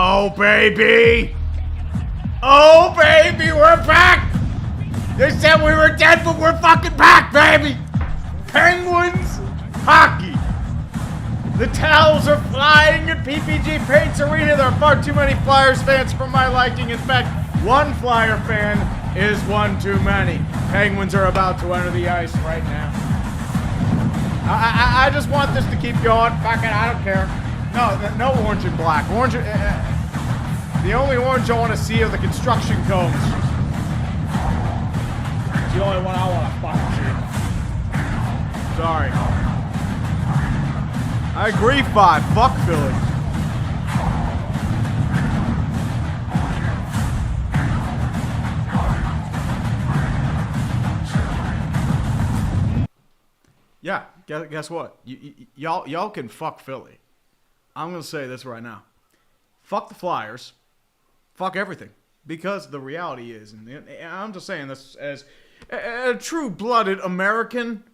Oh, baby! Oh, baby, we're back! They said we were dead, but we're fucking back, baby! Penguins hockey! The towels are flying at PPG Paints Arena. There are far too many Flyers fans for my liking. In fact, one Flyer fan is one too many. Penguins are about to enter the ice right now. I just want this to keep going. Fuck it, I don't care. No orange and black. Orange. The only orange I want to see are the construction cones. It's the only one I want to fucking see. Sorry. I agree, 5. Fuck Philly. Yeah, guess what? Y'all can fuck Philly. I'm gonna say this right now. Fuck the Flyers. Fuck everything. Because the reality is, and I'm just saying this as a true-blooded American,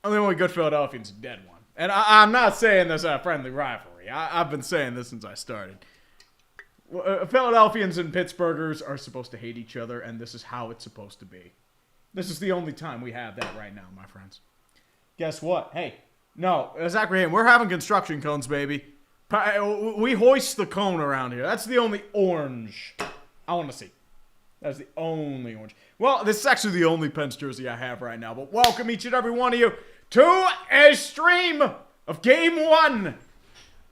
the only good Philadelphian's a dead one. And I'm not saying this a friendly rivalry. I've been saying this since I started. Philadelphians and Pittsburghers are supposed to hate each other, and this is how it's supposed to be. This is the only time we have that right now, my friends. Guess what? Hey, no, Zachary, we're having construction cones, baby. We hoist the cone around here. That's the only orange I want to see. That's the only orange. Well, this is actually the only Pens jersey I have right now. But welcome each and every one of you to a stream of Game 1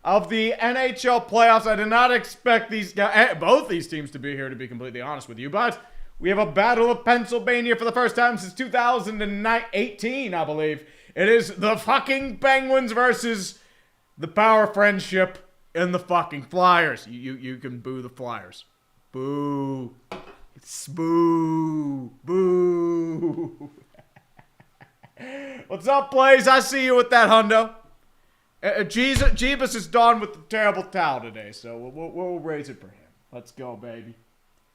of the NHL playoffs. I did not expect both these teams to be here, to be completely honest with you. But we have a Battle of Pennsylvania for the first time since 2018, I believe. It is the fucking Penguins versus the Power Friendship and the fucking Flyers. You can boo the Flyers. Boo. It's boo. Boo. What's up, Blaze? I see you with that hundo. Jeebus is done with the terrible towel today, so we'll raise it for him. Let's go, baby.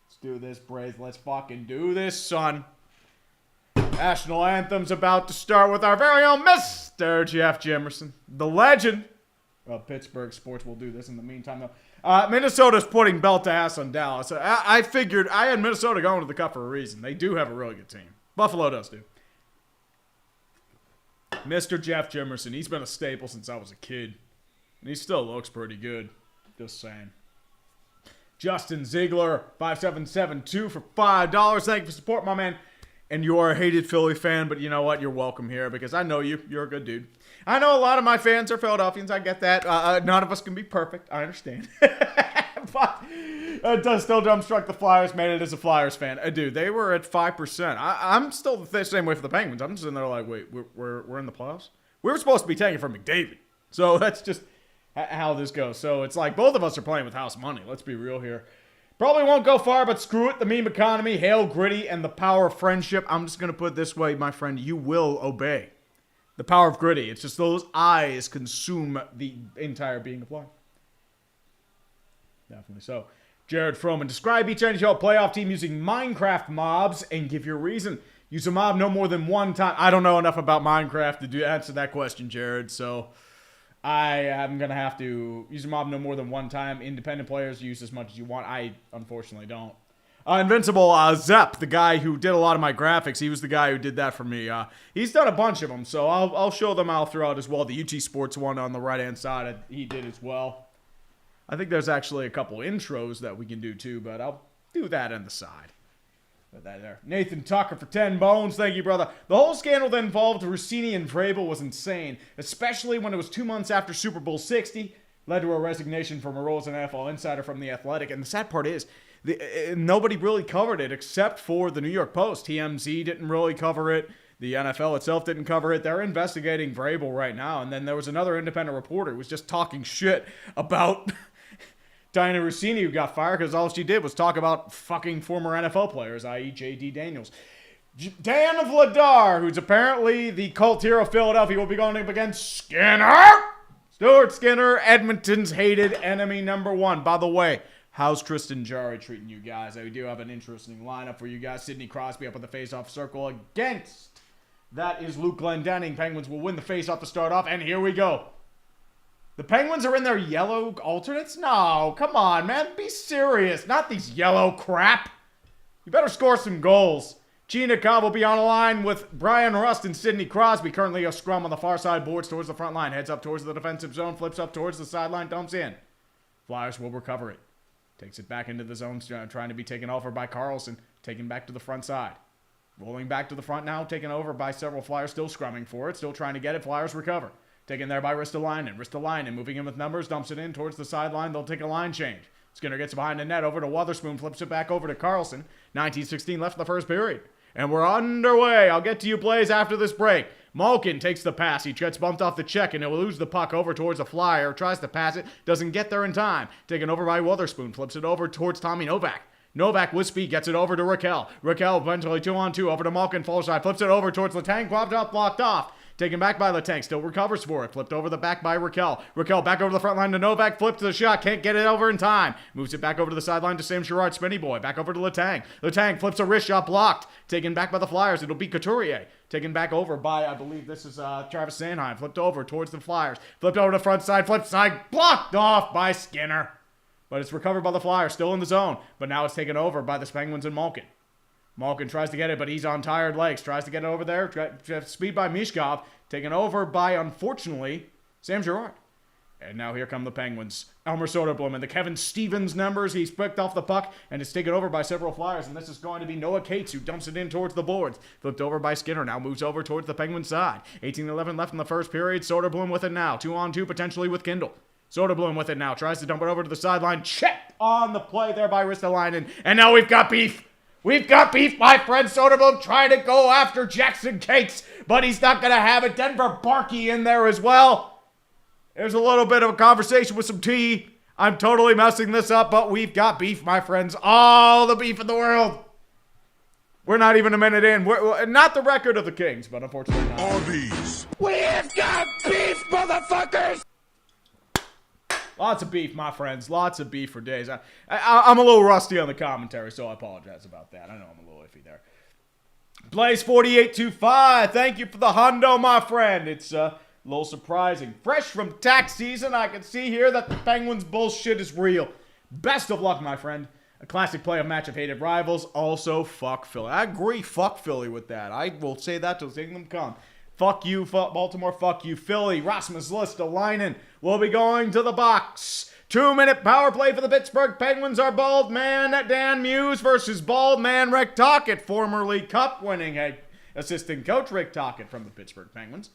Let's do this, Blaze. Let's fucking do this, son. National Anthem's about to start with our very own Mr. Jeff Jimerson, the legend of Pittsburgh sports. We'll do this in the meantime, though. Minnesota's putting belt to ass on Dallas. I figured I had Minnesota going to the Cup for a reason. They do have a really good team. Buffalo does, too. Mr. Jeff Jimerson, he's been a staple since I was a kid. And he still looks pretty good. Just saying. Justin Ziegler, 5772 for $5. Thank you for support, my man. And you are a hated Philly fan, but you know what? You're welcome here because I know you. You're a good dude. I know a lot of my fans are Philadelphians. I get that. None of us can be perfect. I understand. But still dumbstruck the Flyers made it as a Flyers fan. Dude, they were at 5%. I'm still the same way for the Penguins. I'm just in there like, wait, we're in the playoffs? We were supposed to be taking from McDavid. So that's just how this goes. So it's like both of us are playing with house money. Let's be real here. Probably won't go far, but screw it. The meme economy, hail Gritty, and the power of friendship. I'm just going to put it this way, my friend. You will obey. The power of Gritty. It's just those eyes consume the entire being of life. Definitely so. Jared Froman. Describe each NHL playoff team using Minecraft mobs and give your reason. Use a mob no more than one time. I don't know enough about Minecraft to answer that question, Jared, so I am going to have to use a mob no more than one time. Independent players use as much as you want. I, unfortunately, don't. Invincible Zep, the guy who did a lot of my graphics, he was the guy who did that for me. He's done a bunch of them, so I'll show them out throughout as well. The UT Sports one on the right-hand side, he did as well. I think there's actually a couple intros that we can do too, but I'll do that on the side. Put that there. Nathan Tucker for 10 bones. Thank you, brother. The whole scandal that involved Rossini and Vrabel was insane, especially when it was 2 months after Super Bowl 60. Led to a resignation from a role as an NFL insider from The Athletic. And the sad part is, nobody really covered it except for the New York Post. TMZ didn't really cover it. The NFL itself didn't cover it. They're investigating Vrabel right now. And then there was another independent reporter who was just talking shit about Diana Rossini, who got fired because all she did was talk about fucking former NFL players, i.e. J.D. Daniels. Dan Vladar, who's apparently the cult hero of Philadelphia, will be going up against Skinner. Stuart Skinner, Edmonton's hated enemy number 1. By the way, how's Tristan Jarry treating you guys? We do have an interesting lineup for you guys. Sidney Crosby up in the face-off circle against. That is Luke Glendening. Penguins will win the face-off to start off, and here we go. The Penguins are in their yellow alternates? No, come on, man. Be serious. Not these yellow crap. You better score some goals. Gina Cobb will be on a line with Brian Rust and Sidney Crosby. Currently a scrum on the far side, boards towards the front line. Heads up towards the defensive zone, flips up towards the sideline, dumps in. Flyers will recover it. Takes it back into the zone, trying to be taken over by Carlson. Taken back to the front side. Rolling back to the front now, taken over by several Flyers, still scrumming for it. Still trying to get it. Flyers recover. Taken there by Ristolainen. Ristolainen moving in with numbers, dumps it in towards the sideline. They'll take a line change. Skinner gets behind the net, over to Wotherspoon, flips it back over to Carlson. 19:16 left in the first period. And we're underway. I'll get to you, Blaze, after this break. Malkin takes the pass. He gets bumped off the check, and he'll lose the puck over towards a Flyer. Tries to pass it. Doesn't get there in time. Taken over by Wotherspoon. Flips it over towards Tommy Novak. Novak with speed gets it over to Raquel. Raquel eventually 2-on-2 over to Malkin. Full side. Flips it over towards Letang. Blocked off. Taken back by Letang, still recovers for it. Flipped over the back by Raquel. Raquel back over the front line to Novak. Flipped to the shot, can't get it over in time. Moves it back over to the sideline to Sam Sherrard, Spinny Boy. Back over to Letang. Letang flips a wrist shot, blocked. Taken back by the Flyers. It'll be Couturier. Taken back over by, I believe this is Travis Sanheim. Flipped over towards the Flyers. Flipped over to the front side. Flipped side, blocked off by Skinner. But it's recovered by the Flyers, still in the zone. But now it's taken over by the Penguins and Malkin. Malkin tries to get it, but he's on tired legs. Tries to get it over there. Speed by Mishkov. Taken over by, unfortunately, Sam Girard. And now here come the Penguins. Elmer Soderblom and the Kevin Stevens numbers. He's picked off the puck, and it's taken over by several Flyers. And this is going to be Noah Cates, who dumps it in towards the boards. Flipped over by Skinner. Now moves over towards the Penguins side. 18:11 left in the first period. Soderblom with it now. 2-on-2 potentially with Kindle. Soderblom with it now. Tries to dump it over to the sideline. Checked on the play there by Ristolainen. And now we've got beef. We've got beef, my friend. Soderblom trying to go after Jackson Cates, but he's not going to have it. Denver Barkey in there as well. There's a little bit of a conversation with some tea. I'm totally messing this up, but we've got beef, my friends. All the beef in the world. We're not even a minute in. We're not the record of the Kings, but unfortunately not. All these. We've got beef, motherfuckers! Lots of beef, my friends. Lots of beef for days. I'm a little rusty on the commentary, so I apologize about that. I know I'm a little iffy there. Blaze 4825. Thank you for the hundo, my friend. It's a little surprising. Fresh from tax season, I can see here that the Penguins bullshit is real. Best of luck, my friend. A classic play of match of hated rivals. Also, fuck Philly. I agree, fuck Philly with that. I will say that till seeing them come. Fuck you, Baltimore. Fuck you, Philly. Rasmus Ristolainen will be going to the box. 2-minute power play for the Pittsburgh Penguins. Our bald man Dan Muse versus bald man Rick Tocchet, formerly Cup-winning head assistant coach Rick Tocchet from the Pittsburgh Penguins.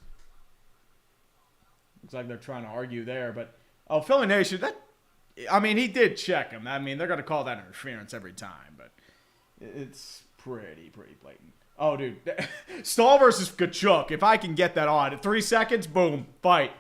Looks like they're trying to argue there, but Philly Nation, he did check him. I mean, they're going to call that interference every time, but it's pretty blatant. Oh, dude. Stahl versus Kachuk. If I can get that on. At 3 seconds, boom. Fight.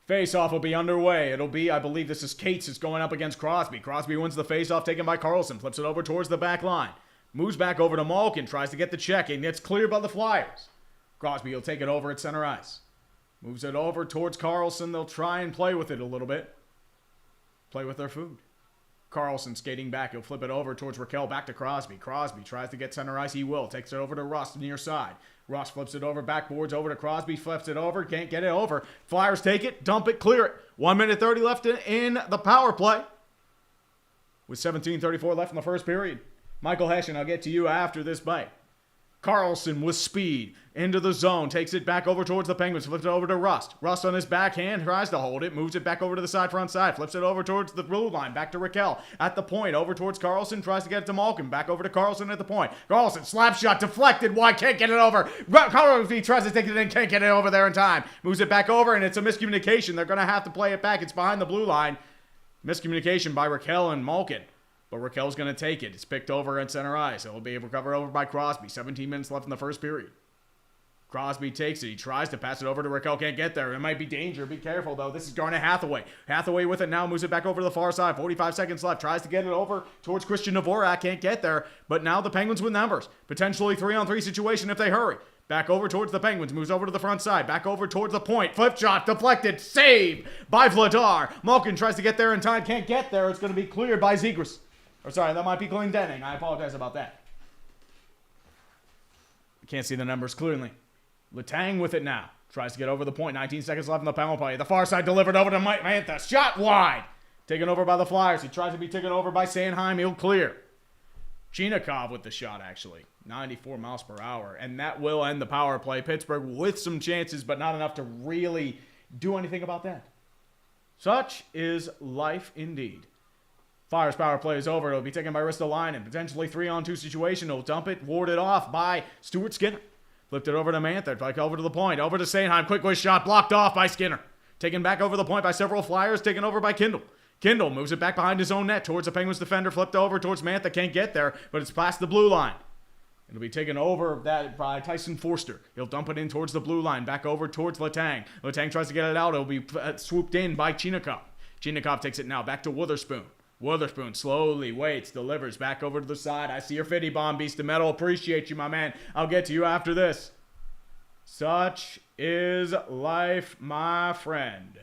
Face-off will be underway. It'll be, I believe this is Cates is going up against Crosby. Crosby wins the face-off taken by Carlson. Flips it over towards the back line. Moves back over to Malkin. Tries to get the check. And it's cleared by the Flyers. Crosby will take it over at center ice. Moves it over towards Carlson. They'll try and play with it a little bit. Play with their food. Carlson skating back. He'll flip it over towards Raquel. Back to Crosby. Crosby tries to get center ice. He will. Takes it over to Rust near side. Rust flips it over. Backboards over to Crosby. Flips it over. Can't get it over. Flyers take it. Dump it. Clear it. 1:30 left in the power play. With 17:34 left in the first period. Michael Hessian, I'll get to you after this bite. Carlson with speed into the zone, takes it back over towards the Penguins, flips it over to Rust. Rust on his backhand, tries to hold it, moves it back over to the front side, flips it over towards the blue line, back to Raquel. At the point, over towards Carlson, tries to get it to Malkin, back over to Carlson at the point. Carlson, slap shot, deflected, why can't get it over? Carlson tries to take it in, can't get it over there in time. Moves it back over, and it's a miscommunication. They're going to have to play it back. It's behind the blue line. Miscommunication by Raquel and Malkin. But Raquel's going to take it. It's picked over at center ice. It'll be recovered over by Crosby. 17 minutes left in the first period. Crosby takes it. He tries to pass it over to Raquel. Can't get there. It might be danger. Be careful, though. This is going to Hathaway. Hathaway with it now. Moves it back over to the far side. 45 seconds left. Tries to get it over towards Christian Dvorak. Can't get there. But now the Penguins with numbers. Potentially 3-on-3 situation if they hurry. Back over towards the Penguins. Moves over to the front side. Back over towards the point. Flip shot. Deflected. Save by Vladar. Malkin tries to get there in time. Can't get there. It's going to be cleared by Zegras. Or sorry, that might be Glendening. I apologize about that. Can't see the numbers clearly. Letang with it now. Tries to get over the point. 19 seconds left in the power play. The far side delivered over to Mike Mantha. Shot wide. Taken over by the Flyers. He tries to be taken over by Sanheim. He'll clear. Chinikov with the shot, actually. 94 miles per hour. And that will end the power play. Pittsburgh with some chances, but not enough to really do anything about that. Such is life indeed. Flyers power play is over. It'll be taken by Ristolainen. Potentially 3-on-2 situation. He'll dump it. Warded off by Stuart Skinner. Flipped it over to Mantha. Back over to the point. Over to Sanheim. Quick whiz shot. Blocked off by Skinner. Taken back over the point by several Flyers. Taken over by Kindle. Kindle moves it back behind his own net towards the Penguins defender. Flipped over towards Mantha. Can't get there, but it's past the blue line. It'll be taken over that by Tyson Forster. He'll dump it in towards the blue line. Back over towards Letang. Letang tries to get it out. It'll be swooped in by Chinikov. Chinikov takes it now back to Witherspoon. Witherspoon slowly waits, delivers back over to the side. I see your fitty bomb, Beast of Metal. Appreciate you, my man. I'll get to you after this. Such is life, my friend.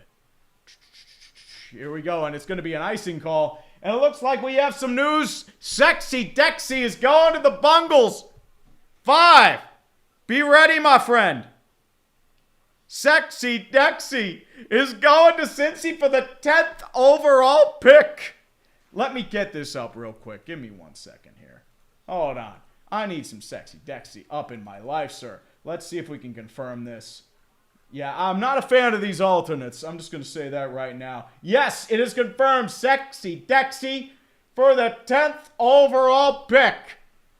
Here we go, and it's going to be an icing call. And it looks like we have some news. Sexy Dexy is going to the Bungles. 5. Be ready, my friend. Sexy Dexy is going to Cincy for the 10th overall pick. Let me get this up real quick. Give me 1 second here. Hold on. I need some Sexy Dexy up in my life, sir. Let's see if we can confirm this. Yeah, I'm not a fan of these alternates. I'm just going to say that right now. Yes, it is confirmed. Sexy Dexy for the 10th overall pick.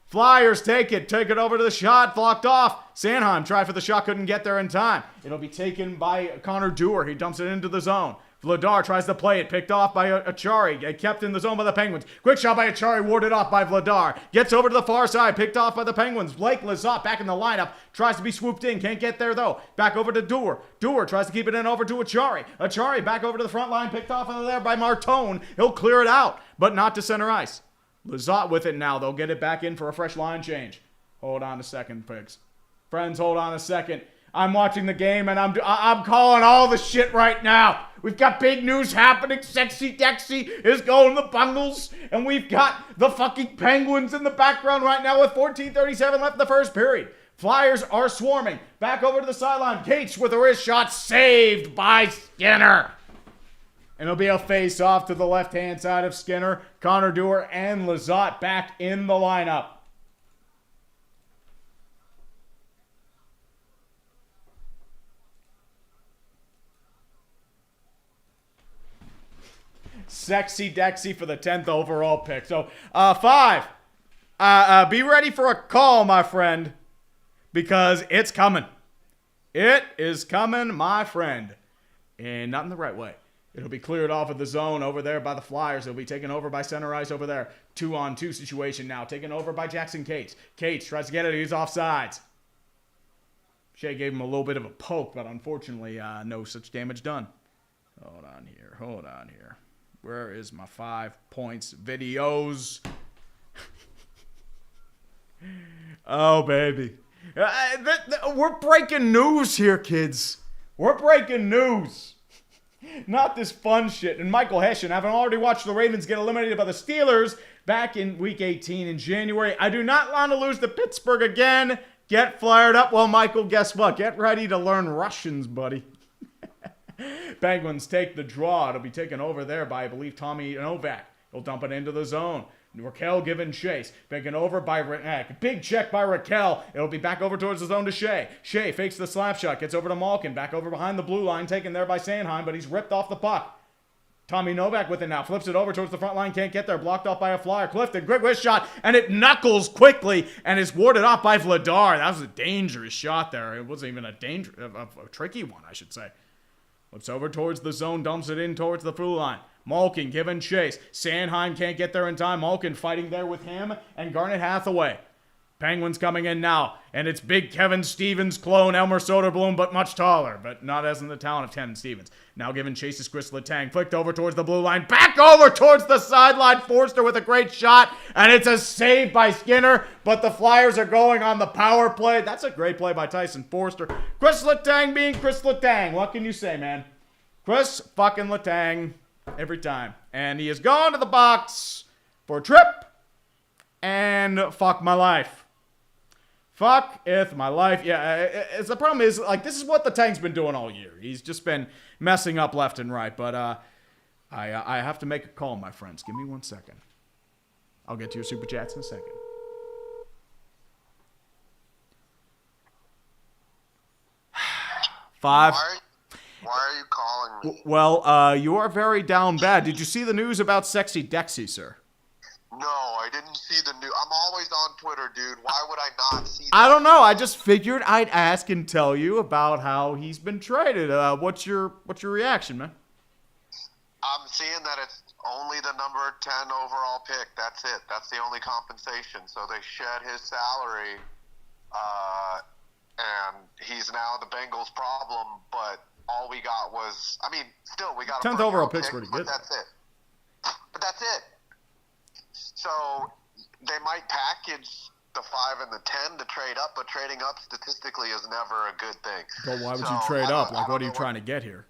Flyers take it. Take it over to the shot. Blocked off. Sanheim tried for the shot. Couldn't get there in time. It'll be taken by Connor Dewar. He dumps it into the zone. Vladar tries to play it. Picked off by Achari. Kept in the zone by the Penguins. Quick shot by Achari. Warded off by Vladar. Gets over to the far side. Picked off by the Penguins. Blake Lizotte back in the lineup. Tries to be swooped in. Can't get there though. Back over to Dewar. Dewar tries to keep it in over to Achari. Achari back over to the front line. Picked off there by Martone. He'll clear it out, but not to center ice. Lizotte with it now. They'll get it back in for a fresh line change. Hold on a second, pigs. Friends, hold on a second. I'm watching the game and I'm calling all the shit right now. We've got big news happening. Sexy Dexy is going to the Bungles. And we've got the fucking Penguins in the background right now with 14:37 left in the first period. Flyers are swarming. Back over to the sideline. Cates with a wrist shot saved by Skinner. And it'll be a face-off to the left-hand side of Skinner. Connor Dewar and Lizotte back in the lineup. Sexy Dexy for the 10th overall pick. So, 5. Be ready for a call, my friend. Because it's coming. It is coming, my friend. And not in the right way. It'll be cleared off of the zone over there by the Flyers. It'll be taken over by center ice over there. 2-on-2 situation now. Taken over by Jackson Cates. Cates tries to get it. He's offsides. Shea gave him a little bit of a poke, but unfortunately, no such damage done. Hold on here. Hold on here. Where is my 5 points videos? Oh, baby. We're breaking news here, kids. We're breaking news. Not this fun shit. And Michael Hessian, having already watched the Ravens get eliminated by the Steelers back in Week 18 in January, I do not want to lose to Pittsburgh again. Get fired up. Well, Michael, guess what? Get ready to learn Russians, buddy. Penguins take the draw. It'll be taken over there by, I believe, Tommy Novak. He'll dump it into the zone. Raquel giving chase. Taken over by big check by Raquel. It'll be back over towards the zone to Shea. Shea fakes the slap shot. Gets over to Malkin. Back over behind the blue line. Taken there by Sanheim, but he's ripped off the puck. Tommy Novak with it now. Flips it over towards the front line. Can't get there. Blocked off by a Flyer. Clifton. Quick wrist shot. And it knuckles quickly and is warded off by Vladar. That was a dangerous shot there. It wasn't even a tricky one, I should say. Flips over towards the zone, dumps it in towards the blue line. Malkin giving chase. Sanheim can't get there in time. Malkin fighting there with him and Garnet Hathaway. Penguins coming in now, and it's big Kevin Stevens clone Elmer Soderblom, but much taller, but not as in the talent of Kevin Stevens. Now giving chase to Chris Letang, flicked over towards the blue line, back over towards the sideline, Forster with a great shot, and it's a save by Skinner, but the Flyers are going on the power play. That's a great play by Tyson Forster. Chris Letang being Chris Letang. What can you say, man? Chris fucking Letang every time. And he has gone to the box for a trip and fuck my life. Fucketh my life. Yeah, the problem is, like, this is what the Tank's been doing all year. He's just been messing up left and right. But I have to make a call, my friends. Give me 1 second. I'll get to your super chats in a second. Five. Why are you calling me? Well, you are very down bad. Did you see the news about Sexy Dexy, sir? No, I didn't see the news. I'm always on Twitter, dude. Why would I not see that? I don't know. I just figured I'd ask and tell you about how he's been traded. What's your reaction, man? I'm seeing that it's only the number 10 overall pick. That's it. That's the only compensation. So they shed his salary, and he's now the Bengals' problem. But all we got was, I mean, still we got a 10th overall pick, pick's pretty good. But that's it. But that's it. So they might package the 5 and the 10 to trade up, but trading up statistically is never a good thing. But why would you trade up? Like, what are you trying to get here?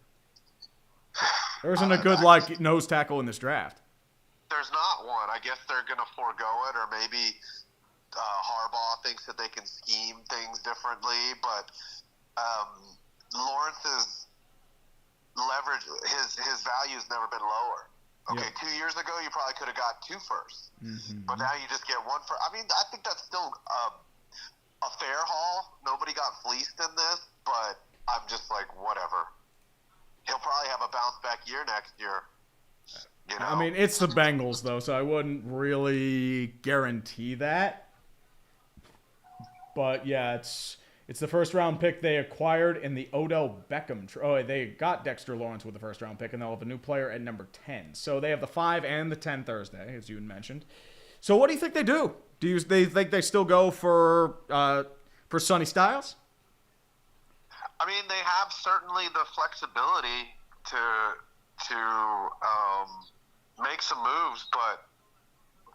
There isn't a good, like, nose tackle in this draft. There's not one. I guess they're going to forego it, or maybe Harbaugh thinks that they can scheme things differently. But Lawrence's leverage, his value's never been lower. Okay, Yep. 2 years ago, you probably could have got 2 firsts. Mm-hmm. But now you just get 1 first. I mean, I think that's still a fair haul. Nobody got fleeced in this, but I'm just like, whatever. He'll probably have a bounce-back year next year. You know? I mean, it's the Bengals, though, so I wouldn't really guarantee that. But, yeah, it's the first-round pick they acquired in the Odell Beckham. They got Dexter Lawrence with the first-round pick, and they'll have a new player at number 10. So they have the 5 and the 10 Thursday, as you had mentioned. So what do you think they do? They think they still go for Sonny Styles? I mean, they have certainly the flexibility to make some moves, but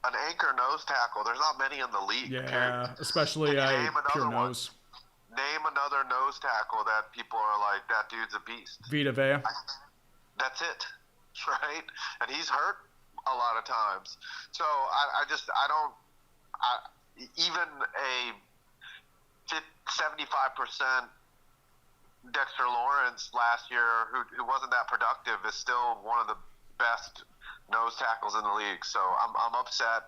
an anchor nose tackle, there's not many in the league. Yeah, period. especially a pure nose. Name another nose tackle that people are like, that dude's a beast. Vita Vea. That's it, right? And he's hurt a lot of times. So even a 75% Dexter Lawrence last year, who wasn't that productive, is still one of the best nose tackles in the league. So I'm upset.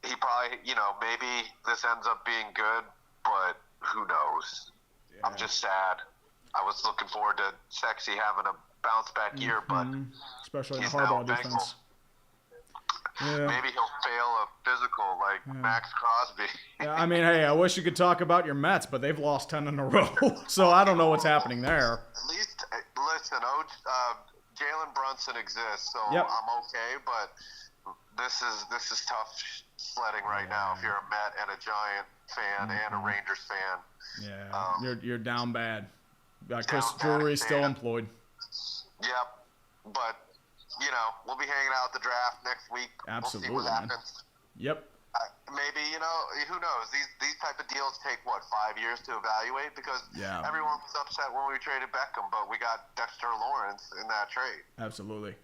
He probably, maybe this ends up being good, but who knows? Yeah. I'm just sad. I was looking forward to Sexy having a bounce back year, but especially in the Harbaugh defense. Yeah. Maybe he'll fail a physical like Max Crosby. Yeah, I mean, hey, I wish you could talk about your Mets, but they've lost 10 in a row, so I don't know what's happening there. At least, listen, Jalen Brunson exists, so yep. I'm okay, but this is tough sledding right now if you're a Met and a Giant fan and a Rangers fan. Yeah, you're down bad. Chris Drury's still employed. Yep, but we'll be hanging out at the draft next week. Absolutely, we'll see what happens. Yep. Maybe who knows? These type of deals take 5 years to evaluate because everyone was upset when we traded Beckham, but we got Dexter Lawrence in that trade. Absolutely.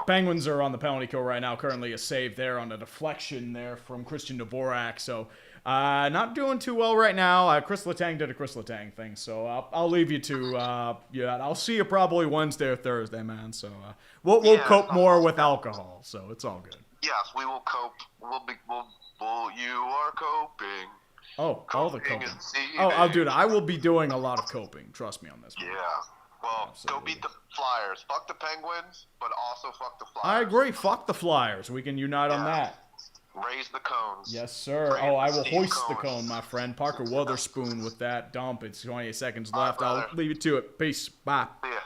Penguins are on the penalty kill right now. Currently a save there on a deflection there from Christian Dvorak. So not doing too well right now. Chris Letang did a Chris Letang thing. So I'll leave you to I'll see you probably Wednesday or Thursday, man. So we'll cope more with alcohol. So it's all good. Yes, we will cope. You are coping. Oh, all the coping. Oh, dude, I will be doing a lot of coping. Trust me on this one. Yeah. Well, absolutely. Go beat the Flyers. Fuck the Penguins, but also fuck the Flyers. I agree. Fuck the Flyers. We can unite on that. Raise the cones. Yes, sir. I will hoist the cone, my friend. Parker Witherspoon with that dump. It's 28 seconds left. I'll leave you to it. Peace. Bye. Yeah.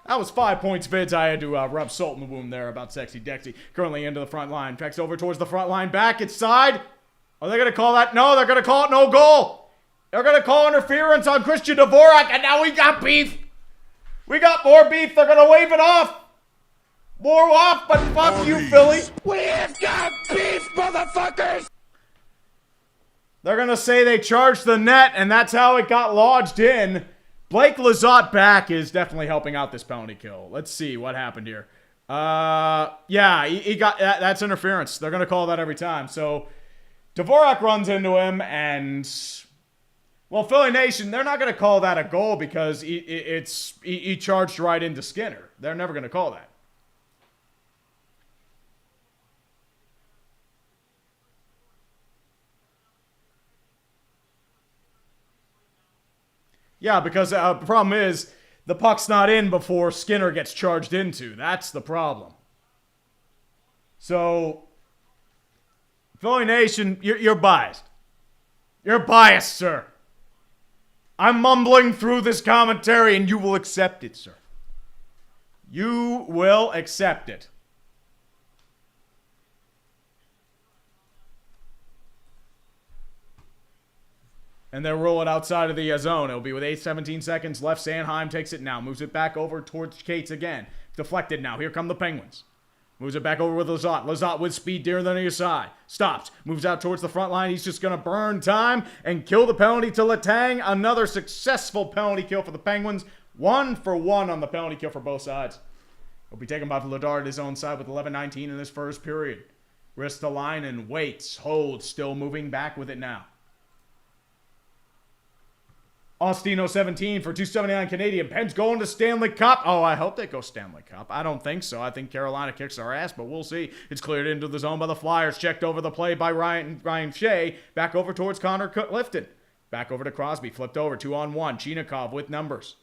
That was 5 points, Vids. I had to rub salt in the wound there about Sexy Dexy. Currently into the front line. Tracks over towards the front line. Back inside. Are they going to call that? No, they're going to call it no goal. They're going to call interference on Christian Dvorak, and now we got beef. We got more beef. They're going to wave it off. More off, but fuck you, Philly. We've got beef, motherfuckers. They're going to say they charged the net, and that's how it got lodged in. Blake Lizotte back is definitely helping out this penalty kill. Let's see what happened here. He got that's interference. They're going to call that every time. So Dvorak runs into him, and well, Philly Nation, they're not going to call that a goal because he charged right into Skinner. They're never going to call that. Yeah, because the problem is the puck's not in before Skinner gets charged into. That's the problem. So, Philly Nation, you're biased. You're biased, sir. I'm mumbling through this commentary and you will accept it, sir. You will accept it. And they'll roll it outside of the zone. It'll be with 8:17 seconds left. Sanheim takes it now. Moves it back over towards Cates again. Deflected now. Here come the Penguins. Moves it back over with Lizotte. Lizotte with speed dear than your side. Stops. Moves out towards the front line. He's just going to burn time and kill the penalty to Letang. Another successful penalty kill for the Penguins. 1 for 1 on the penalty kill for both sides. It'll be taken by Vladar at his own side with 11:19 in this first period. Wrists the line and waits. Holds. Still moving back with it now. Austino 17 for 279 Canadian. Pens going to Stanley Cup. Oh, I hope they go Stanley Cup. I don't think so. I think Carolina kicks our ass, but we'll see. It's cleared into the zone by the Flyers. Checked over the play by Ryan Shea. Back over towards Connor Lifton. Back over to Crosby. Flipped over. 2-on-1. Chinikov with numbers.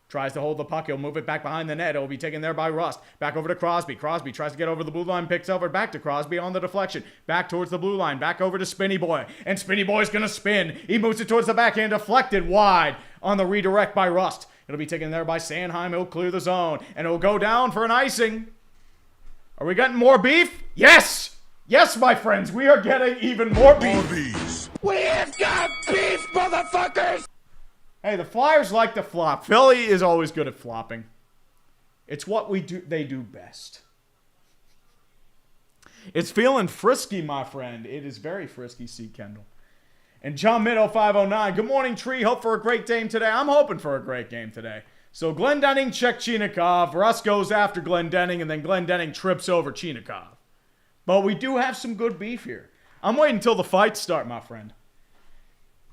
Tries to hold the puck. He'll move it back behind the net. It'll be taken there by Rust. Back over to Crosby. Crosby tries to get over the blue line. Picks over back to Crosby on the deflection. Back towards the blue line. Back over to Spinny Boy. And Spinny Boy's going to spin. He moves it towards the backhand. Deflected wide on the redirect by Rust. It'll be taken there by Sanheim. It'll clear the zone. And it'll go down for an icing. Are we getting more beef? Yes! Yes, my friends. We are getting even more beef. We have got beef, motherfuckers! Hey, the Flyers like to flop. Philly is always good at flopping. It's what they do best. It's feeling frisky, my friend. It is very frisky, C. Kendall. And John Mid 0509. Good morning, Tree. Hope for a great game today. I'm hoping for a great game today. So Glendening checked Chinikov. Russ goes after Glendening, and then Glendening trips over Chinikov. But we do have some good beef here. I'm waiting until the fights start, my friend.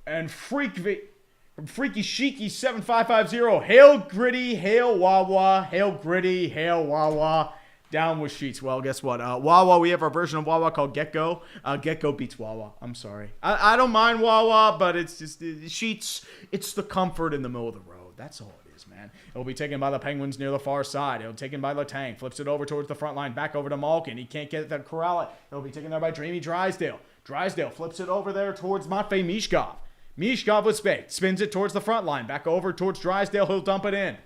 And from Freaky Sheiky 7550. Hail Gritty, hail Wawa, hail Gritty, hail Wawa. Down with Sheets. Well, guess what? Wawa, we have our version of Wawa called Gecko. Gecko beats Wawa. I'm sorry. I don't mind Wawa, but it's just Sheets. It's the comfort in the middle of the road. That's all it is, man. It'll be taken by the Penguins near the far side. It'll be taken by Letang. Flips it over towards the front line. Back over to Malkin. He can't get the corral it. It'll be taken there by Dreamy Drysdale. Drysdale flips it over there towards Matvei Mishkov. Mishkov with spade. Spins it towards the front line. Back over towards Drysdale. He'll dump it in.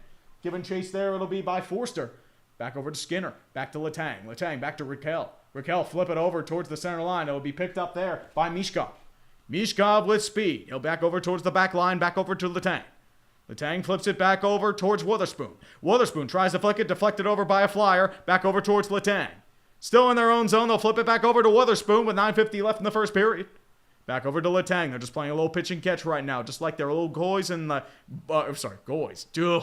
Given chase there, it'll be by Forster. Back over to Skinner. Back to Letang. Letang back to Raquel. Raquel flip it over towards the center line. It'll be picked up there by Mishkov. Mishkov with speed. He'll back over towards the back line. Back over to Letang. Letang flips it back over towards Wotherspoon. Wotherspoon tries to flick it. Deflected over by a Flyer. Back over towards Letang. Still in their own zone. They'll flip it back over to Wotherspoon with 9:50 left in the first period. Back over to Letang. They're just playing a little pitch and catch right now, just like their little goys in the... goys. Duh.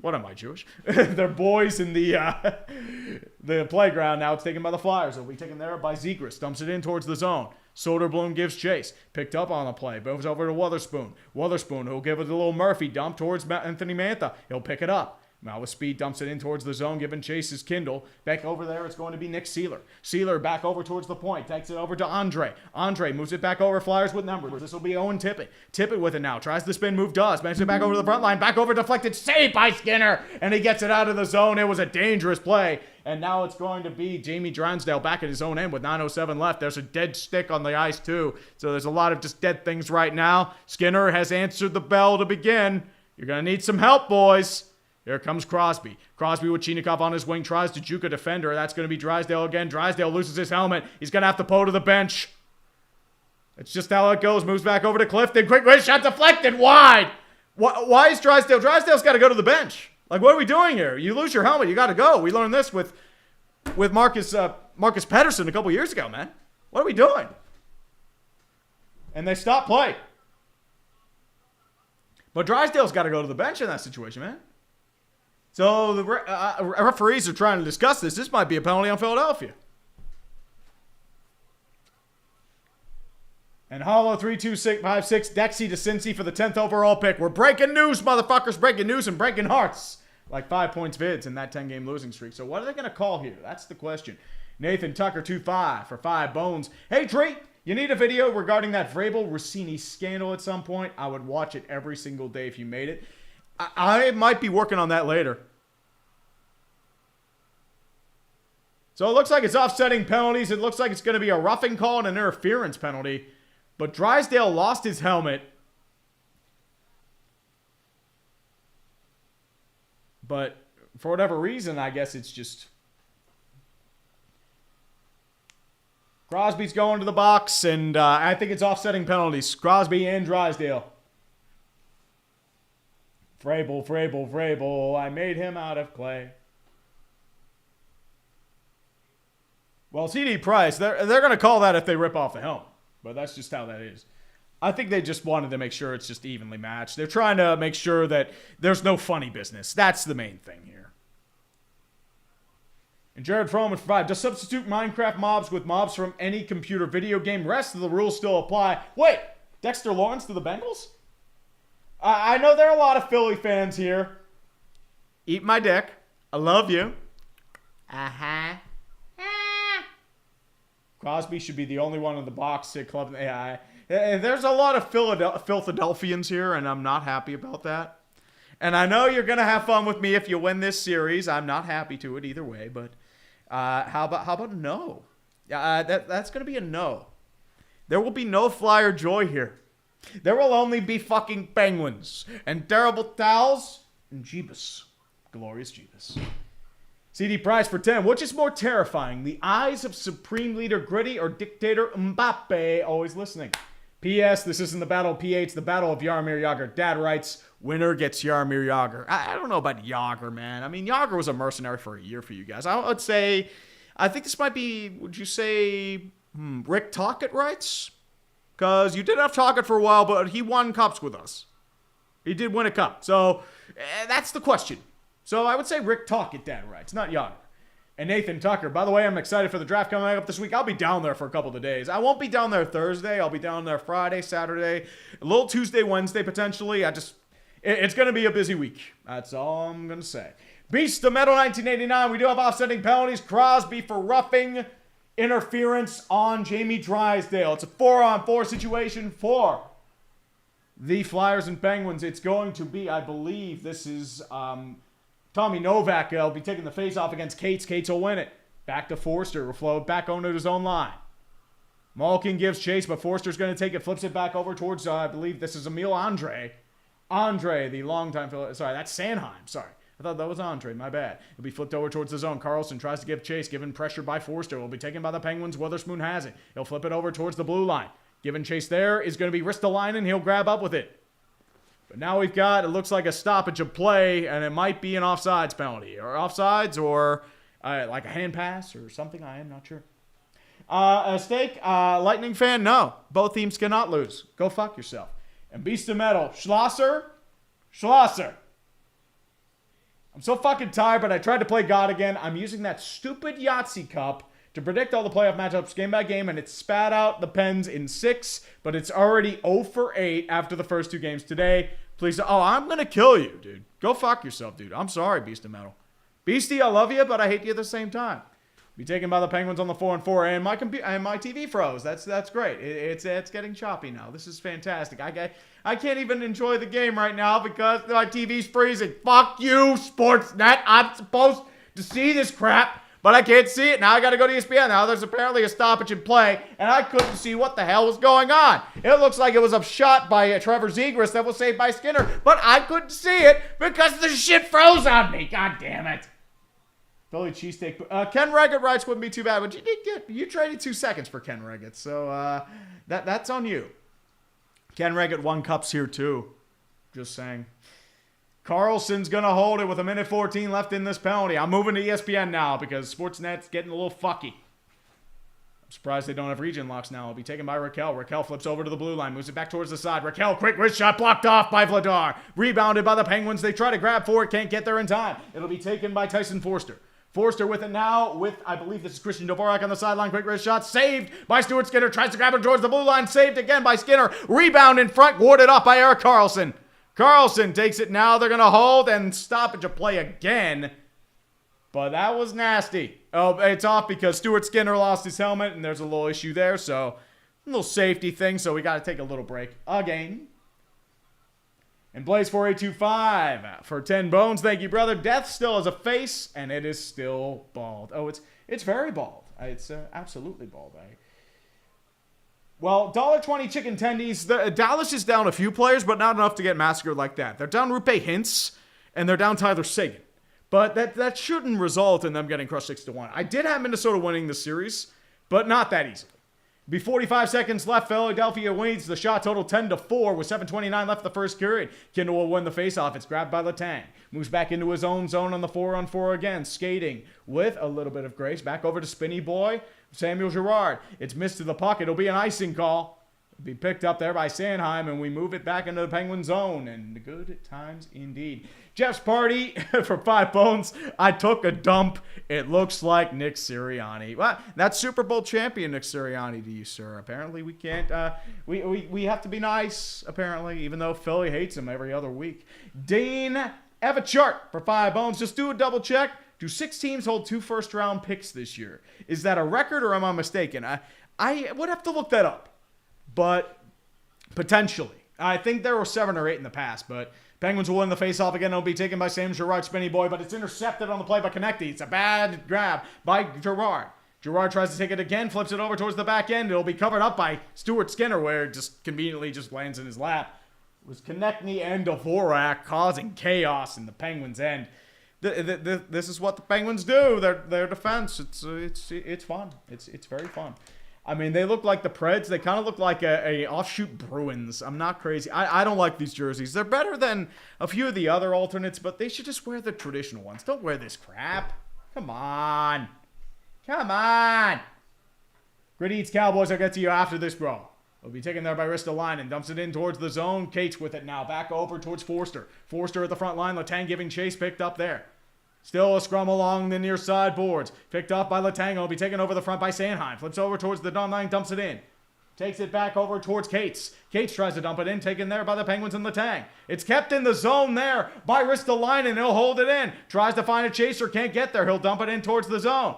What am I, Jewish? They're boys in the playground. Now it's taken by the Flyers. It'll be taken there by Zegras. Dumps it in towards the zone. Soderblom gives chase. Picked up on the play. Moves over to Wotherspoon. Wotherspoon, who'll give it a little Murphy dump towards Anthony Mantha. He'll pick it up. Now with speed, dumps it in towards the zone, giving chase is Kindle. Back over there, it's going to be Nick Seeler. Seeler back over towards the point, takes it over to Andre. Andre moves it back over, Flyers with numbers. This will be Owen Tippett. Tippett with it now, tries the spin move, does. Banks it back over to the front line, back over, deflected, saved by Skinner. And he gets it out of the zone. It was a dangerous play. And now it's going to be Jamie Dronsdale back at his own end with 9:07 left. There's a dead stick on the ice too. So there's a lot of just dead things right now. Skinner has answered the bell to begin. You're going to need some help, boys. Here comes Crosby. Crosby with Chinikov on his wing. Tries to juke a defender. That's going to be Drysdale again. Drysdale loses his helmet. He's going to have to pull to the bench. It's just how it goes. Moves back over to Clifton. Quick shot deflected wide. Why is Drysdale? Drysdale's got to go to the bench. Like, what are we doing here? You lose your helmet. You got to go. We learned this with Marcus Pettersson a couple years ago, man. What are we doing? And they stopped play. But Drysdale's got to go to the bench in that situation, man. So the referees are trying to discuss this. This might be a penalty on Philadelphia. And Hollow 3256 Dexy to Cincy for the 10th overall pick. We're breaking news, motherfuckers. Breaking news and breaking hearts. Like 5 points vids in that 10-game losing streak. So what are they going to call here? That's the question. Nathan Tucker 25 for 5 bones. Hey, Tree, you need a video regarding that Vrabel Rossini scandal at some point? I would watch it every single day if you made it. I might be working on that later. So it looks like it's offsetting penalties. It looks like it's going to be a roughing call and an interference penalty. But Drysdale lost his helmet. But for whatever reason, I guess it's just... Crosby's going to the box, and I think it's offsetting penalties. Crosby and Drysdale. Vrabel, I made him out of clay. Well, CD Price, they're going to call that if they rip off the helmet. But that's just how that is. I think they just wanted to make sure it's just evenly matched. They're trying to make sure that there's no funny business. That's the main thing here. And Jared Froman for 5. Just substitute Minecraft mobs with mobs from any computer video game. Rest of the rules still apply. Wait, Dexter Lawrence to the Bengals? I know there are a lot of Philly fans here. Eat my dick. I love you. Uh-huh. Crosby should be the only one in the box to club. There's a lot of Philadelphians here, and I'm not happy about that. And I know you're going to have fun with me if you win this series. I'm not happy to it either way, but how about no? That's going to be a no. There will be no Flyer joy here. There will only be fucking Penguins and terrible towels and Jeebus. Glorious Jeebus. CD Price for 10. Which is more terrifying? The eyes of Supreme Leader Gritty or Dictator Mbappe always listening? P.S. This isn't the Battle of PA, it's the Battle of Jaromir Jagr. Dad writes, winner gets Jaromir Jagr. I don't know about Jagr, man. I mean, Jagr was a mercenary for a year for you guys. I would say, I think this might be, would you say, Rick Tocchet writes? Because you did have Tocchet for a while, but he won cups with us. He did win a cup. So, that's the question. So I would say Rick Tocchet, Dad writes, not Jagr. And Nathan Tucker. By the way, I'm excited for the draft coming up this week. I'll be down there for a couple of days. I won't be down there Thursday. I'll be down there Friday, Saturday, a little Tuesday, Wednesday potentially. It's going to be a busy week. That's all I'm going to say. Beast of Metal 1989. We do have offsetting penalties. Crosby for roughing interference on Jamie Drysdale. It's a 4-on-4 situation for the Flyers and Penguins. It's going to be, I believe, this is... Tommy Novak will be taking the face-off against Cates. Cates will win it. Back to Forster. Will flow it back onto his own line. Malkin gives chase, but Forster's going to take it. Flips it back over towards, I believe this is Emil Andre. Andre, the longtime... Sorry, that's Sanheim. Sorry. I thought that was Andre. My bad. It'll be flipped over towards the zone. Carlson tries to give chase. Given pressure by Forster. Will be taken by the Penguins. Witherspoon has it. He'll flip it over towards the blue line. Given chase there is going to be Ristolainen. He'll grab up with it. But now we've got, it looks like a stoppage of play, and it might be an offsides penalty. Or offsides, or like a hand pass, or something. I am not sure. A stake, Lightning fan, no. Both teams cannot lose. Go fuck yourself. And Beast of Metal, Schlosser. I'm so fucking tired, but I tried to play God again. I'm using that stupid Yahtzee cup to predict all the playoff matchups game by game, and it spat out the Pens in 6, but it's already 0 for 8 after the first 2 games today. Please, I'm going to kill you, dude. Go fuck yourself, dude. I'm sorry, Beast of Metal. Beastie, I love you, but I hate you at the same time. Be taken by the Penguins on the 4-4, and my TV froze. That's great. It's getting choppy now. This is fantastic. I can't even enjoy the game right now because my TV's freezing. Fuck you, Sportsnet. I'm supposed to see this crap, but I can't see it. Now I got to go to ESPN. Now there's apparently a stoppage in play, and I couldn't see what the hell was going on. It looks like it was a shot by Trevor Zegras that was saved by Skinner, but I couldn't see it because the shit froze on me. God damn it. Philly cheesesteak. Ken Reggett writes wouldn't be too bad, but you traded 2 seconds for Ken Reggett, so that's on you. Ken Reggett won cups here too. Just saying. Carlson's going to hold it with 1:14 left in this penalty. I'm moving to ESPN now because Sportsnet's getting a little fucky. I'm surprised they don't have region locks now. It'll be taken by Raquel. Raquel flips over to the blue line, moves it back towards the side. Raquel, quick wrist shot, blocked off by Vladar. Rebounded by the Penguins. They try to grab for it, can't get there in time. It'll be taken by Tyson Forster. Forster with it now, with, I believe this is Christian Dvorak on the sideline. Quick wrist shot, saved by Stuart Skinner. Tries to grab it towards the blue line, saved again by Skinner. Rebound in front, warded up by Erik Karlsson. Karlsson takes it now. They're going to hold and stoppage of play again. But that was nasty. Oh, it's off because Stuart Skinner lost his helmet, and there's a little issue there. So, a little safety thing, so we got to take a little break again. And Blaze 4825 for 10 bones. Thank you, brother. Death still has a face, and it is still bald. Oh, it's very bald. It's absolutely bald. Well, $1.20 chicken tendies. Dallas is down a few players, but not enough to get massacred like that. They're down Rupe Hintz, and they're down Tyler Seguin. But that shouldn't result in them getting crushed 6-1. I did have Minnesota winning the series, but not that easily. Be 45 seconds left. Philadelphia wins the shot total 10-4 with 7:29 left the first period. Kindle will win the faceoff. It's grabbed by Letang. Moves back into his own zone on the 4-on-4 again. Skating with a little bit of grace. Back over to Spinny Boy. Samuel Girard. It's missed to the puck. It'll be an icing call. It'll be picked up there by Sanheim, and we move it back into the Penguin zone. And good times indeed. Jeff's party for 5 bones. I took a dump. It looks like Nick Sirianni. Well, that's Super Bowl champion Nick Sirianni to you, sir. Apparently we can't, we have to be nice, apparently, even though Philly hates him every other week. Dean Evachart for 5 bones. Just do a double check. Do 6 teams hold 2 first-round picks this year? Is that a record or am I mistaken? I would have to look that up, but potentially. I think there were 7 or 8 in the past, but Penguins will win the faceoff again. It'll be taken by Sam Girard, Spinny Boy, but it's intercepted on the play by Konecny. It's a bad grab by Girard. Girard tries to take it again, flips it over towards the back end. It'll be covered up by Stuart Skinner, where it just conveniently just lands in his lap. It was Konecny and Dvorak causing chaos in the Penguins' end. This is what the Penguins do. Their defense. It's fun. It's very fun. I mean, they look like the Preds. They kind of look like a offshoot Bruins. I'm not crazy. I don't like these jerseys. They're better than a few of the other alternates, but they should just wear the traditional ones. Don't wear this crap. Come on. Come on. Gritty Eats Cowboys, I'll get to you after this, bro. Will be taken there by Ristolainen. Dumps it in towards the zone. Cates with it now. Back over towards Forster. Forster at the front line. Letang giving chase. Picked up there. Still a scrum along the near side boards. Picked up by Letang. Will be taken over the front by Sanheim. Flips over towards the down line. Dumps it in. Takes it back over towards Cates. Cates tries to dump it in. Taken there by the Penguins and Letang. It's kept in the zone there by Ristolainen. He'll hold it in. Tries to find a chaser. Can't get there. He'll dump it in towards the zone.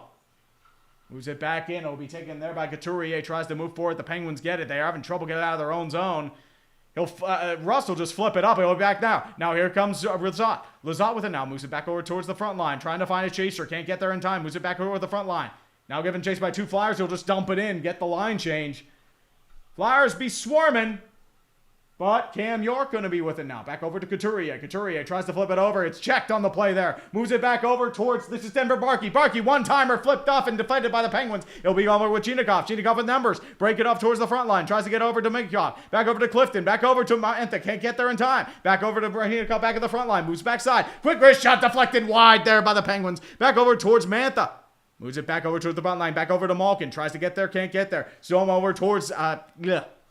Moves it back in. It'll be taken there by Couturier. Tries to move forward. The Penguins get it. They're having trouble getting out of their own zone. Russ will just flip it up. He'll be back now. Now here comes Lizotte. Lizotte with it now. Moves it back over towards the front line. Trying to find a chaser. Can't get there in time. Moves it back over to the front line. Now given chase by 2 Flyers. He'll just dump it in. Get the line change. Flyers be swarming. But Cam York going to be with it now. Back over to Couturier. Couturier tries to flip it over. It's checked on the play there. Moves it back over towards, this is Denver Barkey. Barkey, one-timer, flipped off and defended by the Penguins. It'll be over with Chinikov. Chinikov with numbers. Break it off towards the front line. Tries to get over to Minkov. Back over to Clifton. Back over to Anthem. Can't get there in time. Back over to Chinikov. Back at the front line. Moves backside. Quick wrist shot deflected wide there by the Penguins. Back over towards Mantha. Moves it back over towards the front line. Back over to Malkin. Tries to get there. Can't get there. Zone over towards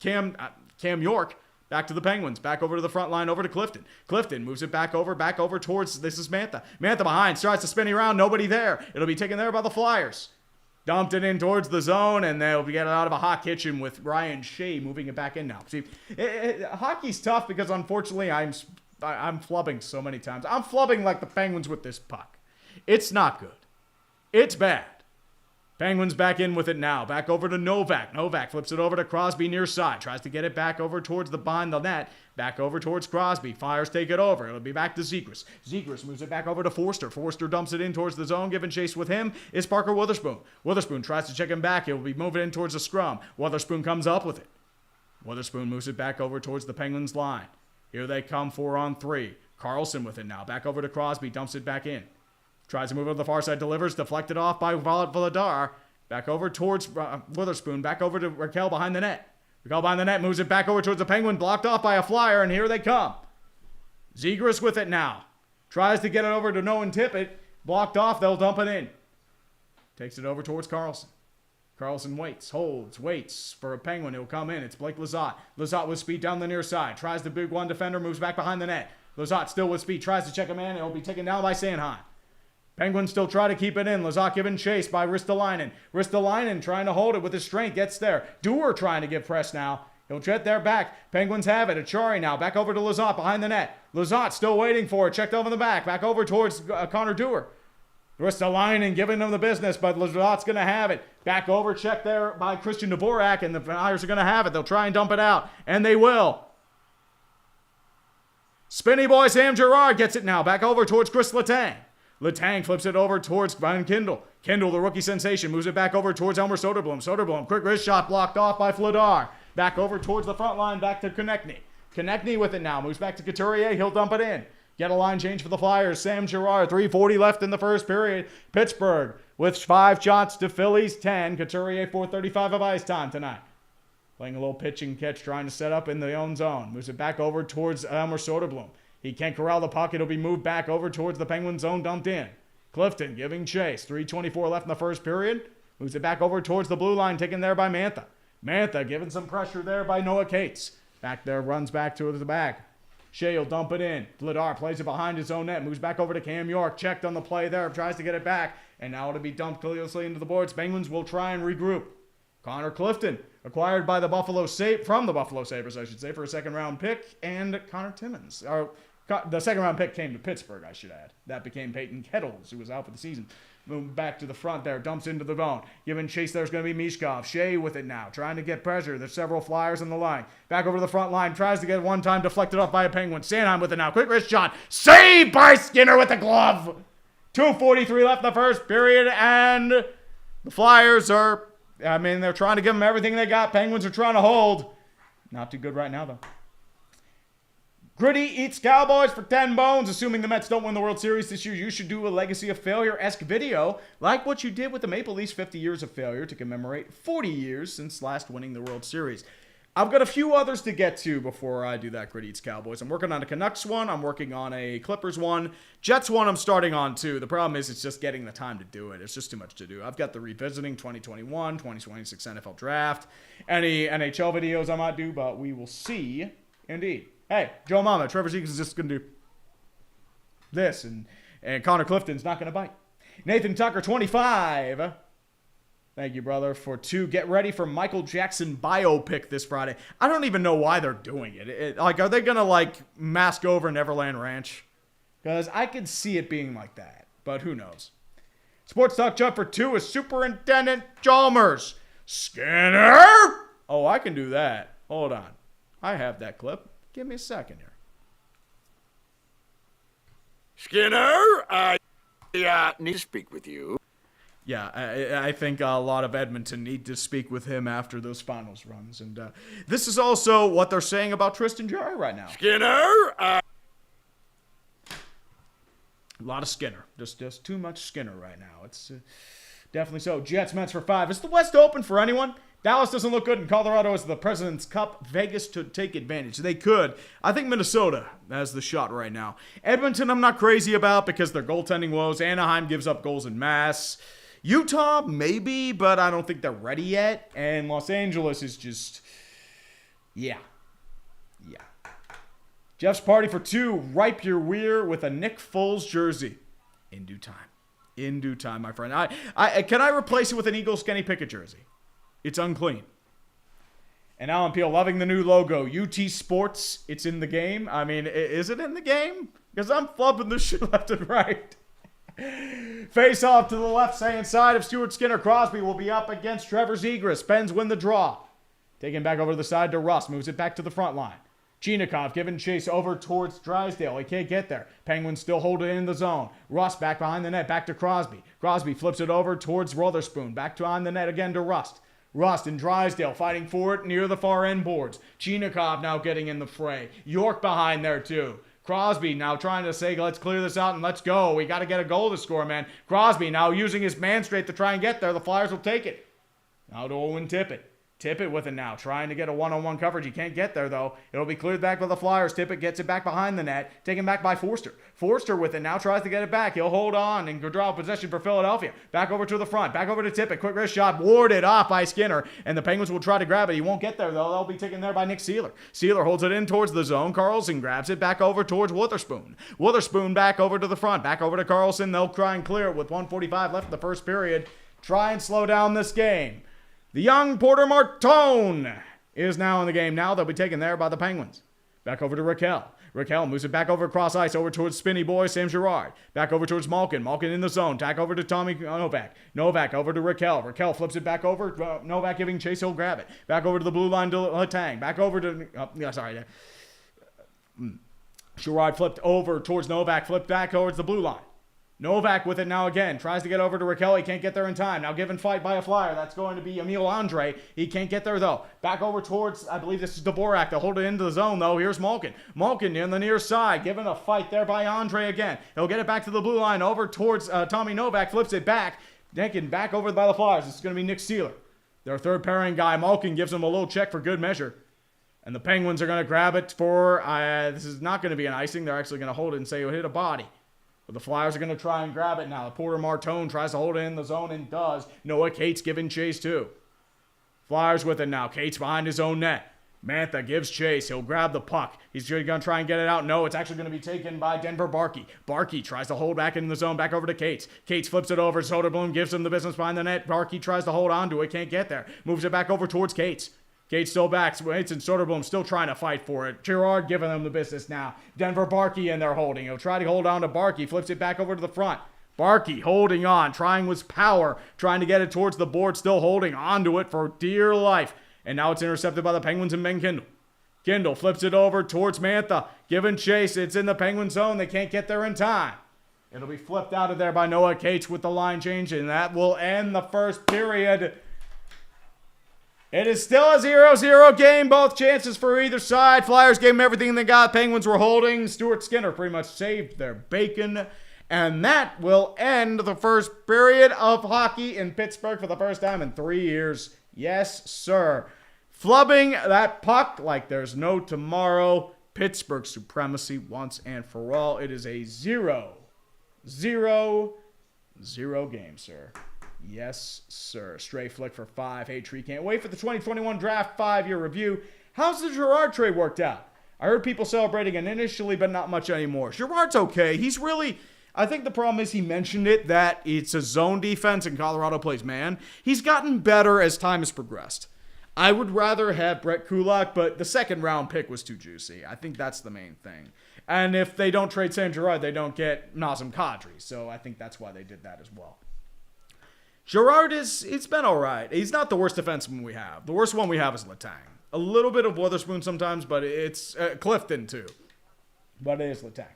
Cam York. Back to the Penguins. Back over to the front line. Over to Clifton. Clifton moves it back over towards, this is Mantha. Mantha behind. Tries to spin around. Nobody there. It'll be taken there by the Flyers. Dumped it in towards the zone, and they'll be getting out of a hot kitchen with Ryan Shea moving it back in now. See, hockey's tough because, unfortunately, I'm flubbing so many times. I'm flubbing like the Penguins with this puck. It's not good. It's bad. Penguins back in with it now. Back over to Novak. Novak flips it over to Crosby near side. Tries to get it back over towards the behind the net. Back over towards Crosby. Flyers take it over. It'll be back to Zegras. Zegras moves it back over to Forster. Forster dumps it in towards the zone. Giving chase with him is Parker Witherspoon. Witherspoon tries to check him back. He'll be moving in towards the scrum. Witherspoon comes up with it. Witherspoon moves it back over towards the Penguins line. Here they come 4-on-3. Karlsson with it now. Back over to Crosby. Dumps it back in. Tries to move over to the far side, delivers, deflected off by Vladar. Back over towards Witherspoon, back over to Raquel behind the net. Raquel behind the net, moves it back over towards the Penguin, blocked off by a Flyer, and here they come. Zegras with it now. Tries to get it over to Noah Tippett, blocked off, they'll dump it in. Takes it over towards Karlsson. Karlsson waits, holds, waits for a Penguin, he'll come in, it's Blake Lizotte. Lizotte with speed down the near side, tries the big one defender, moves back behind the net. Lizotte still with speed, tries to check a man, it'll be taken down by Sanheim. Penguins still try to keep it in. Lizotte given chase by Ristolainen. Ristolainen trying to hold it with his strength. Gets there. Dewar trying to give press now. He'll jet there back. Penguins have it. Achari now. Back over to Lizotte behind the net. Lizotte still waiting for it. Checked over the back. Back over towards Connor Dewar. Ristolainen giving them the business, but Lizotte's going to have it. Back over. Checked there by Christian Dvorak, and the Flyers are going to have it. They'll try and dump it out, and they will. Spinny boy Sam Girard gets it now. Back over towards Chris Letang. Letang flips it over towards Brian Kindle. Kindle, the rookie sensation, moves it back over towards Elmer Soderblom. Soderblom, quick wrist shot blocked off by Vladar. Back over towards the front line, back to Konechny. Konechny with it now, moves back to Couturier. He'll dump it in. Get a line change for the Flyers. Sam Girard, 3:40 left in the first period. Pittsburgh with 5 shots to Phillies 10. Couturier, 4:35 of ice time tonight. Playing a little pitch and catch, trying to set up in the own zone. Moves it back over towards Elmer Soderblom. He can't corral the puck. It'll be moved back over towards the Penguin zone, dumped in. Clifton giving chase. 3:24 left in the first period. Moves it back over towards the blue line, taken there by Mantha. Mantha giving some pressure there by Noah Cates. Back there, runs back to the back. Shea will dump it in. Vladar plays it behind his own net. Moves back over to Cam York. Checked on the play there. Tries to get it back. And now it'll be dumped clearly into the boards. Penguins will try and regroup. Connor Clifton, acquired by the from the Buffalo Sabres, I should say, for a second-round pick. And Connor Timmins. The second-round pick came to Pittsburgh, I should add. That became Peyton Kettles, who was out for the season. Moving back to the front there, dumps into the zone. Giving chase, there's going to be Mishkov. Shea with it now, trying to get pressure. There's several Flyers on the line. Back over to the front line, tries to get one time, deflected off by a Penguin. Sanheim with it now, quick wrist shot. Saved by Skinner with the glove. 2:43 left in the first period, and the Flyers they're trying to give them everything they got. Penguins are trying to hold. Not too good right now, though. Gritty eats Cowboys for 10 bones. Assuming the Mets don't win the World Series this year, you should do a Legacy of Failure-esque video, like what you did with the Maple Leafs 50 years of failure to commemorate 40 years since last winning the World Series. I've got a few others to get to before I do that Gritty eats Cowboys. I'm working on a Canucks one. I'm working on a Clippers one. Jets one I'm starting on too. The problem is it's just getting the time to do it. It's just too much to do. I've got the revisiting 2021, 2026 NFL Draft, any NHL videos I might do, but we will see. Indeed. Hey, Joe Mama, Trevor Zegras is just going to do this, and Connor Clifton's not going to bite. Nathan Tucker, 25. Thank you, brother, for 2. Get ready for Michael Jackson biopic this Friday. I don't even know why they're doing it. Are they going to, mask over Neverland Ranch? Because I could see it being like that, but who knows. Sports Talk Chuck for 2 is Superintendent Chalmers. Skinner! Oh, I can do that. Hold on. I have that clip. Give me a second here. Skinner, I need to speak with you. Yeah, I think a lot of Edmonton need to speak with him after those finals runs. And this is also what they're saying about Tristan Jarry right now. Skinner, a lot of Skinner. Just too much Skinner right now. It's definitely so. Jets, Mets for 5. Is the West open for anyone? Dallas doesn't look good, and Colorado is the President's Cup. Vegas to take advantage. They could. I think Minnesota has the shot right now. Edmonton I'm not crazy about because their goaltending woes. Anaheim gives up goals in mass. Utah, maybe, but I don't think they're ready yet. And Los Angeles is just, yeah. Jeff's party for 2. Ripe your weir with a Nick Foles jersey. In due time, my friend. Can I replace it with an Eagles Kenny Pickett jersey? It's unclean. And Alan Peel loving the new logo. UT Sports, it's in the game. I mean, is it in the game? Because I'm flubbing this shit left and right. Face off to the left-hand side of Stuart Skinner. Crosby will be up against Trevor Zegras. Pens win the draw. Taken back over to the side to Russ. Moves it back to the front line. Chinakhov giving chase over towards Drysdale. He can't get there. Penguins still hold it in the zone. Russ back behind the net. Back to Crosby. Crosby flips it over towards Wotherspoon. Back behind the net again to Rust. Rust and Drysdale fighting for it near the far end boards. Chinakhov now getting in the fray. York behind there too. Crosby now trying to say, let's clear this out and let's go. We got to get a goal to score, man. Crosby now using his man straight to try and get there. The Flyers will take it. Now to Owen Tippett. Tippett with it now, trying to get a one-on-one coverage. He can't get there, though. It'll be cleared back by the Flyers. Tippett gets it back behind the net, taken back by Forster. Forster with it now, tries to get it back. He'll hold on and draw possession for Philadelphia. Back over to the front, back over to Tippett. Quick wrist shot, warded off by Skinner, and the Penguins will try to grab it. He won't get there, though. They'll be taken there by Nick Seeler. Seeler holds it in towards the zone. Carlson grabs it back over towards Witherspoon. Witherspoon back over to the front, back over to Carlson. They'll try and clear it with 1:45 left in the first period. Try and slow down this game. The young Porter Martone is now in the game. Now they'll be taken there by the Penguins. Back over to Raquel. Raquel moves it back over across ice over towards Spinny Boy, Sam Girard. Back over towards Malkin. Malkin in the zone. Tack over to Tommy Novak. Novak over to Raquel. Raquel flips it back over. Novak giving chase. He'll grab it. Back over to the blue line to Letang. Back over to... Girard flipped over towards Novak. Flipped back towards the blue line. Novak with it now again. Tries to get over to Raquel. He can't get there in time. Now given fight by a Flyer. That's going to be Emil Andre. He can't get there, though. Back over towards, I believe this is Dvorak. They'll hold it into the zone, though. Here's Malkin. Malkin in the near side. Given a fight there by Andre again. He'll get it back to the blue line. Over towards Tommy Novak. Flips it back. Taken back over by the Flyers. It's going to be Nick Seeler. Their third pairing guy. Malkin gives him a little check for good measure. And the Penguins are going to grab it for, this is not going to be an icing. They're actually going to hold it and say it'll hit a body. But the Flyers are going to try and grab it now. Porter Martone tries to hold it in the zone and does. Noah Cates giving chase too. Flyers with it now. Cates behind his own net. Mantha gives chase. He'll grab the puck. He's going to try and get it out. No, it's actually going to be taken by Denver Barkey. Barkey tries to hold back in the zone. Back over to Cates. Cates flips it over. Soderblom gives him the business behind the net. Barkey tries to hold on to it. Can't get there. Moves it back over towards Cates. Cates still back. Waits and Soderblom still trying to fight for it. Girard giving them the business now. Denver Barkey in there holding. He'll try to hold on to Barkey. Flips it back over to the front. Barkey holding on. Trying with power. Trying to get it towards the board. Still holding onto it for dear life. And now it's intercepted by the Penguins and Ben Kindle. Kindle flips it over towards Mantha. Giving chase. It's in the Penguin zone. They can't get there in time. It'll be flipped out of there by Noah Cates with the line change. And that will end the first period. It is still a 0-0 game. Both chances for either side. Flyers gave them everything they got. Penguins were holding. Stuart Skinner pretty much saved their bacon. And that will end the first period of hockey in Pittsburgh for the first time in 3 years. Yes, sir. Flubbing that puck like there's no tomorrow. Pittsburgh supremacy once and for all. It is a 0-0 game, sir. Yes, sir. Stray flick for 5. Hey, Tree, can't wait for the 2021 draft 5-year review. How's the Girard trade worked out? I heard people celebrating it initially, but not much anymore. Girard's okay. He's really... I think the problem is he mentioned it, that it's a zone defense and Colorado plays man. He's gotten better as time has progressed. I would rather have Brett Kulak, but the second round pick was too juicy. I think that's the main thing. And if they don't trade Sam Girard, they don't get Nazem Kadri. So I think that's why they did that as well. Girard it's been all right. He's not the worst defenseman we have. The worst one we have is Letang. A little bit of Witherspoon sometimes, but it's Clifton too. But it is Letang.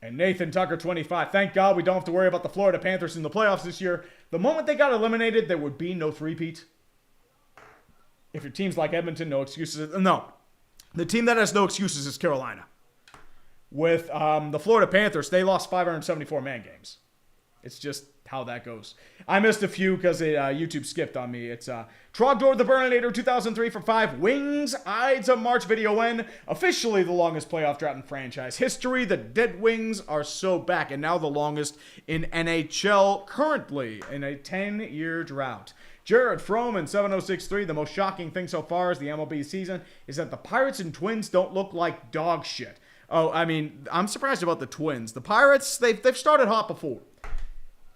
And Nathan Tucker, 25. Thank God we don't have to worry about the Florida Panthers in the playoffs this year. The moment they got eliminated, there would be no three-peat. If your team's like Edmonton, no excuses. No. The team that has no excuses is Carolina. With the Florida Panthers, they lost 574 man games. It's just how that goes. I missed a few because YouTube skipped on me. It's Trogdor the Burninator 2003 for 5 wings. Ides of March video win. Officially the longest playoff drought in franchise history. The Dead Wings are so back, and now the longest in NHL currently in a 10-year drought. Jared Froman 7063. The most shocking thing so far is the MLB season is that the Pirates and Twins don't look like dog shit. Oh, I mean, I'm surprised about the Twins. The Pirates, they've started hot before.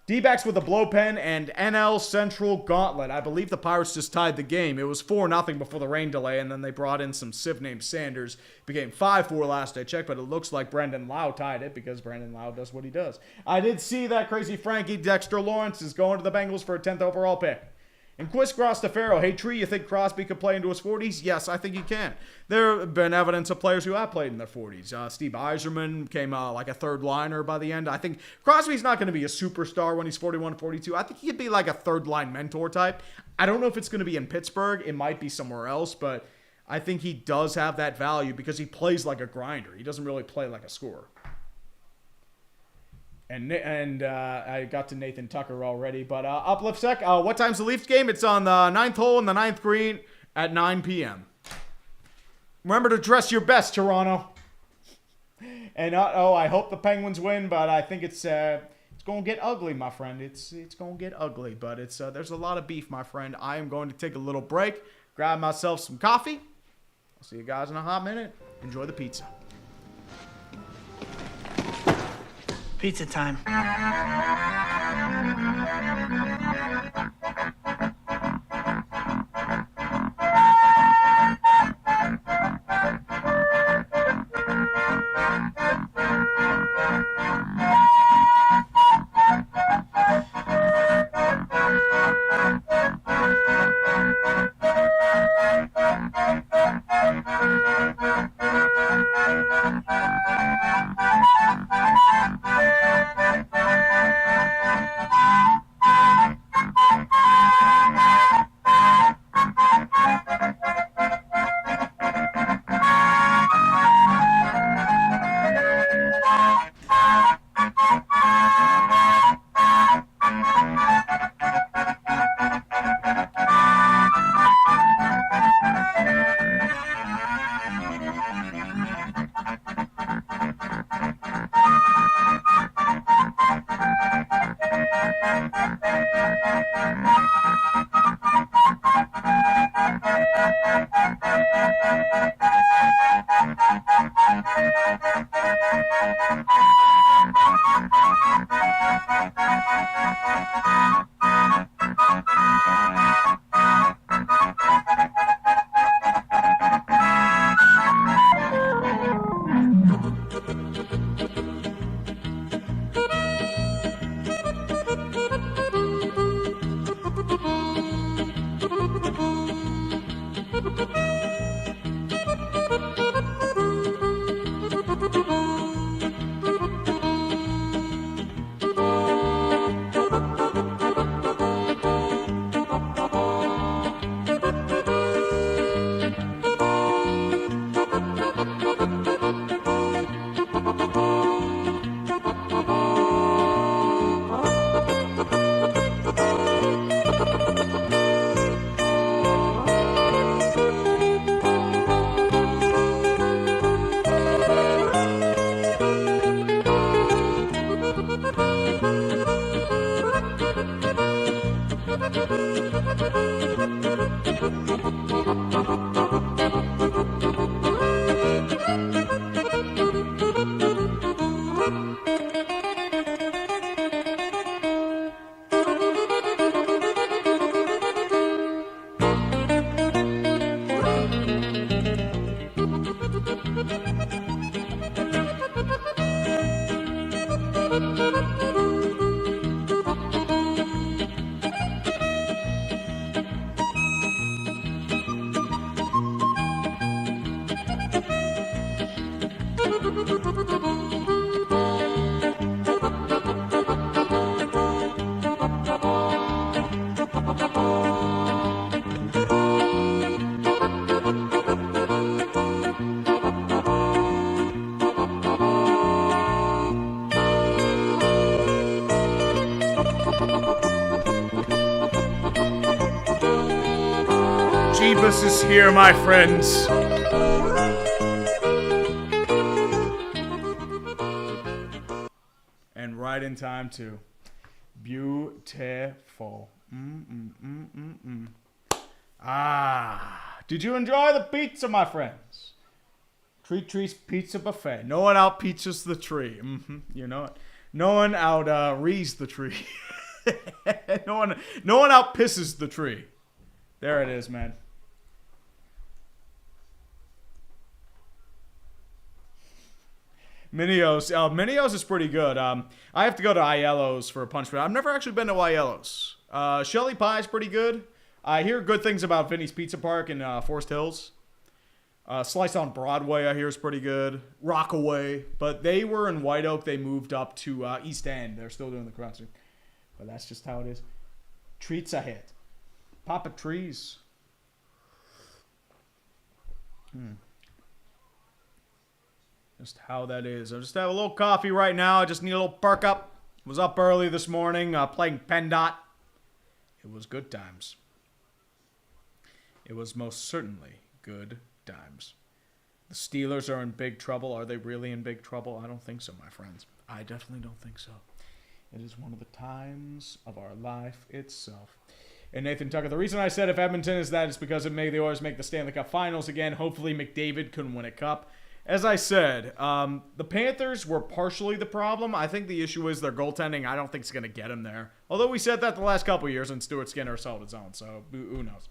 D-backs with a blow pen and NL Central Gauntlet. I believe the Pirates just tied the game. It was 4-0 before the rain delay, and then they brought in some civ named Sanders. It became 5-4 last I checked, but it looks like Brendan Lau tied it because Brendan Lau does what he does. I did see that crazy Frankie Dexter Lawrence is going to the Bengals for a 10th overall pick. And Quist Grostafaro, hey Tree, you think Crosby could play into his 40s? Yes, I think he can. There have been evidence of players who have played in their 40s. Steve Yzerman came like a third liner by the end. I think Crosby's not going to be a superstar when he's 41, 42. I think he could be like a third line mentor type. I don't know if it's going to be in Pittsburgh. It might be somewhere else, but I think he does have that value because he plays like a grinder. He doesn't really play like a scorer. And I got to Nathan Tucker already. But Uplift Sec, what time's the Leafs game? It's on the 9th hole in the 9th green at 9 p.m. Remember to dress your best, Toronto. And I hope the Penguins win, but I think it's going to get ugly, my friend. It's going to get ugly, but there's a lot of beef, my friend. I am going to take a little break, grab myself some coffee. I'll see you guys in a hot minute. Enjoy the pizza. Pizza time. Jeebus is here, my friends. And right in time, too. Beautiful. Ah. Did you enjoy the pizza, my friends? Tree Tree's Pizza Buffet. No one out pizzas the tree. You know it. No one out rees the tree. No one out pisses the tree. There it is, man. Minios. Minios is pretty good. I have to go to Aiello's for a punch, but I've never actually been to Aiello's. Shelly Pie is pretty good. I hear good things about Vinny's Pizza Park in Forest Hills. Slice on Broadway, I hear, is pretty good. Rockaway. But they were in White Oak. They moved up to East End. They're still doing the concert. But that's just how it is. Treats ahead. Papa Trees. Just how that is. I just have a little coffee right now. I just need a little perk up. Was up early this morning playing PennDOT. It was good times. It was most certainly good times. The Steelers are in big trouble. Are they really in big trouble? I don't think so, my friends. I definitely don't think so. It is one of the times of our life itself. And Nathan Tucker, the reason I said if Edmonton is that is because they always make the Stanley Cup Finals again. Hopefully McDavid can win a cup. As I said, the Panthers were partially the problem. I think the issue is their goaltending. I don't think it's going to get them there. Although we said that the last couple of years and Stuart Skinner held his own, so who knows.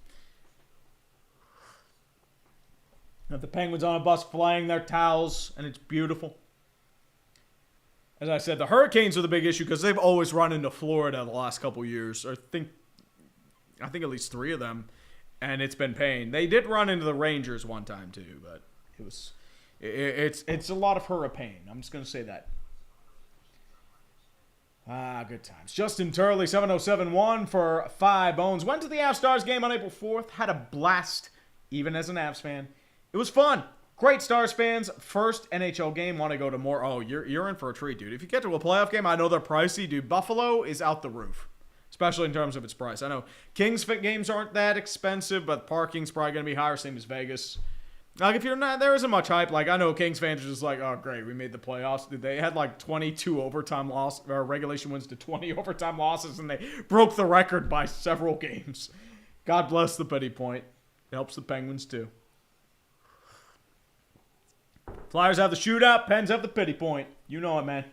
The Penguins on a bus flying their towels, and it's beautiful. As I said, the Hurricanes are the big issue because they've always run into Florida the last couple of years. I think at least 3 of them, and it's been pain. They did run into the Rangers one time too, but it's a lot of hurricane. I'm just gonna say that. Good times. Justin Turley, 7071 for 5 bones. Went to the Avs Stars game on April 4th. Had a blast, even as an Avs fan. It was fun. Great Stars fans. First NHL game. Want to go to more? Oh, you're in for a treat, dude. If you get to a playoff game, I know they're pricey, dude. Buffalo is out the roof, especially in terms of its price. I know Kings games aren't that expensive, but parking's probably going to be higher, same as Vegas. Like, if you're not, there isn't much hype. Like, I know Kings fans are just like, oh, great, we made the playoffs. Dude, they had like 22 overtime regulation wins to 20 overtime losses, and they broke the record by several games. God bless the pity point. It helps the Penguins, too. Flyers have the shootout. Pens have the pity point. You know it, man.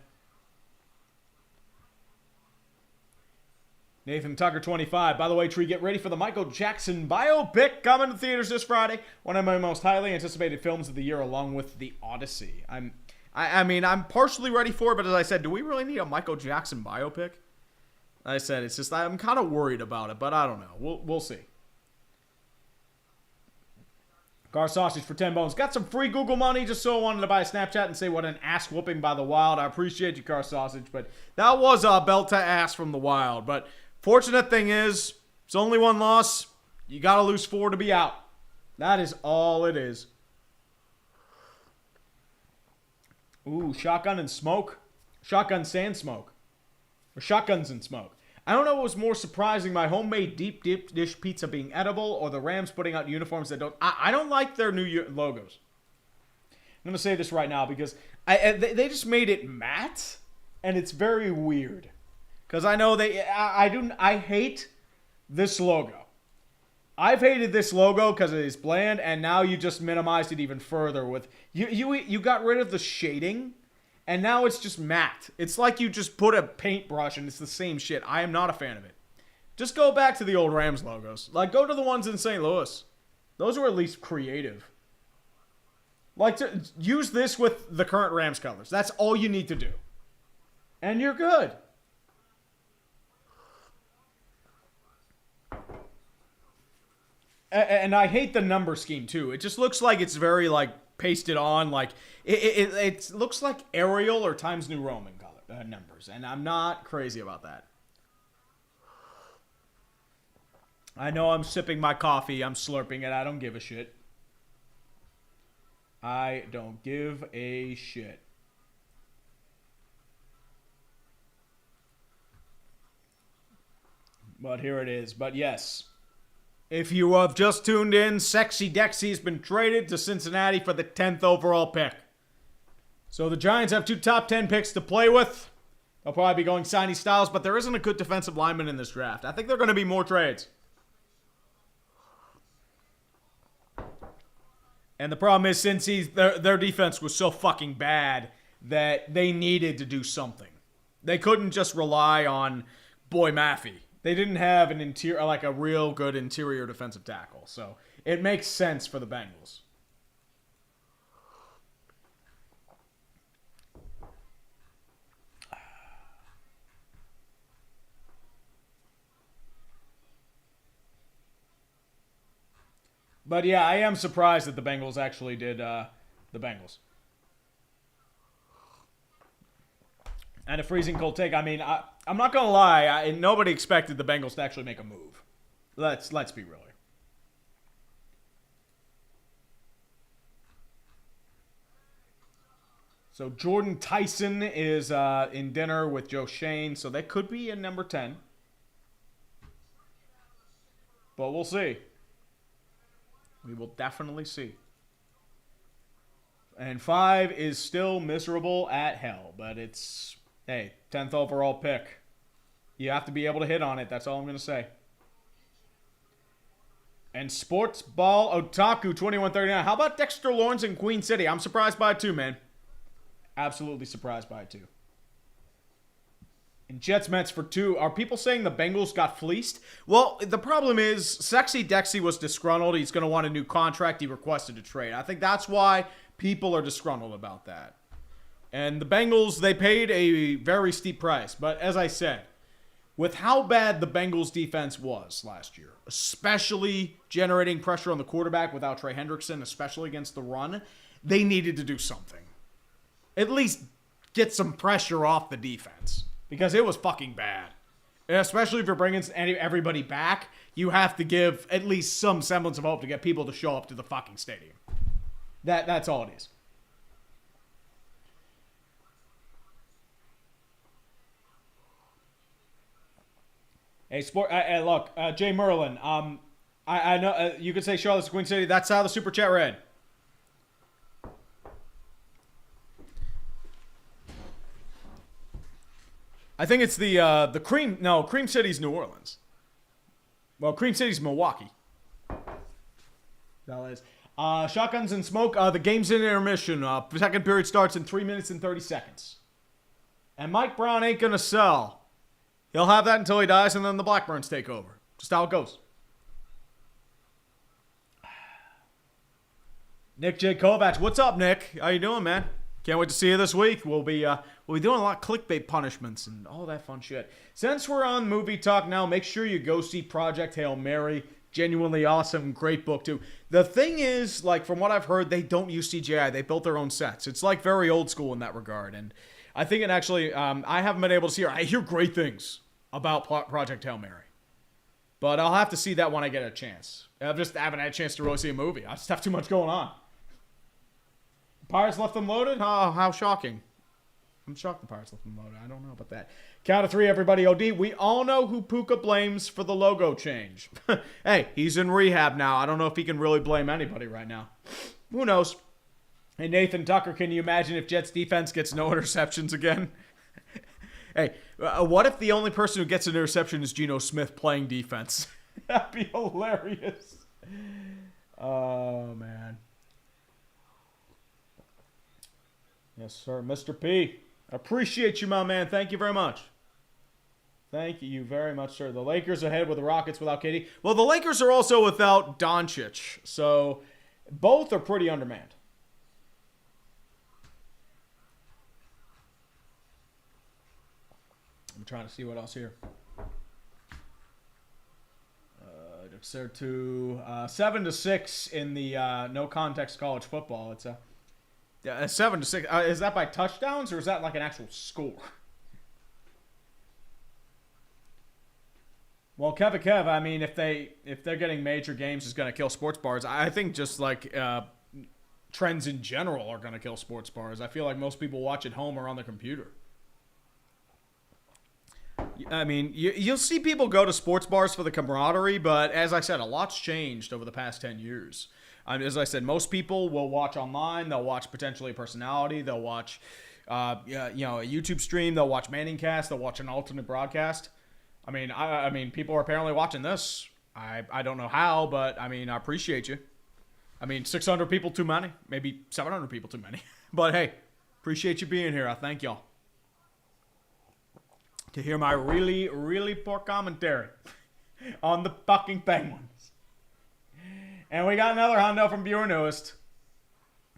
Nathan Tucker, 25. By the way, Tree, get ready for the Michael Jackson biopic coming to theaters this Friday. One of my most highly anticipated films of the year, along with The Odyssey. I mean, I'm partially ready for it, but as I said, do we really need a Michael Jackson biopic? I said, it's just, I'm kind of worried about it, but I don't know. We'll see. Gar Sausage for 10 bones. Got some free Google money just so I wanted to buy a Snapchat and say what an ass whooping by the Wild. I appreciate you, Gar Sausage, but that was a belt to ass from the Wild. But fortunate thing is, it's only one loss. You got to lose 4 to be out. That is all it is. Ooh, shotgun and smoke. Shotgun sand smoke. Or shotguns and smoke. I don't know what was more surprising, my homemade deep dish pizza being edible or the Rams putting out uniforms that don't... I don't like their new logos. I'm going to say this right now because they just made it matte, and it's very weird. Because I know I hate this logo. I've hated this logo because it is bland, and now you just minimized it even further with... You got rid of the shading... And now it's just matte. It's like you just put a paintbrush and it's the same shit. I am not a fan of it. Just go back to the old Rams logos. Like, go to the ones in St. Louis. Those are at least creative. Like, use this with the current Rams colors. That's all you need to do. And you're good. And I hate the number scheme, too. It just looks like it's very, like, pasted on. Like, it looks like Arial or Times New Roman color numbers. And I'm not crazy about that. I know I'm sipping my coffee. I'm slurping it. I don't give a shit. I don't give a shit. But here it is. But yes, if you have just tuned in, Sexy Dexy has been traded to Cincinnati for the 10th overall pick. So the Giants have 2 top 10 picks to play with. They'll probably be going Signy Styles, but there isn't a good defensive lineman in this draft. I think there are going to be more trades. And the problem is, since their defense was so fucking bad that they needed to do something. They couldn't just rely on Boy Maffey. They didn't have an interior, like a real good interior defensive tackle. So it makes sense for the Bengals. But yeah, I am surprised that the Bengals actually did the Bengals. And a freezing cold take. I mean, I'm not going to lie. Nobody expected the Bengals to actually make a move. Let's be real here. So Jordan Tyson is in dinner with Joe Shane, so they could be in number 10. But we'll see. We will definitely see. And 5 is still miserable at hell, but it's, hey, 10th overall pick. You have to be able to hit on it. That's all I'm going to say. And Sports Ball Otaku 2139. How about Dexter Lawrence in Queen City? I'm surprised by it too, man. Absolutely surprised by it too. And Jets Mets for 2. Are people saying the Bengals got fleeced? Well, the problem is Sexy Dexy was disgruntled. He's going to want a new contract. He requested a trade. I think that's why people are disgruntled about that. And the Bengals, they paid a very steep price. But as I said, with how bad the Bengals defense was last year, especially generating pressure on the quarterback without Trey Hendrickson, especially against the run, they needed to do something. At least get some pressure off the defense. Because it was fucking bad. And especially if you're bringing everybody back, you have to give at least some semblance of hope to get people to show up to the fucking stadium. That's all it is. Hey, look, Jay Merlin. I know you could say Charlotte's Queen City. That's how the super chat read. I think it's the Cream. No, Cream City's New Orleans. Well, Cream City's Milwaukee. That is. Shotguns and smoke. The game's in intermission. Second period starts in 3 minutes and 30 seconds. And Mike Brown ain't gonna sell. He'll have that until he dies, and then the Blackburns take over. Just how it goes. Nick J. Kovacs. What's up, Nick? How you doing, man? Can't wait to see you this week. We'll be doing a lot of clickbait punishments and all that fun shit. Since we're on movie talk now, make sure you go see Project Hail Mary. Genuinely awesome. Great book, too. The thing is, like, from what I've heard, they don't use CGI. They built their own sets. It's, like, very old school in that regard. And I think it actually, I haven't been able to see her. I hear great things about Project Hail Mary. But I'll have to see that when I get a chance. I haven't had a chance to really see a movie. I just have too much going on. Pirates left them loaded? Oh, how shocking. I'm shocked the Pirates left them loaded. I don't know about that. Count of 3, everybody. OD. We all know who Puka blames for the logo change. Hey, he's in rehab now. I don't know if he can really blame anybody right now. Who knows? Hey, Nathan Tucker, can you imagine if Jets defense gets no interceptions again? Hey, what if the only person who gets an interception is Geno Smith playing defense? That'd be hilarious. Oh, man. Yes, sir. Mr. P. Appreciate you, my man. Thank you very much. Thank you very much, sir. The Lakers ahead with the Rockets without KD. Well, the Lakers are also without Doncic. So, both are pretty undermanned. I'm trying to see what else here. They're to 7-6 in the no context college football. It's a 7-6. Is that by touchdowns or is that like an actual score? Well, Kev, I mean, if they're getting major games, is going to kill sports bars. I think just like trends in general are going to kill sports bars. I feel like most people watch at home or on their computer. I mean, you'll see people go to sports bars for the camaraderie, but as I said, a lot's changed over the past 10 years. As I said, most people will watch online. They'll watch potentially a personality. They'll watch, a YouTube stream. They'll watch Manningcast. They'll watch an alternate broadcast. I mean, people are apparently watching this. I don't know how, but I mean, I appreciate you. I mean, 600 people too many, maybe 700 people too many. But hey, appreciate you being here. I thank y'all. To hear my really, really poor commentary on the fucking Penguins. And we got another hundo from Viewer Newest.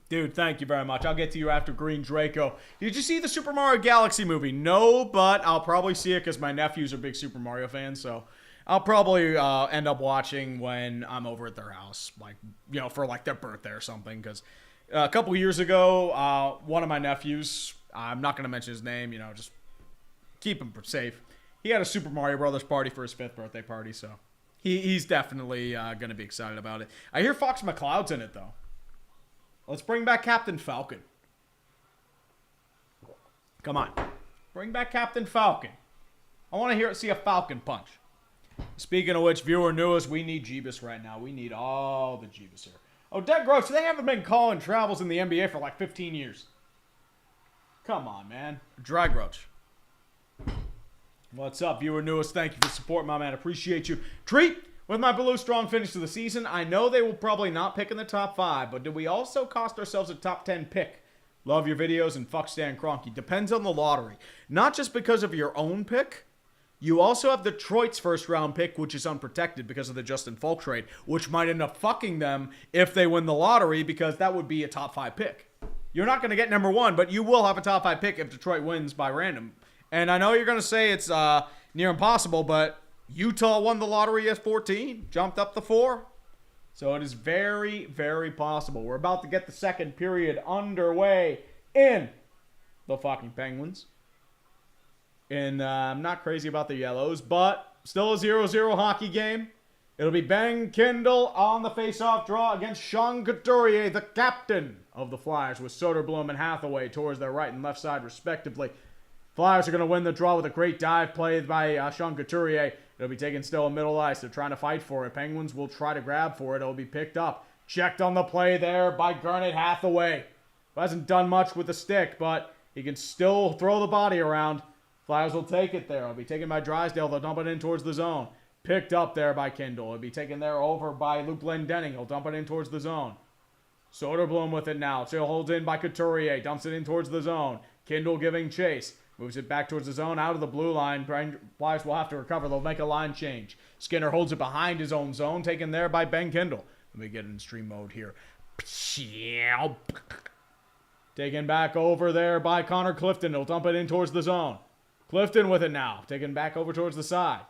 Dude, thank you very much. I'll get to you after Green Draco. Did you see the Super Mario Galaxy movie? No, but I'll probably see it because my nephews are big Super Mario fans, so I'll probably end up watching when I'm over at their house, like, for like their birthday or something. Because a couple years ago, one of my nephews, I'm not going to mention his name, just keep him safe. He had a Super Mario Brothers party for his 5th birthday party, so he's definitely going to be excited about it. I hear Fox McCloud's in it, though. Let's bring back Captain Falcon. Come on. Bring back Captain Falcon. I want to see a Falcon punch. Speaking of which, viewer newest, we need Jeebus right now. We need all the Jeebus here. Oh, Dead Gross, they haven't been calling travels in the NBA for like 15 years. Come on, man. Dry Groach. What's up, viewer newest? Thank you for support, my man. Appreciate you. Treat with my Blue strong finish to the season. I know they will probably not pick in the top 5, but did we also cost ourselves a top 10 pick? Love your videos and fuck Stan Kroenke. Depends on the lottery. Not just because of your own pick. You also have Detroit's first round pick, which is unprotected because of the Justin Falk trade, which might end up fucking them if they win the lottery, because that would be a top 5 pick. You're not going to get number 1, but you will have a top 5 pick if Detroit wins by random. And I know you're going to say it's near impossible, but Utah won the lottery at 14, jumped up to 4. So it is very, very possible. We're about to get the second period underway in the fucking Penguins. And I'm not crazy about the Yellows, but still a 0-0 hockey game. It'll be Ben Kindle on the face-off draw against Sean Couturier, the captain of the Flyers, with Soderblom and Hathaway towards their right and left side, respectively. Flyers are going to win the draw with a great dive play by Sean Couturier. It'll be taken still in middle ice. They're trying to fight for it. Penguins will try to grab for it. It'll be picked up. Checked on the play there by Garnet Hathaway, who hasn't done much with the stick, but he can still throw the body around. Flyers will take it there. It'll be taken by Drysdale. They'll dump it in towards the zone. Picked up there by Kindle. It'll be taken there over by Luke Glendening. He'll dump it in towards the zone. Soderblom with it now. So holds in by Couturier. Dumps it in towards the zone. Kindle giving chase. Moves it back towards the zone, out of the blue line. Flyers will have to recover. They'll make a line change. Skinner holds it behind his own zone, taken there by Ben Kindle. Let me get in stream mode here. Taken back over there by Connor Clifton. He'll dump it in towards the zone. Clifton with it now. Taken back over towards the side.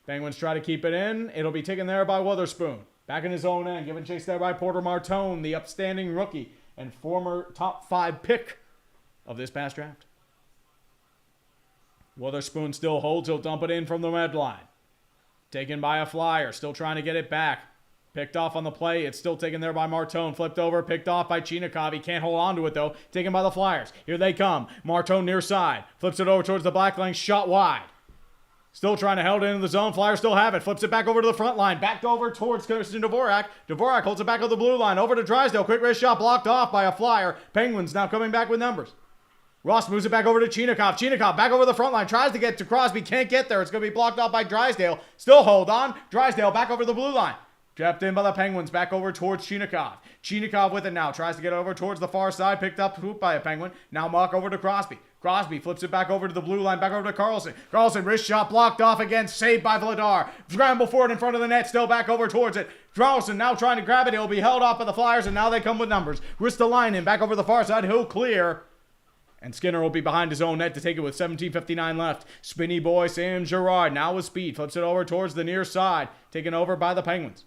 Penguins try to keep it in. It'll be taken there by Witherspoon. Back in his own end. Given chase there by Porter Martone, the upstanding rookie and former top 5 pick of this past draft. Witherspoon still holds. He'll dump it in from the red line. Taken by a Flyer. Still trying to get it back. Picked off on the play. It's still taken there by Martone. Flipped over. Picked off by Chinikov. He can't hold on to it, though. Taken by the Flyers. Here they come. Martone near side. Flips it over towards the black lane. Shot wide. Still trying to hold it into the zone. Flyers still have it. Flips it back over to the front line. Back over towards Kirsten Dvorak. Dvorak holds it back on the blue line. Over to Drysdale. Quick wrist shot blocked off by a Flyer. Penguins now coming back with numbers. Ross moves it back over to Chinikov. Chinikov back over the front line. Tries to get to Crosby. Can't get there. It's going to be blocked off by Drysdale. Still hold on. Drysdale back over the blue line. Trapped in by the Penguins. Back over towards Chinikov. Chinikov with it now. Tries to get over towards the far side. Picked up by a Penguin. Now Mock over to Crosby. Crosby flips it back over to the blue line. Back over to Carlson. Carlson wrist shot blocked off again. Saved by Vladar. Scramble for it in front of the net. Still back over towards it. Carlson now trying to grab it. He'll be held off by the Flyers. And now they come with numbers. Ristolainen back over the far side. He'll clear. And Skinner will be behind his own net to take it with 17:59 left. Spinny boy Sam Girard now with speed. Flips it over towards the near side. Taken over by the Penguins.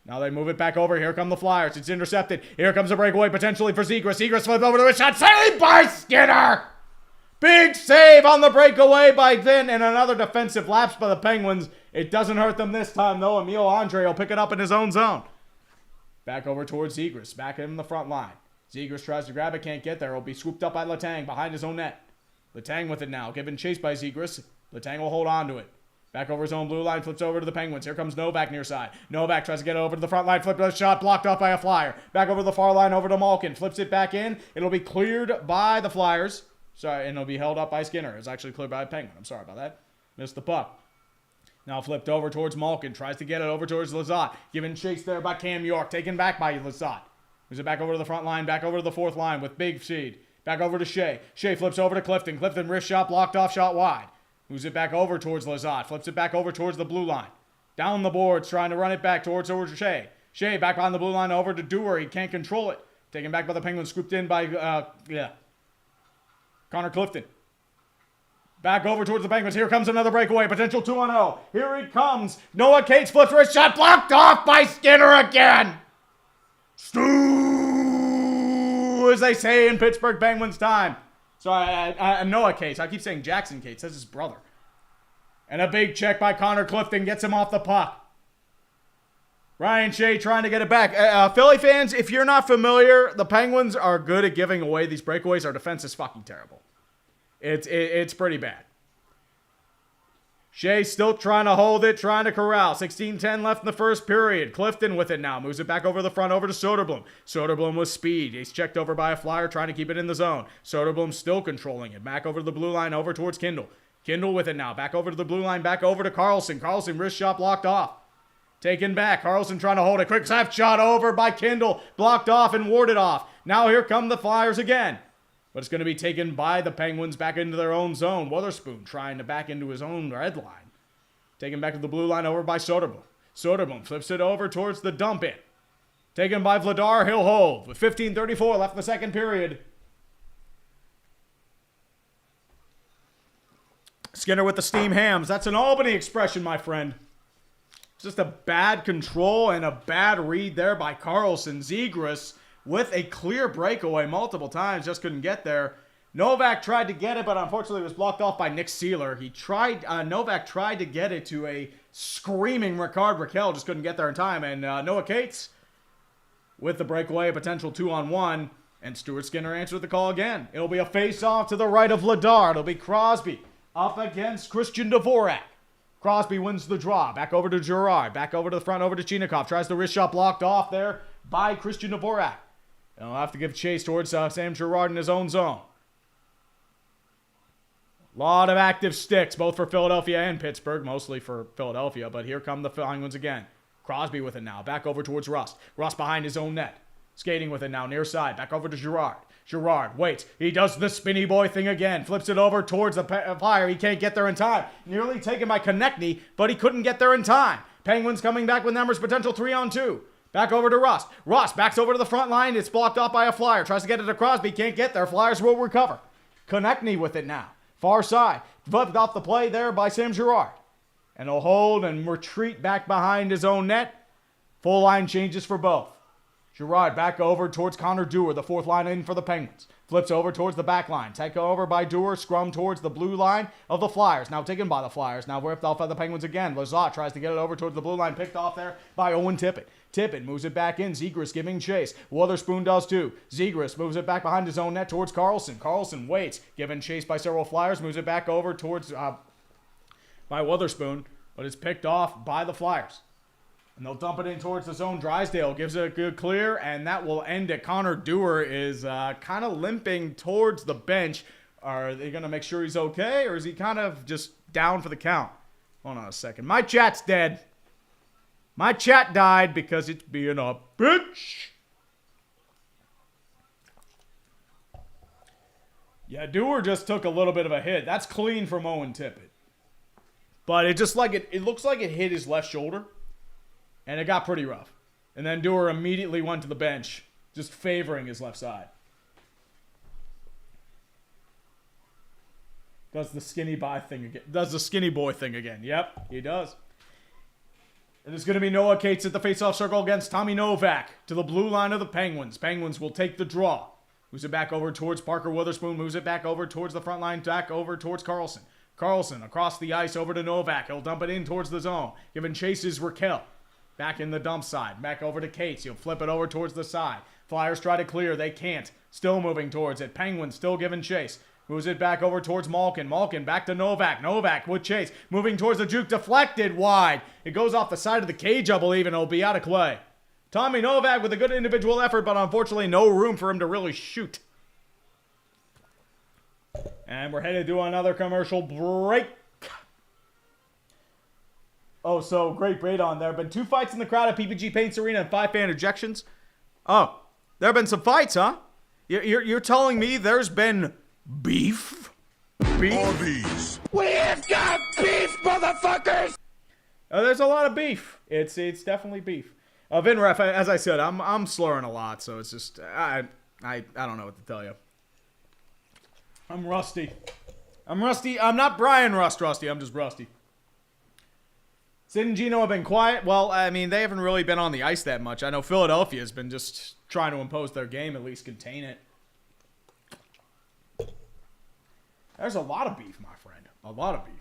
Now they move it back over. Here come the Flyers. It's intercepted. Here comes a breakaway potentially for Zegras. Zegras flips over to a shot. Saved by Skinner! Big save on the breakaway by Vin. And another defensive lapse by the Penguins. It doesn't hurt them this time, though. Emil Andre will pick it up in his own zone. Back over towards Zegras. Back in the front line. Zegras tries to grab it, can't get there. It'll be swooped up by Letang behind his own net. Letang with it now, given chase by Zegras. Letang will hold on to it. Back over his own blue line, flips over to the Penguins. Here comes Novak near side. Novak tries to get it over to the front line, flipped a shot, blocked off by a Flyer. Back over the far line, over to Malkin. Flips it back in. It'll be cleared by the Flyers. Sorry, and it'll be held up by Skinner. It's actually cleared by a Penguin. I'm sorry about that. Missed the puck. Now flipped over towards Malkin. Tries to get it over towards Lizotte. Given chase there by Cam York. Taken back by Lizotte. Moves it back over to the front line, back over to the fourth line with big seed. Back over to Shea. Shea flips over to Clifton. Clifton wrist shot, blocked off, shot wide. Moves it back over towards Lizotte. Flips it back over towards the blue line. Down the boards, trying to run it back towards Shea. Shea back on the blue line over to Dewar. He can't control it. Taken back by the Penguins, scooped in by, Connor Clifton. Back over towards the Penguins. Here comes another breakaway. Potential 2-0. Here it comes. Noah Cates flips wrist shot, blocked off by Skinner again. Stu, as they say in Pittsburgh Penguins time. So I Noah Cates. I keep saying Jackson Cates. That's his brother. And a big check by Connor Clifton gets him off the puck. Ryan Shea trying to get it back. Philly fans, if you're not familiar, the Penguins are good at giving away these breakaways. Our defense is fucking terrible. It's pretty bad. Shea still trying to hold it, trying to corral. 16-10 left in the first period. Clifton with it now. Moves it back over the front, over to Soderblom. Soderblom with speed. He's checked over by a flyer, trying to keep it in the zone. Soderblom still controlling it. Back over to the blue line, over towards Kindle. Kindle with it now. Back over to the blue line, back over to Carlson. Carlson, wrist shot blocked off. Taken back. Carlson trying to hold it. Quick slap shot over by Kindle. Blocked off and warded off. Now here come the Flyers again. But it's going to be taken by the Penguins back into their own zone. Wotherspoon trying to back into his own red line. Taken back to the blue line over by Soderblom. Soderblom flips it over towards the dump in. Taken by Vladar. He'll hold with 15:34 left in the second period. Skinner with the steam hams. That's an Albany expression, my friend. Just a bad control and a bad read there by Carlson. Zegras with a clear breakaway multiple times, just couldn't get there. Novak tried to get it, but unfortunately it was blocked off by Nick Seeler. Novak tried to get it to a screaming Ricard Raquel, just couldn't get there in time. And Noah Cates with the breakaway, a potential 2-on-1, and Stuart Skinner answered the call again. It'll be a face-off to the right of Vladar. It'll be Crosby up against Christian Dvorak. Crosby wins the draw. Back over to Girard. Back over to the front, over to Chinikov. Tries the wrist shot blocked off there by Christian Dvorak. And he'll have to give chase towards Sam Girard in his own zone. A lot of active sticks, both for Philadelphia and Pittsburgh. Mostly for Philadelphia, but here come the Penguins again. Crosby with it now. Back over towards Rust. Rust behind his own net. Skating with it now, near side. Back over to Girard. Girard waits. He does the spinny boy thing again. Flips it over towards the Fire. He can't get there in time. Nearly taken by Konechny, but he couldn't get there in time. Penguins coming back with numbers, potential 3-on-2. Back over to Rust. Rust backs over to the front line. It's blocked off by a Flyer. Tries to get it to Crosby. Can't get there. Flyers will recover. Konechny with it now. Far side. Flipped off the play there by Sam Girard. And he'll hold and retreat back behind his own net. Full line changes for both. Girard back over towards Connor Dewar, the fourth line in for the Penguins. Flips over towards the back line. Taken over by Dewar. Scrum towards the blue line of the Flyers. Now taken by the Flyers. Now ripped off by the Penguins again. Lazat tries to get it over towards the blue line. Picked off there by Owen Tippett. Tippett moves it back in. Zegras giving chase. Wotherspoon does too. Zegras moves it back behind his own net towards Carlson. Carlson waits. Given chase by several Flyers. Moves it back over towards by Wotherspoon. But it's picked off by the Flyers. And they'll dump it in towards the zone. Drysdale gives it a good clear, and that will end it. Connor Dewar is kind of limping towards the bench. Are they going to make sure he's okay, or is he kind of just down for the count? Hold on a second. My chat's dead. My chat died because it's being a bitch. Yeah, Dewar just took a little bit of a hit. That's clean from Owen Tippett. But it looks like it hit his left shoulder. And it got pretty rough. And then Dewar immediately went to the bench, just favoring his left side. Does the skinny boy thing again. Does the skinny boy thing again. Yep, he does. And it's going to be Noah Cates at the faceoff circle against Tommy Novak to the blue line of the Penguins. Penguins will take the draw. Moves it back over towards Parker Witherspoon. Moves it back over towards the front line. Back over towards Carlson. Carlson across the ice over to Novak. He'll dump it in towards the zone. Giving chases Raquel. Back in the dump side. Back over to Cates. He'll flip it over towards the side. Flyers try to clear. They can't. Still moving towards it. Penguins still giving chase. Moves it back over towards Malkin. Malkin back to Novak. Novak with chase. Moving towards the juke. Deflected wide. It goes off the side of the cage, I believe, and it'll be out of play. Tommy Novak with a good individual effort, but unfortunately no room for him to really shoot. And we're headed to another commercial break. Oh, so great braid on. There have been 2 fights in the crowd at PPG Paints Arena and 5 fan ejections. Oh, there have been some fights, huh? You're telling me there's been beef? Beef? We've got beef, motherfuckers! There's a lot of beef. It's definitely beef. Vinref, as I said, I'm slurring a lot, so it's just I don't know what to tell you. I'm rusty. I'm not Brian Rusty. I'm just rusty. Sid and Gino have been quiet. Well, I mean, they haven't really been on the ice that much. I know Philadelphia has been just trying to impose their game, at least contain it. There's a lot of beef, my friend. A lot of beef.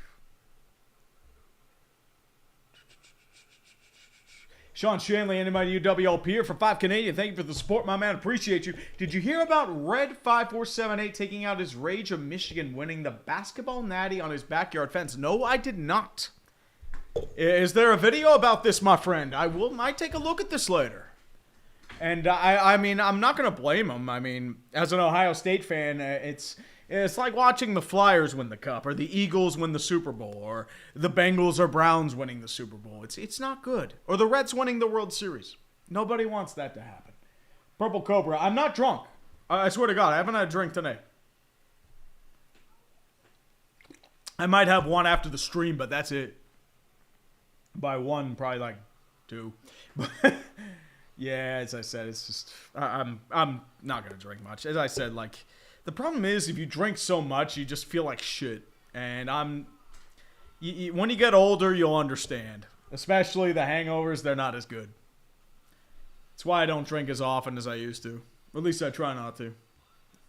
Sean Shanley, and my UWLP here for 5 Canadian. Thank you for the support, my man. Appreciate you. Did you hear about Red5478 taking out his Rage of Michigan, winning the basketball natty on his backyard fence? No, I did not. Is there a video about this, my friend? Might take a look at this later. And I mean, I'm not going to blame him. I mean, as an Ohio State fan, it's like watching the Flyers win the Cup, or the Eagles win the Super Bowl, or the Bengals or Browns winning the Super Bowl. It's not good. Or the Reds winning the World Series. Nobody wants that to happen. Purple Cobra, I'm not drunk. I swear to God, I haven't had a drink today. I might have one after the stream, but that's it. By one, probably like 2. Yeah, as I said, it's just I'm not gonna drink much. As I said, like, the problem is if you drink so much, you just feel like shit. And when you get older, you'll understand. Especially the hangovers, they're not as good. That's why I don't drink as often as I used to. Or at least I try not to.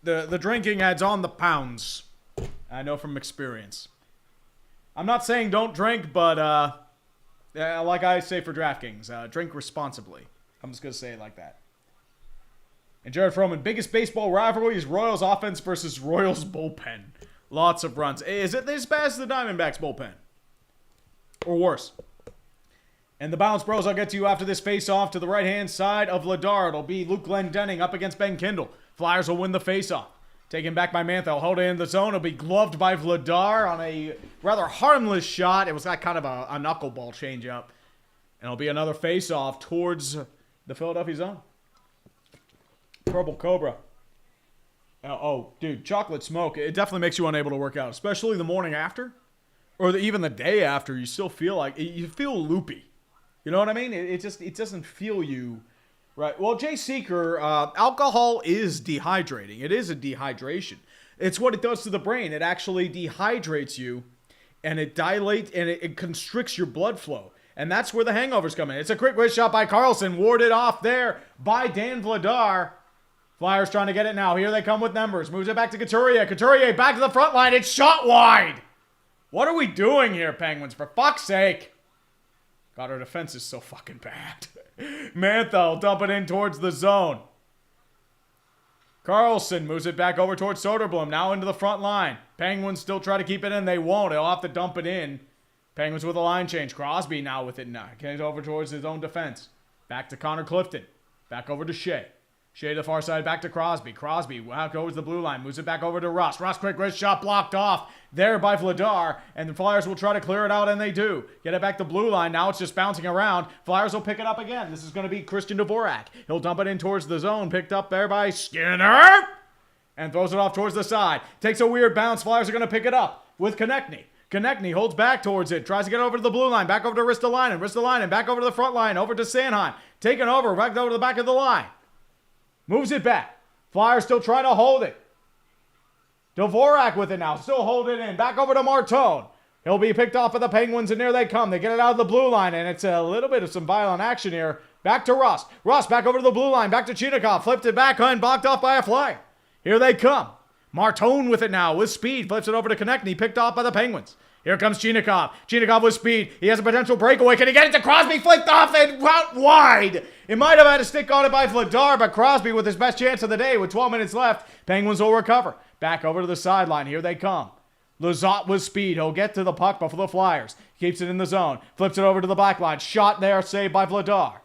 The drinking adds on the pounds. I know from experience. I'm not saying don't drink, but like I say for DraftKings, drink responsibly. I'm just going to say it like that. And Jared Froman, biggest baseball rivalry is Royals offense versus Royals bullpen. Lots of runs. Is it as bad as the Diamondbacks bullpen? Or worse? And the Bounce Bros, I'll get to you after this face-off to the right-hand side of Ladar. It'll be Luke Glendenning up against Ben Kindle. Flyers will win the face-off. Taken back by Mantha. Hold it in the zone. It'll be gloved by Vladar on a rather harmless shot. It was like kind of a knuckleball change-up. And it'll be another face-off towards the Philadelphia zone. Purple Cobra. Oh, dude, chocolate smoke. It definitely makes you unable to work out, especially the morning after, or even the day after. You still feel like you feel loopy. You know what I mean? It doesn't feel you right. Well, Jay Seeker, alcohol is dehydrating. It is a dehydration. It's what it does to the brain. It actually dehydrates you, and it dilates and it constricts your blood flow. And that's where the hangovers come in. It's a quick wrist shot by Carlson. Warded off there by Dan Vladar. Flyers trying to get it now. Here they come with numbers. Moves it back to Couturier. Couturier back to the front line. It's shot wide. What are we doing here, Penguins? For fuck's sake. God, our defense is so fucking bad. Mantha will dump it in towards the zone. Carlson moves it back over towards Soderblom. Now into the front line. Penguins still try to keep it in. They won't. They'll have to dump it in. Penguins with a line change. Crosby now with it now. Getting over towards his own defense. Back to Connor Clifton. Back over to Shea. Shea to the far side. Back to Crosby. Crosby out goes the blue line. Moves it back over to Russ. Russ quick wrist shot blocked off there by Vladar. And the Flyers will try to clear it out, and they do. Get it back to blue line. Now it's just bouncing around. Flyers will pick it up again. This is going to be Christian Dvorak. He'll dump it in towards the zone. Picked up there by Skinner. And throws it off towards the side. Takes a weird bounce. Flyers are going to pick it up with Konechny. Konechny holds back towards it. Tries to get over to the blue line. Back over to Ristolainen. Ristolainen back over to the front line. Over to Sanheim. Taken over. Back over to the back of the line. Moves it back. Flyers still trying to hold it. Dvorak with it now. Still hold it in. Back over to Martone. He'll be picked off by the Penguins, and there they come. They get it out of the blue line, and it's a little bit of some violent action here. Back to Russ. Russ back over to the blue line. Back to Chinikov. Flipped it back and blocked off by a Flyer. Here they come. Martone with it now, with speed. Flips it over to Konechny, picked off by the Penguins. Here comes Chinikov. Chinikov with speed. He has a potential breakaway. Can he get it to Crosby? Flicked off and out wide. It might have had a stick on it by Vladar, but Crosby with his best chance of the day with 12 minutes left. Penguins will recover. Back over to the sideline. Here they come. Lizotte with speed. He'll get to the puck, but for the Flyers. Keeps it in the zone. Flips it over to the back line. Shot there, saved by Vladar.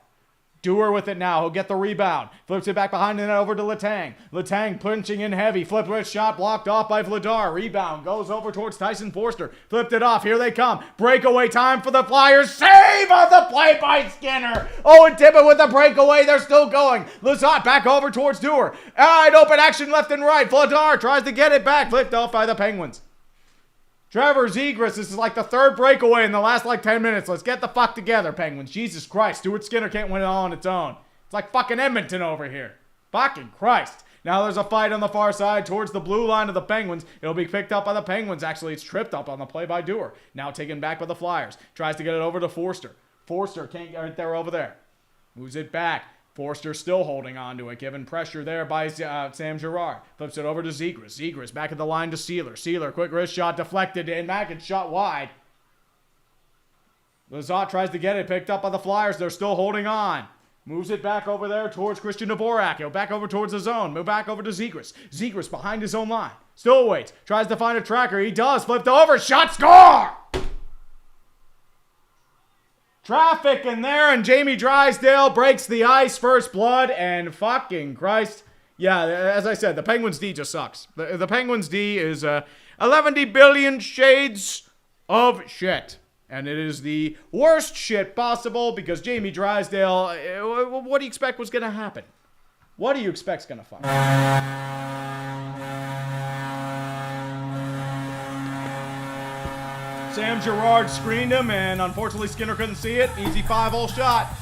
Dewar with it now. He'll get the rebound. Flips it back behind and over to Letang. Letang punching in heavy. Flipped wrist shot blocked off by Vladar. Rebound goes over towards Tyson Forster. Flipped it off. Here they come. Breakaway time for the Flyers. Save on the play by Skinner. Owen Tippett with the breakaway. They're still going. Lizotte back over towards Dewar. Wide open action left and right. Vladar tries to get it back. Flipped off by the Penguins. Trevor Zegras, this is like the third breakaway in the last 10 minutes. Let's get the fuck together, Penguins. Jesus Christ, Stuart Skinner can't win it all on its own. It's like fucking Edmonton over here. Fucking Christ. Now there's a fight on the far side towards the blue line of the Penguins. It'll be picked up by the Penguins. Actually, it's tripped up on the play by Dewar. Now taken back by the Flyers. Tries to get it over to Forster. Forster can't get it there over there. Moves it back. Forster still holding on to it, given pressure there by Sam Girard. Flips it over to Zegras. Zegras back at the line to Sealer. Sealer, quick wrist shot deflected and back and shot wide. Lazat tries to get it, picked up by the Flyers. They're still holding on. Moves it back over there towards Christian Dvorak. He'll back over towards the zone. Move back over to Zegras. Zegras behind his own line. Still waits. Tries to find a tracker. He does. Flipped over. Shot. Score! Traffic in there, and Jamie Drysdale breaks the ice. First blood, and fucking Christ. Yeah, as I said, the Penguins' D just sucks. The Penguins' D is 11 billion shades of shit. And it is the worst shit possible because Jamie Drysdale, what do you expect was going to happen? What do you expect's going to fuck? Sam Girard screened him, and unfortunately Skinner couldn't see it. Easy 5-hole shot.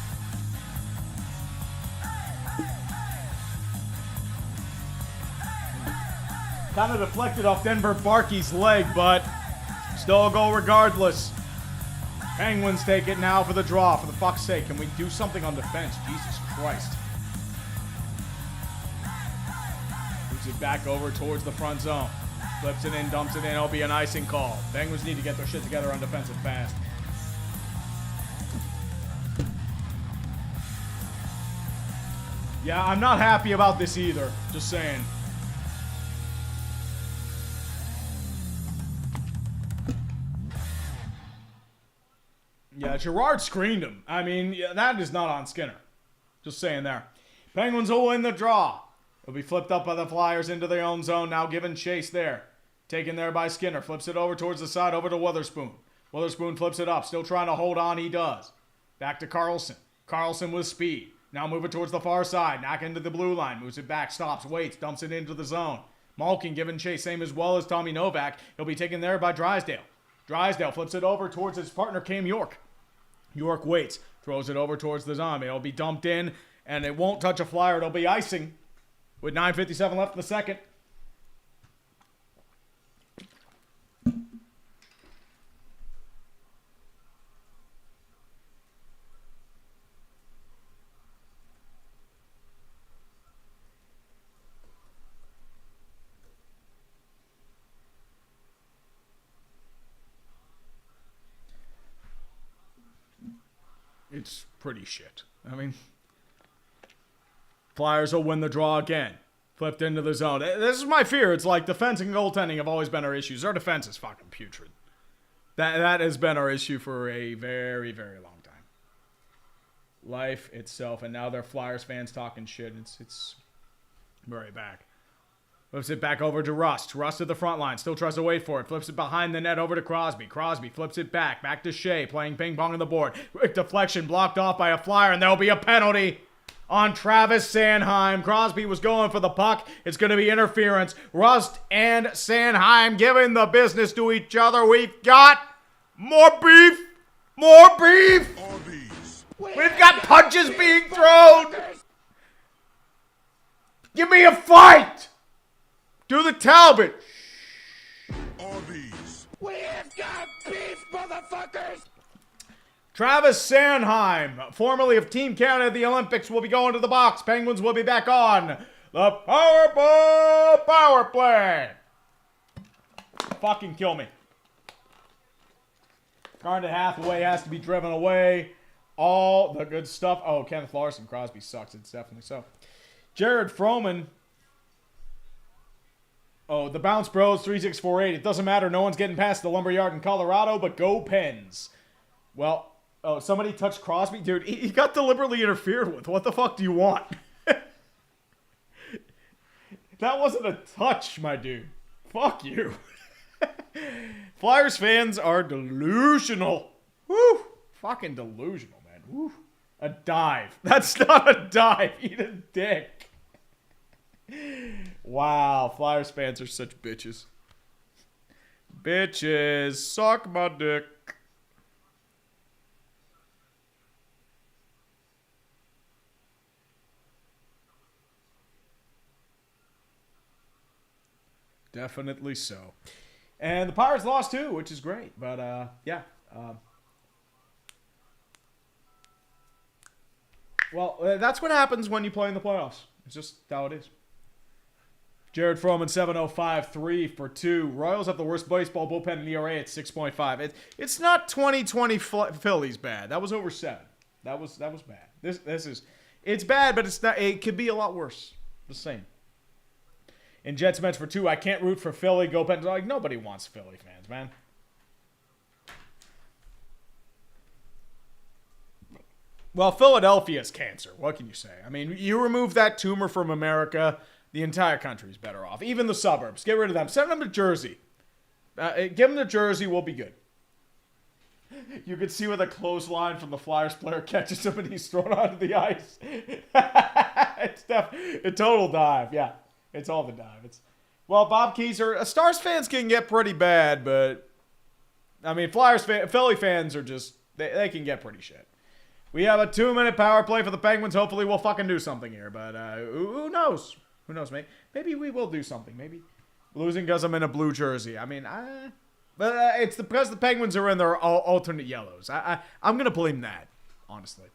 Kind of deflected off Denver Barkey's leg, but still a goal regardless. Penguins take it now for the draw. For the fuck's sake, can we do something on defense? Jesus Christ. Moves it back over towards the front zone. Flips it in, dumps it in. It'll be an icing call. Penguins need to get their shit together on defensive fast. Yeah, I'm not happy about this either. Just saying. Yeah, Girard screened him. I mean, yeah, that is not on Skinner. Just saying there. Penguins will win the draw. It'll be flipped up by the Flyers into their own zone. Now given chase there. Taken there by Skinner. Flips it over towards the side, over to Witherspoon. Witherspoon flips it up. Still trying to hold on. He does. Back to Carlson. Carlson with speed. Now move it towards the far side. Knock into the blue line. Moves it back. Stops. Waits. Dumps it into the zone. Malkin given chase. Same as well as Tommy Novak. He'll be taken there by Drysdale. Drysdale flips it over towards his partner, Cam York. York waits. Throws it over towards the zombie. It'll be dumped in, and it won't touch a Flyer. It'll be icing with 9:57 left in the second. It's pretty shit. I mean, Flyers will win the draw again. Flipped into the zone. This is my fear. It's like defense and goaltending have always been our issues. Our defense is fucking putrid. That has been our issue for a very, very long time. Life itself, and now they're Flyers fans talking shit. It's very back. Flips it back over to Rust. Rust at the front line. Still tries to wait for it. Flips it behind the net over to Crosby. Crosby flips it back. Back to Shea. Playing ping pong on the board. Quick deflection blocked off by a Flyer. And there'll be a penalty on Travis Sanheim. Crosby was going for the puck. It's going to be interference. Rust and Sanheim giving the business to each other. We've got more beef. More beef. We've got punches being thrown. Give me a fight. Do the Talbot. We have got beef, motherfuckers! Travis Sanheim, formerly of Team Canada at the Olympics, will be going to the box. Penguins will be back on the power play. Fucking kill me. Garnet Hathaway has to be driven away. All the good stuff. Oh, Kenneth Larson. Crosby sucks. It's definitely so. Jared Froman. Oh, the Bounce Bros 3648. It doesn't matter. No one's getting past the Lumberyard in Colorado, but go Pens. Well, oh, somebody touched Crosby? Dude, he got deliberately interfered with. What the fuck do you want? That wasn't a touch, my dude. Fuck you. Flyers fans are delusional. Woo. Fucking delusional, man. Woo. A dive. That's not a dive. Eat a dick. Wow, Flyers fans are such bitches. Bitches, suck my dick. Definitely so. And the Pirates lost too, which is great. But, yeah. Well, that's what happens when you play in the playoffs. It's just how it is. Jared Froman, 705, 3 for 2. Royals have the worst baseball bullpen in ERA at 6.5. It's not 2020 Phillies bad. That was over 7. That was bad. This is, it's bad, but it's not. It could be a lot worse. Just saying. And Jets Mets for 2. I can't root for Philly. Go Pens. Like, nobody wants Philly fans, man. Well, Philadelphia's cancer. What can you say? I mean, you remove that tumor from America, the entire country's better off. Even the suburbs. Get rid of them. Send them to Jersey. Give them to Jersey. We'll be good. You can see where the clothesline from the Flyers player catches him and he's thrown onto the ice. It's a total dive. Yeah, it's all the dive. Well, Bob Keyser, Stars fans can get pretty bad, but I mean, Philly fans are just, they can get pretty shit. We have a 2-minute power play for the Penguins. Hopefully we'll fucking do something here, but who knows? Who knows, mate? Maybe we will do something. Maybe losing because I'm in a blue jersey. I mean, but it's because the Penguins are in their alternate yellows. I'm going to blame that, honestly.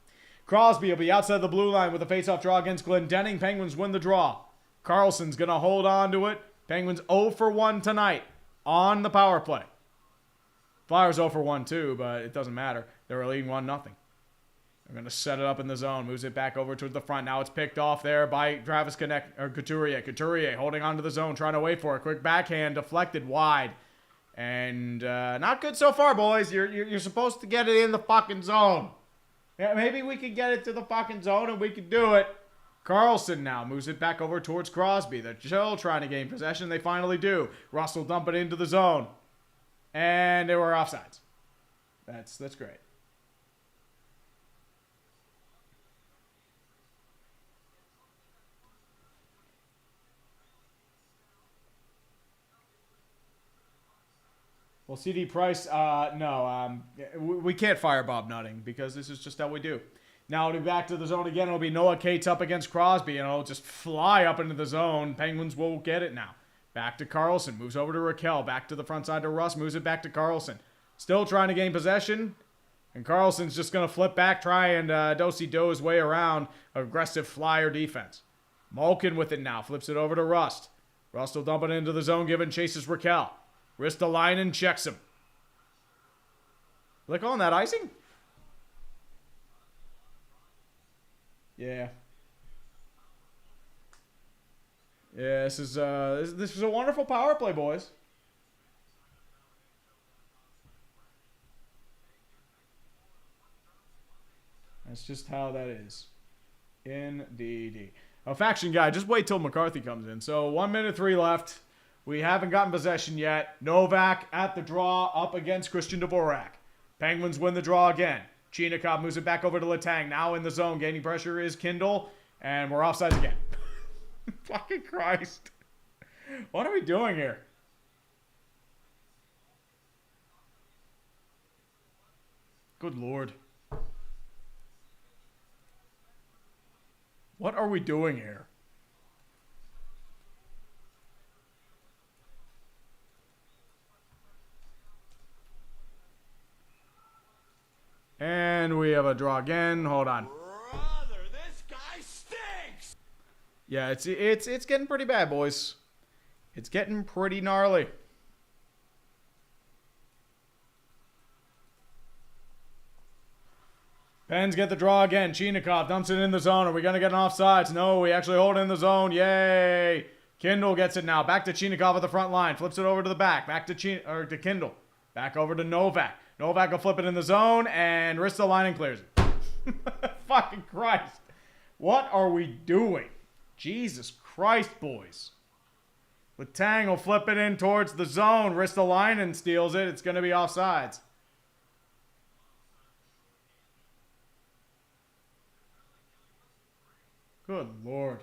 Crosby will be outside the blue line with a face-off draw against Glendening. Penguins win the draw. Carlson's going to hold on to it. Penguins 0 for 1 tonight on the power play. Flyers 0 for 1 too, but it doesn't matter. They're leading 1-0. They're going to set it up in the zone. Moves it back over towards the front. Now it's picked off there by Travis Couturier. Couturier holding on to the zone, trying to wait for it. Quick backhand, deflected wide. And not good so far, boys. You're supposed to get it in the fucking zone. Yeah, maybe we could get it to the fucking zone and we could do it. Carlson now moves it back over towards Crosby. They're still trying to gain possession. They finally do. Russell dump it into the zone. And they were offsides. That's great. Well, CD Price, no. We can't fire Bob Nutting because this is just how we do. Now it'll be back to the zone again. It'll be Noah Cates up against Crosby, and it'll just fly up into the zone. Penguins will get it now. Back to Carlson. Moves over to Raquel. Back to the front side to Russ. Moves it back to Carlson. Still trying to gain possession. And Carlson's just going to flip back, try and do-si-do his way around aggressive flyer defense. Malkin with it now. Flips it over to Rust. Rust will dump it into the zone, giving chases Raquel. Ristolainen checks him. Are they calling that icing? Yeah. Yeah, this is a wonderful power play, boys. That's just how that is. Indeed. A faction guy, just wait till McCarthy comes in. So 1:03 left. We haven't gotten possession yet. Novak at the draw up against Christian Dvorak. Penguins win the draw again. Chinikov moves it back over to Letang. Now in the zone. Gaining pressure is Kindle. And we're offside again. Fucking Christ. What are we doing here? Good Lord. What are we doing here? And we have a draw again. Hold on. Brother, this guy stinks! Yeah, it's getting pretty bad, boys. It's getting pretty gnarly. Pens get the draw again. Chinikov dumps it in the zone. Are we going to get an offsides? No, we actually hold it in the zone. Yay! Kindle gets it now. Back to Chinikov at the front line. Flips it over to the back. Back to to Kindle. Back over to Novak. Novak will flip it in the zone, and Ristolainen clears it. Fucking Christ. What are we doing? Jesus Christ, boys. Letang will flip it in towards the zone. Ristolainen steals it. It's going to be offsides. Good Lord.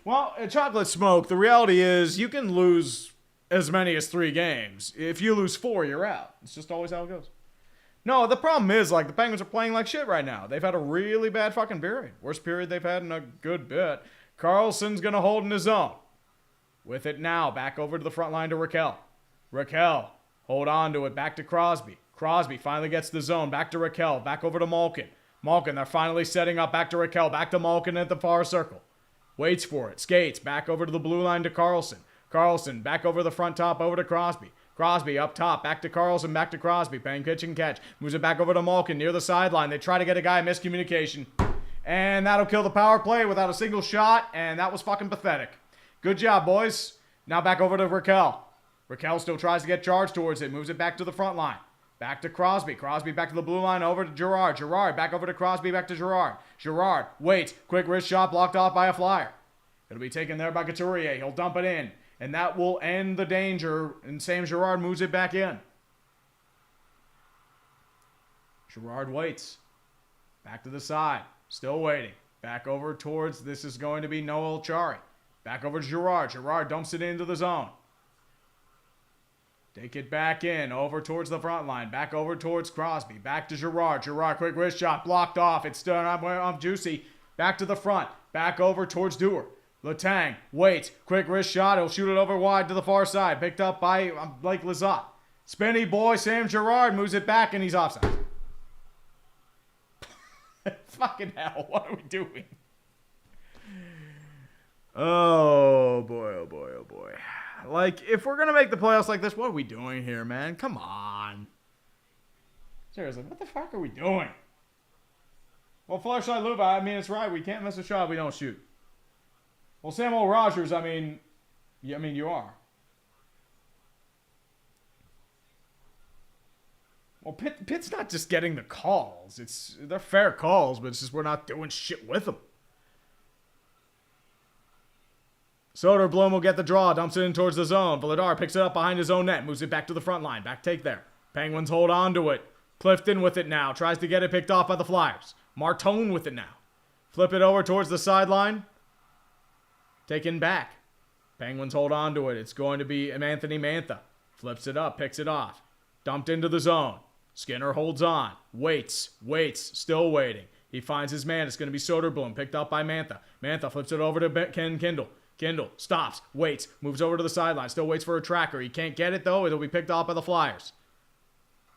Well, chocolate smoke, the reality is you can lose as many as 3 games. If you lose 4, you're out. It's just always how it goes. No, the problem is, like, the Penguins are playing like shit right now. They've had a really bad fucking period. Worst period they've had in a good bit. Carlson's going to hold in his zone. With it now, back over to the front line to Raquel. Raquel, hold on to it, back to Crosby. Crosby finally gets the zone, back to Raquel, back over to Malkin. Malkin, they're finally setting up back to Raquel. Back to Malkin at the far circle. Waits for it. Skates back over to the blue line to Carlson. Carlson back over the front top over to Crosby. Crosby up top, back to Carlson, back to Crosby, playing pitch and catch. Moves it back over to Malkin near the sideline. They try to get a guy, miscommunication. And that'll kill the power play without a single shot, and that was fucking pathetic. Good job, boys. Now back over to Raquel. Raquel still tries to get charged towards it, moves it back to the front line. Back to Crosby. Crosby back to the blue line, over to Girard. Girard back over to Crosby, back to Girard. Girard waits. Quick wrist shot blocked off by a flyer. It'll be taken there by Couturier. He'll dump it in. And that will end the danger. And Sam Girard moves it back in. Girard waits. Back to the side. Still waiting. Back over towards, this is going to be Noel Chari. Back over to Girard. Girard dumps it into the zone. Take it back in. Over towards the front line. Back over towards Crosby. Back to Girard. Girard, quick wrist shot. Blocked off. It's done off Juicy. Back to the front. Back over towards Dewar. Letang waits. Quick wrist shot. He'll shoot it over wide to the far side. Picked up by Blake Lizotte. Spinny boy Sam Girard moves it back and he's offside. Fucking hell. What are we doing? Oh boy, oh boy, oh boy. Like, if we're going to make the playoffs like this, what are we doing here, man? Come on. Seriously, what the fuck are we doing? Well, Flashlight Luva, I mean, it's right. We can't miss a shot if we don't shoot. Well, Samuel Rogers, I mean, you are. Well, Pitt's not just getting the calls. They're fair calls, but it's just we're not doing shit with them. Soderblom will get the draw, dumps it in towards the zone. Vladar picks it up behind his own net, moves it back to the front line. Back take there. Penguins hold on to it. Clifton with it now, tries to get it picked off by the Flyers. Martone with it now. Flip it over towards the sideline. Taken back. Penguins hold on to it. It's going to be Anthony Mantha. Flips it up, picks it off. Dumped into the zone. Skinner holds on. Waits, still waiting. He finds his man. It's going to be Soderblom, picked up by Mantha. Mantha flips it over to Ken Kindle. Kindle stops, waits, moves over to the sideline. Still waits for a tracker. He can't get it, though. It'll be picked off by the Flyers.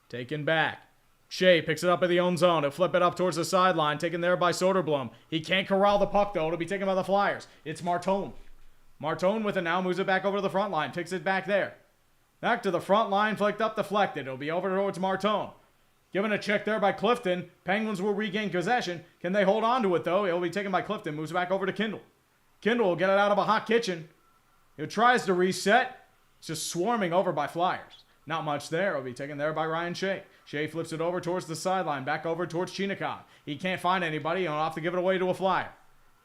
Taken back. Shea picks it up in the own zone. He'll flip it up towards the sideline. Taken there by Soderblom. He can't corral the puck, though. It'll be taken by the Flyers. It's Martone. Martone with it now. Moves it back over to the front line. Takes it back there. Back to the front line. Flicked up, deflected. It'll be over towards Martone. Given a check there by Clifton. Penguins will regain possession. Can they hold on to it, though? It'll be taken by Clifton. Moves back over to Kindle. Kindle will get it out of a hot kitchen. He tries to reset. It's just swarming over by Flyers. Not much there. It'll be taken there by Ryan Shea. Shea flips it over towards the sideline. Back over towards Chinikov. He can't find anybody. He'll have to give it away to a Flyer.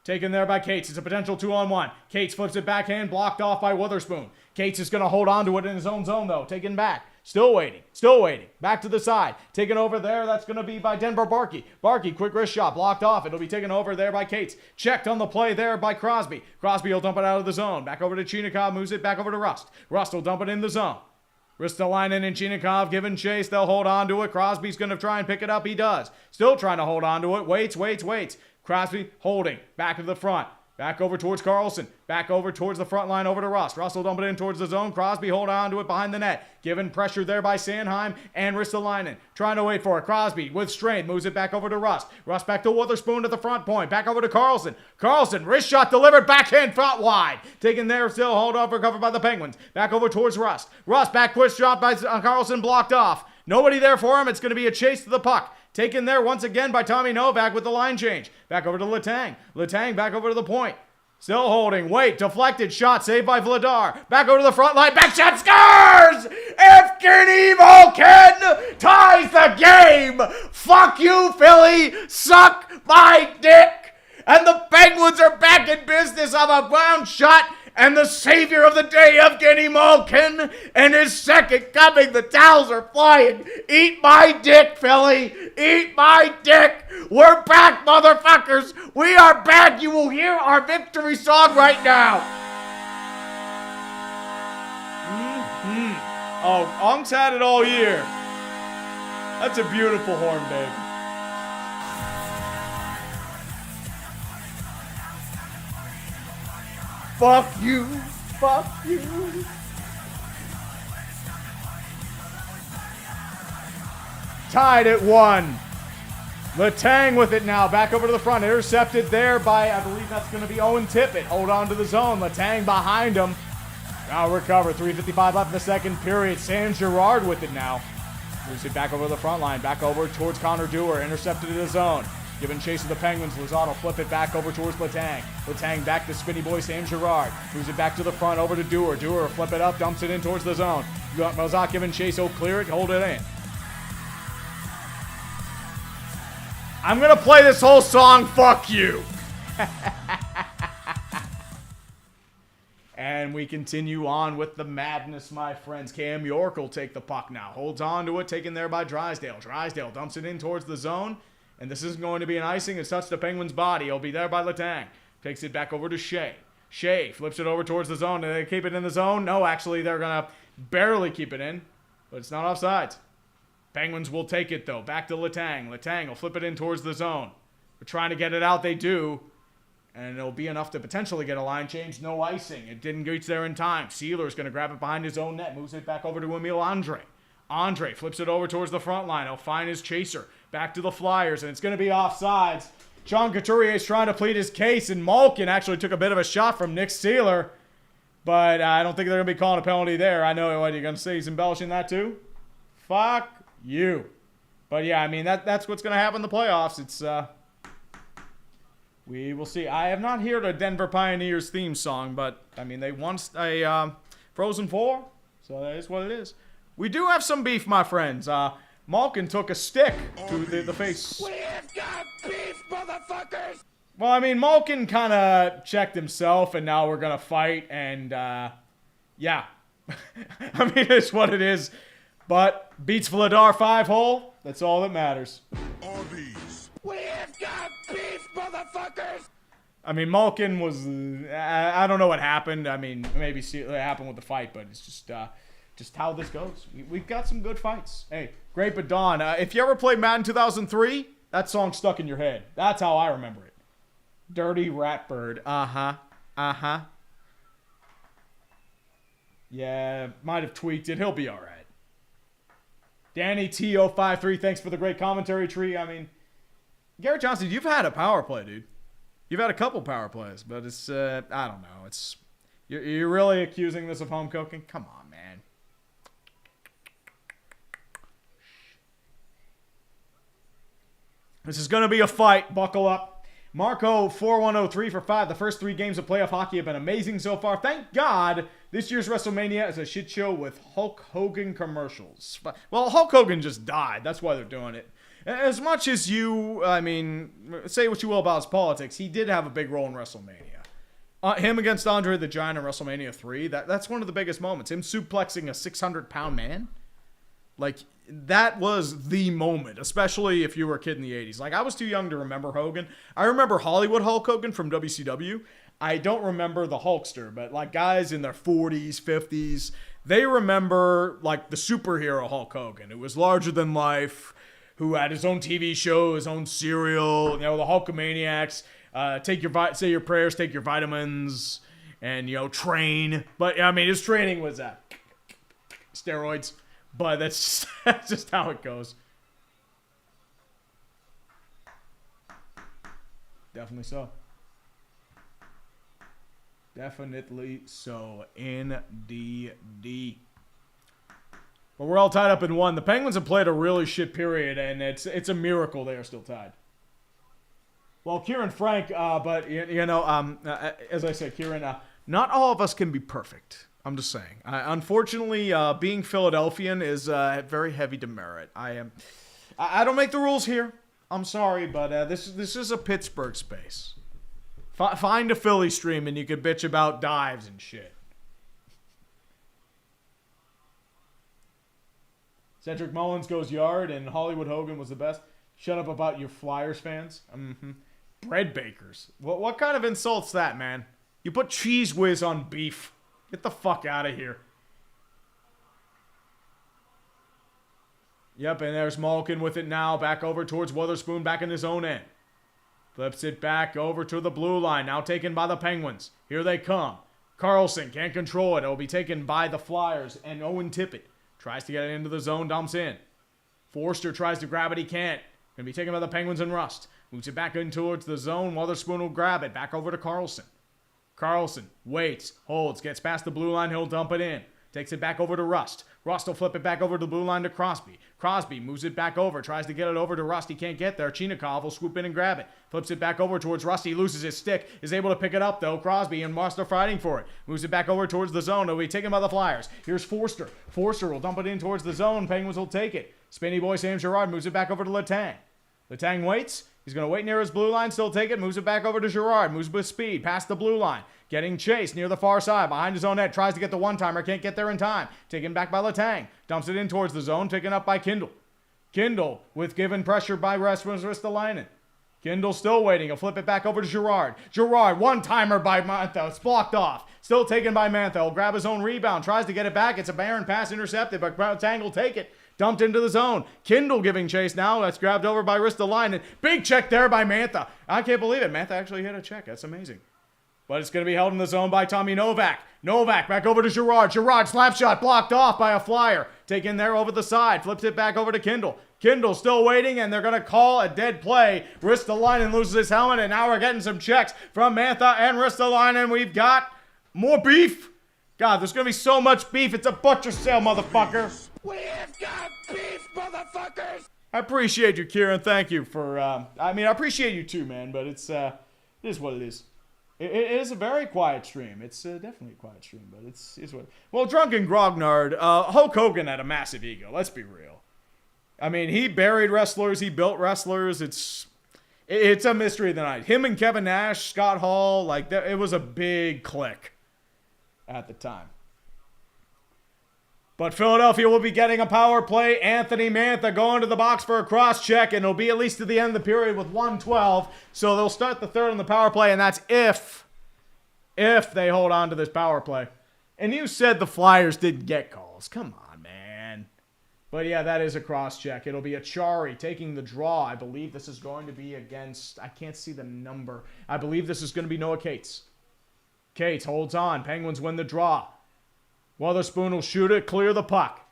Taken there by Cates. It's a potential 2-on-1. Cates flips it backhand. Blocked off by Witherspoon. Cates is going to hold on to it in his own zone, though. Taken back. Still waiting. Back to the side. Taken over there. That's going to be by Denver Barkey. Barkey, quick wrist shot. Blocked off. It'll be taken over there by Cates. Checked on the play there by Crosby. Crosby will dump it out of the zone. Back over to Chinikov. Moves it back over to Rust. Rust will dump it in the zone. Ristolainen and Chinikov giving chase. They'll hold on to it. Crosby's going to try and pick it up. He does. Still trying to hold on to it. Waits. Crosby holding. Back to the front. Back over towards Carlson. Back over towards the front line over to Rust. Rust will dump it in towards the zone. Crosby hold on to it behind the net. Given pressure there by Sanheim and Ristolainen. Trying to wait for it. Crosby with strength moves it back over to Rust. Rust back to Witherspoon at the front point. Back over to Carlson. Carlson, wrist shot delivered. Backhand front wide. Taken there still. Hold off recovered by the Penguins. Back over towards Rust. Rust back quick shot by Carlson blocked off. Nobody there for him. It's going to be a chase to the puck. Taken there once again by Tommy Novak with the line change. Back over to Letang. Letang back over to the point. Still holding. Wait. Deflected shot. Saved by Vladar. Back over to the front line. Back shot. Scores! Evgeny Malkin ties the game. Fuck you, Philly. Suck my dick. And the Penguins are back in business on a round shot. And the savior of the day, Evgeny Malkin, and his second coming. The towels are flying. Eat my dick, Philly. Eat my dick. We're back, motherfuckers. We are back. You will hear our victory song right now. Oh, Ong's had it all year. That's a beautiful horn, babe. Fuck you. Fuck you. Tied at 1. Letang with it now, back over to the front, intercepted there by, I believe that's going to be Owen Tippett. Hold on to the zone, Letang behind him. Now recover, 3:55 left in the second period. Sam Girard with it now. Moves it back over to the front line, back over towards Connor Dewar, intercepted in the zone. Giving chase to the Penguins, Lozano flip it back over towards Letang. Letang back to spinny boy Sam Girard. Moves it back to the front, over to Dewar. Dewar flip it up, dumps it in towards the zone. You got Mozak giving chase, he'll clear it, hold it in. I'm gonna play this whole song, fuck you. And we continue on with the madness, my friends. Cam York will take the puck now. Holds on to it, taken there by Drysdale. Drysdale dumps it in towards the zone. And this isn't going to be an icing. It's touched the Penguin's body. It'll be there by Letang. Takes it back over to Shea. Shea flips it over towards the zone. Do they keep it in the zone? No, actually, they're going to barely keep it in. But it's not offsides. Penguins will take it, though. Back to Letang. Letang will flip it in towards the zone. They're trying to get it out. They do. And it'll be enough to potentially get a line change. No icing. It didn't reach there in time. Sealer's going to grab it behind his own net. Moves it back over to Emil Andre. Andre flips it over towards the front line. He'll find his chaser. Back to the Flyers. And it's going to be offsides. John Couturier is trying to plead his case. And Malkin actually took a bit of a shot from Nick Sealer. But I don't think they're going to be calling a penalty there. I know what you're going to say. He's embellishing that too. Fuck you. But yeah, I mean, that's what's going to happen in the playoffs. It's... We will see. I have not heard a Denver Pioneers theme song, but, I mean, they won a Frozen 4, so that is what it is. We do have some beef, my friends. Malkin took a stick to the face. We have got beef, motherfuckers! Well, I mean, Malkin kind of checked himself, and now we're going to fight, and, yeah. I mean, it's what it is. But beats Vladar 5-hole. That's all that matters. We have got beef, motherfuckers! I mean, Malkin was... I don't know what happened. I mean, maybe it happened with the fight, but it's just how this goes. We've got some good fights. Hey, Great but Dawn. If you ever played Madden 2003, that song stuck in your head. That's how I remember it. Dirty Ratbird. Uh-huh. Yeah, might have tweaked it. He'll be all right. Danny T053, thanks for the great commentary tree. I mean... Garrett Johnson, you've had a power play, dude. You've had a couple power plays, but it's, I don't know. It's, you're really accusing this of home cooking? Come on, man. This is going to be a fight. Buckle up. Marco 4103 for 5. The first 3 games of playoff hockey have been amazing so far. Thank God this year's WrestleMania is a shit show with Hulk Hogan commercials. Well, Hulk Hogan just died. That's why they're doing it. As much as you, I mean, say what you will about his politics, he did have a big role in WrestleMania. Him against Andre the Giant in WrestleMania 3, that's one of the biggest moments. Him suplexing a 600-pound man. Like, that was the moment, especially if you were a kid in the 80s. Like, I was too young to remember Hogan. I remember Hollywood Hulk Hogan from WCW. I don't remember the Hulkster, but, like, guys in their 40s, 50s, they remember, like, the superhero Hulk Hogan. It was larger than life, who had his own TV show, his own cereal, you know, the Hulkamaniacs, say your prayers, take your vitamins, and, you know, train. But, I mean, his training was steroids. But that's just how it goes. Definitely so. Definitely so. Indeed. But we're all tied up in 1. The Penguins have played a really shit period, and it's a miracle they are still tied. Well, Kieran Frank, but, you know, as I said, Kieran, not all of us can be perfect. I'm just saying. Unfortunately, being Philadelphian is very heavy demerit. I don't make the rules here. I'm sorry, but this is a Pittsburgh space. Find a Philly stream, and you could bitch about dives and shit. Cedric Mullins goes yard, and Hollywood Hogan was the best. Shut up about your Flyers fans. Bread bakers. What kind of insult's that, man? You put cheese whiz on beef. Get the fuck out of here. Yep, and there's Malkin with it now. Back over towards Witherspoon, back in his own end. Flips it back over to the blue line. Now taken by the Penguins. Here they come. Carlson can't control it. It will be taken by the Flyers. And Owen Tippett tries to get it into the zone, dumps in. Forster tries to grab it. He can't. Gonna be taken by the Penguins and Rust. Moves it back in towards the zone. Wotherspoon will grab it. Back over to Carlson. Carlson waits, holds, gets past the blue line. He'll dump it in. Takes it back over to Rust. Rust will flip it back over to the blue line to Crosby. Crosby moves it back over. Tries to get it over to Rust. He can't get there. Chinikov will swoop in and grab it. Flips it back over towards Rust. He loses his stick. Is able to pick it up, though. Crosby and Rust are fighting for it. Moves it back over towards the zone. It'll be taken by the Flyers. Here's Forster. Forster will dump it in towards the zone. Penguins will take it. Spinny boy Sam Girard moves it back over to Letang. Letang waits. He's going to wait near his blue line. Still take it. Moves it back over to Girard. Moves with speed. Past the blue line. Getting chased near the far side. Behind his own net. Tries to get the one-timer. Can't get there in time. Taken back by Letang. Dumps it in towards the zone. Taken up by Kindle. Kindle with given pressure by Rasmus Ristolainen. Kindle still waiting. He'll flip it back over to Girard. Girard, one-timer by Mantha. It's blocked off. Still taken by Mantha. He'll grab his own rebound. Tries to get it back. It's a barren pass intercepted, but Letang will take it. Dumped into the zone. Kindle giving chase now. That's grabbed over by Ristolainen. Big check there by Mantha. I can't believe it. Mantha actually hit a check. That's amazing. But it's going to be held in the zone by Tommy Novak. Novak back over to Girard. Girard slap shot blocked off by a Flyer. Taken there over the side. Flips it back over to Kindle. Kindle still waiting, and they're going to call a dead play. Ristolainen loses his helmet, and now we're getting some checks from Mantha and Ristolainen. We've got more beef. God, there's going to be so much beef. It's a butcher sale, motherfucker. We have got beef, motherfuckers! I appreciate you, Kieran. Thank you for, I appreciate you too, man, but it is what it is. It is a very quiet stream. It's definitely a quiet stream, but it's what. Well, Drunken Grognard, Hulk Hogan had a massive ego. Let's be real. I mean, he buried wrestlers. He built wrestlers. It's a mystery of the night. Him and Kevin Nash, Scott Hall, it was a big clique at the time. But Philadelphia will be getting a power play. Anthony Mantha going to the box for a cross check, and it'll be at least to the end of the period with 1:12. So they'll start the third on the power play, and that's if they hold on to this power play. And you said the Flyers didn't get calls. Come on, man. But yeah, that is a cross check. It'll be Achari taking the draw. I believe this is going to be against, I can't see the number. I believe this is going to be Noah Cates. Cates holds on. Penguins win the draw. Wotherspoon will shoot it, clear the puck.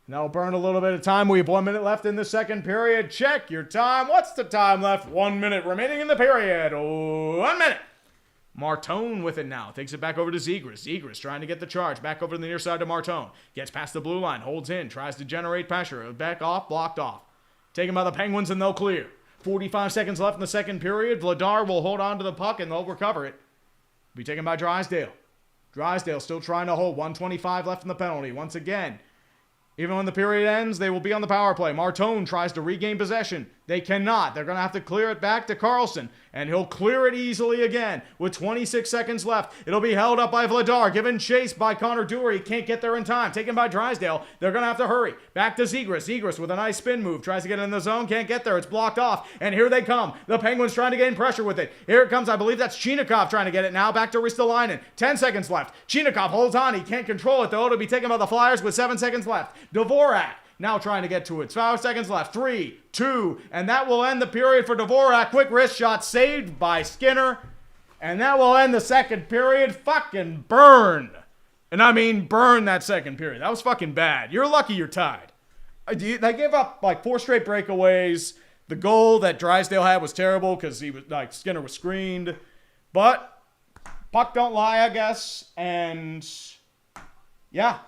And that'll burn a little bit of time. We have 1 minute left in the second period. Check your time. What's the time left? 1 minute remaining in the period. 1 minute. Martone with it now. Takes it back over to Zegras. Zegras trying to get the charge. Back over to the near side to Martone. Gets past the blue line. Holds in. Tries to generate pressure. Back off. Blocked off. Taken by the Penguins and they'll clear. 45 seconds left in the second period. Vladar will hold on to the puck and they'll recover it. Be taken by Drysdale. Drysdale still trying to hold. 1:25 left in the penalty. Once again, even when the period ends, they will be on the power play. Martone tries to regain possession. They cannot. They're going to have to clear it back to Carlson. And he'll clear it easily again with 26 seconds left. It'll be held up by Vladar. Given chase by Connor Dewar. He can't get there in time. Taken by Drysdale. They're going to have to hurry. Back to Zegras. Zegras with a nice spin move. Tries to get in the zone. Can't get there. It's blocked off. And here they come. The Penguins trying to gain pressure with it. Here it comes. I believe that's Chinikov trying to get it now. Back to Ristolainen. 10 seconds left. Chinikov holds on. He can't control it though. It'll be taken by the Flyers with 7 seconds left. Dvorak. Now trying to get to it. 5 seconds left. 3, 2, and that will end the period for Dvorak. Quick wrist shot saved by Skinner. And that will end the second period. Fucking burn. And I mean burn that second period. That was fucking bad. You're lucky you're tied. They gave up like 4 straight breakaways. The goal that Drysdale had was terrible because he was like Skinner was screened. But puck don't lie, I guess. And yeah.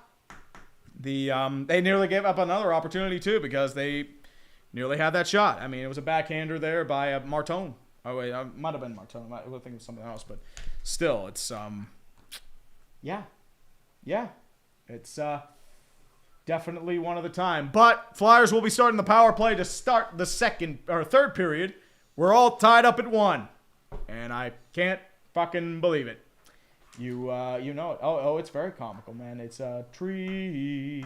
They nearly gave up another opportunity too because they nearly had that shot. I mean, it was a backhander there by Martone. Oh wait, it might have been Martone. I would think it was something else, but still, it's yeah, it's definitely one of the time. But Flyers will be starting the power play to start the third period. We're all tied up at 1, and I can't fucking believe it. You know it. Oh, it's very comical, man. It's a tree.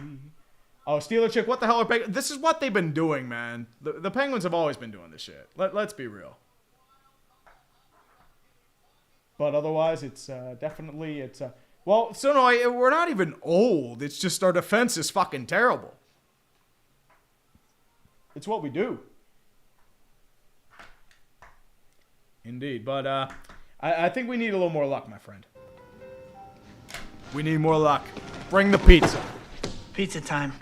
Oh, Steeler Chick, what the hell are Penguins? This is what they've been doing, man. The Penguins have always been doing this shit. Let's be real. But otherwise, it's definitely, well, so no, we're not even old. It's just our defense is fucking terrible. It's what we do. Indeed, but I think we need a little more luck, my friend. We need more luck. Bring the pizza. Pizza time.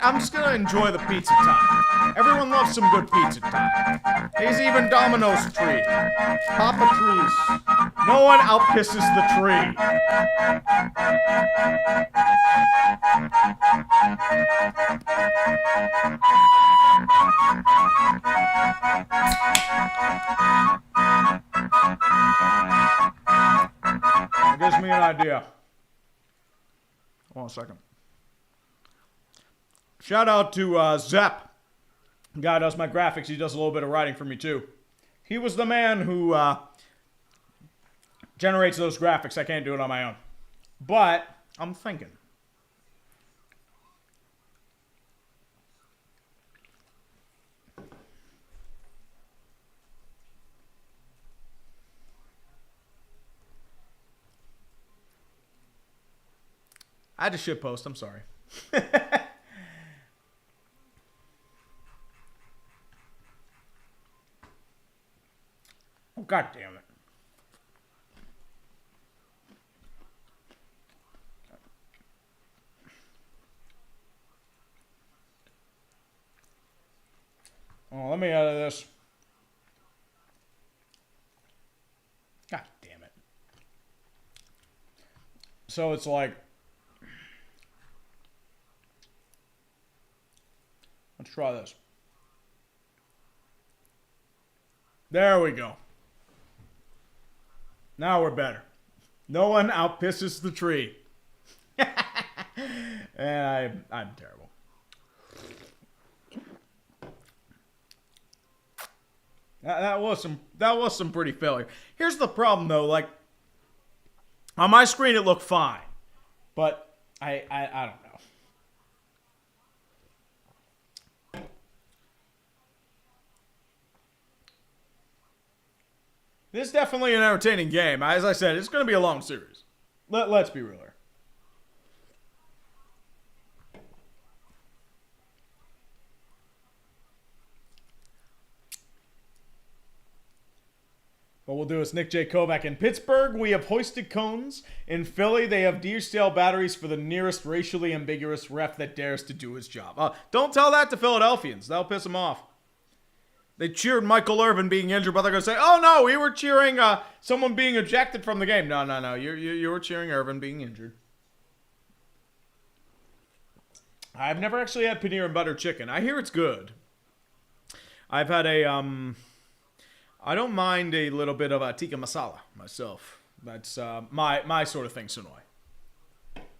I'm just gonna enjoy the pizza time. Everyone loves some good pizza time. There's even Domino's tree. Papa trees. No one outpisses the tree. It gives me an idea. Hold on a second. Shout out to Zepp. The guy does my graphics. He does a little bit of writing for me too. He was the man who generates those graphics. I can't do it on my own. But I'm thinking. I had to shitpost. I'm sorry. Oh, God damn it. Oh, let me out of this. God damn it. So it's like, let's try this. There we go. Now we're better. No one outpisses the tree. And I'm terrible. That was some pretty failure. Here's the problem though, like on my screen it looked fine. But I don't know. This is definitely an entertaining game. As I said, it's going to be a long series. Let's be real here. What we'll do is Nick J. Kovac. In Pittsburgh, we have hoisted cones. In Philly, they have deer-style batteries for the nearest racially ambiguous ref that dares to do his job. Don't tell that to Philadelphians. That'll piss them off. They cheered Michael Irvin being injured, but they're going to say, oh, no, we were cheering someone being ejected from the game. No. You were cheering Irvin being injured. I've never actually had paneer and butter chicken. I hear it's good. I've had I don't mind a little bit of tikka masala myself. That's my sort of thing, Sonoy.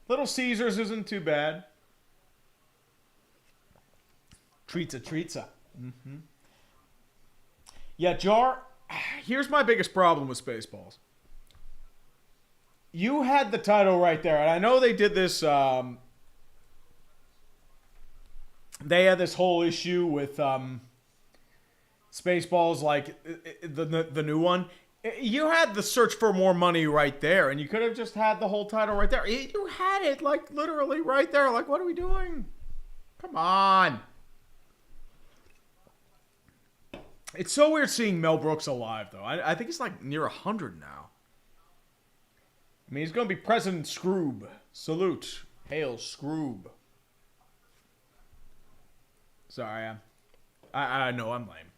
Little Caesars isn't too bad. Treatsa. Mm-hmm. Yeah, Jar, here's my biggest problem with Spaceballs. You had the title right there, and I know they did this, they had this whole issue with Spaceballs, like the new one. You had the search for more money right there, and you could have just had the whole title right there. You had it, like, literally right there. Like, what are we doing? Come on. It's so weird seeing Mel Brooks alive, though. I think he's like near 100 now. I mean, he's going to be President Scroob. Salute. Hail, Scroob. Sorry, I know I'm lame.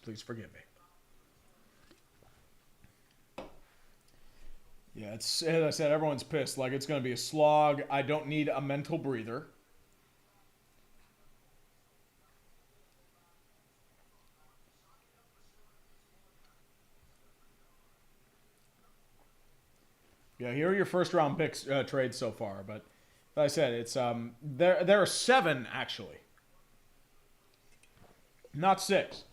Please forgive me. Yeah, it's, as I said, everyone's pissed. Like, it's going to be a slog. I don't need a mental breather. Yeah, here are your first round picks trades so far, but as I said, it's there are 7 actually, not 6.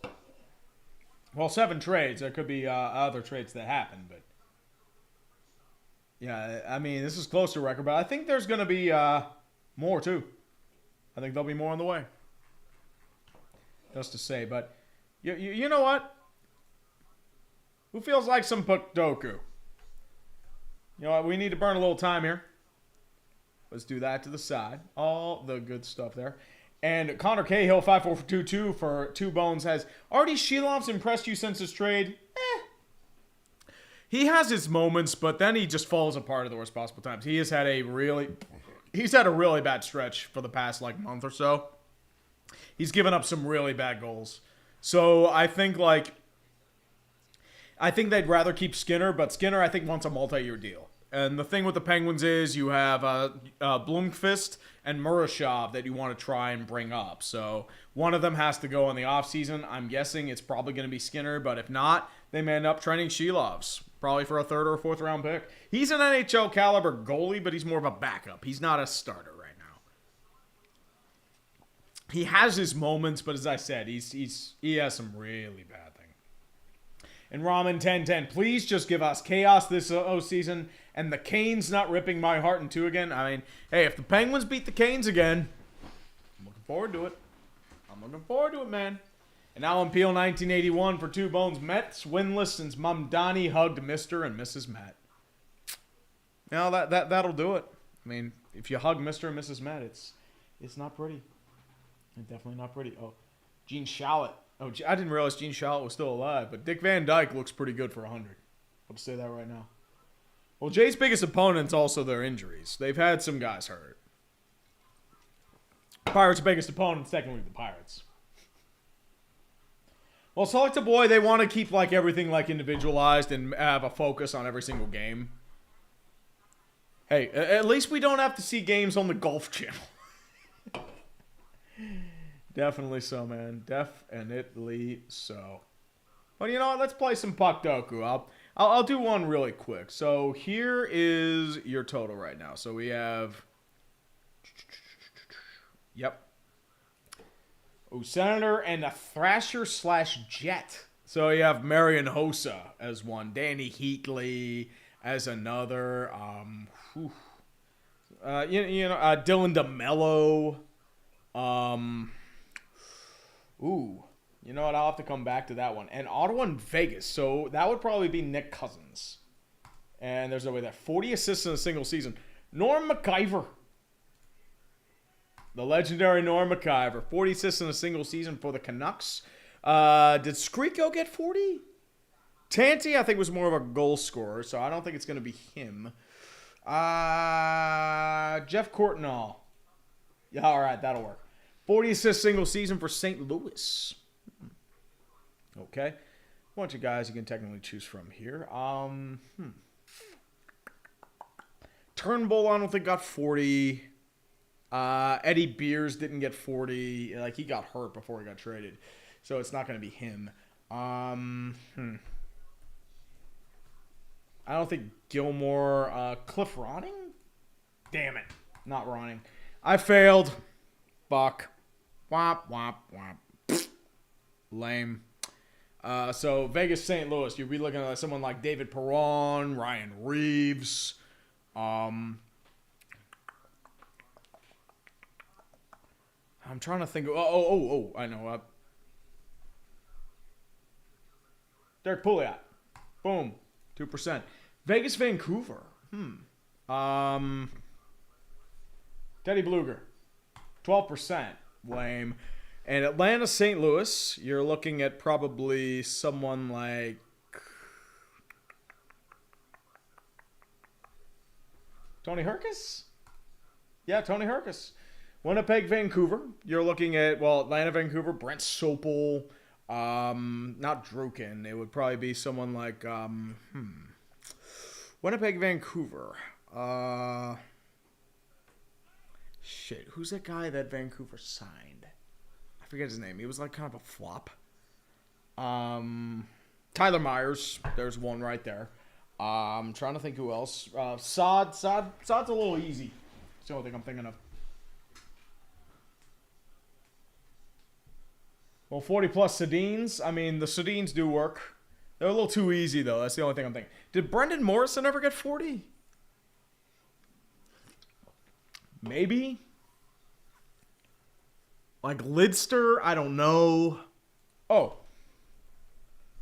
Well, 7 trades. There could be other trades that happen, but yeah, I mean this is close to record. But I think there's gonna be More, too. I think there'll be more on the way. Just to say, but you know what? Who feels like some Puckdoku? You know what? We need to burn a little time here. Let's do that to the side. All the good stuff there. And Connor Cahill, 5-4-2-2 for 2 bones, has Artie Shilov's impressed you since his trade? He has his moments, but then he just falls apart at the worst possible times. He's had a really bad stretch for the past month or so. He's given up some really bad goals. So I think they'd rather keep Skinner, but Skinner I think wants a multi-year deal. And the thing with the Penguins is you have Blomqvist and Murashov that you want to try and bring up. So one of them has to go in the offseason. I'm guessing it's probably going to be Skinner, but if not, they may end up training Shilovs, probably for a 3rd or a 4th round pick. He's an NHL caliber goalie, but he's more of a backup. He's not a starter right now. He has his moments, but as I said, he has some really bad things. And Ramen 1010, please just give us chaos this season and the Canes not ripping my heart in two again. I mean, hey, if the Penguins beat the Canes again, I'm looking forward to it. I'm looking forward to it, man. And Alan Peel 1981 for 2 bones. Mets winless since Mom Donnie hugged Mr. and Mrs. Met. Now that'll do it. I mean, if you hug Mr. and Mrs. Met, it's not pretty. It's definitely not pretty. Oh, Gene Shalit. Oh, I didn't realize Gene Shalit was still alive, but Dick Van Dyke looks pretty good for 100. I'll say that right now. Well, Jay's biggest opponent's also their injuries. They've had some guys hurt. Pirates' biggest opponent's technically the Pirates. Well, Select the Boy, they want to keep everything individualized and have a focus on every single game. Hey, at least we don't have to see games on the Golf Channel. Definitely so, man. Definitely so. But you know what? Let's play some Puckdoku. I'll do one really quick. So here is your total right now. So we have... Yep. Oh, Senator and a Thrasher/Jet. So you have Marion Hossa as one. Danny Heatley as another. Dylan DeMello. Ooh. You know what? I'll have to come back to that one. And Ottawa and Vegas. So that would probably be Nick Cousins. And there's no way that 40 assists in a single season. Norm McIver. The legendary Norm McIver. 40 assists in a single season for the Canucks. Did Skriko get 40? Tanty, I think, was more of a goal scorer, so I don't think it's going to be him. Jeff Courtnall. Yeah, all right, that'll work. 40 assists single season for St. Louis. Okay. A bunch of guys you can technically choose from here. Turnbull, I don't think, got 40. Eddie Beers didn't get 40. He got hurt before he got traded. So it's not going to be him. I don't think Gilmore. Cliff Ronning? Damn it. Not Ronning. I failed. Fuck. Womp, womp, womp. Lame. So Vegas, St. Louis. You'd be looking at someone like David Perron, Ryan Reeves. I'm trying to think. I know. Derek Pouliot. Boom. 2%. Vegas, Vancouver. Teddy Bluger. 12%. Lame. And Atlanta, St. Louis. You're looking at probably someone like... Tony Herkus? Yeah, Tony Herkus. Winnipeg, Vancouver. You're looking at, Atlanta, Vancouver, Brent Sopel. Not Drukin. It would probably be someone like, Winnipeg, Vancouver. Shit, who's that guy that Vancouver signed? I forget his name. He was kind of a flop. Tyler Myers. There's one right there. I'm trying to think who else. Sod's a little easy. That's the only thing I'm thinking of. Well, 40-plus Sedins. I mean, the Sedins do work. They're a little too easy, though. That's the only thing I'm thinking. Did Brendan Morrison ever get 40? Maybe. Like Lidster, I don't know. Oh.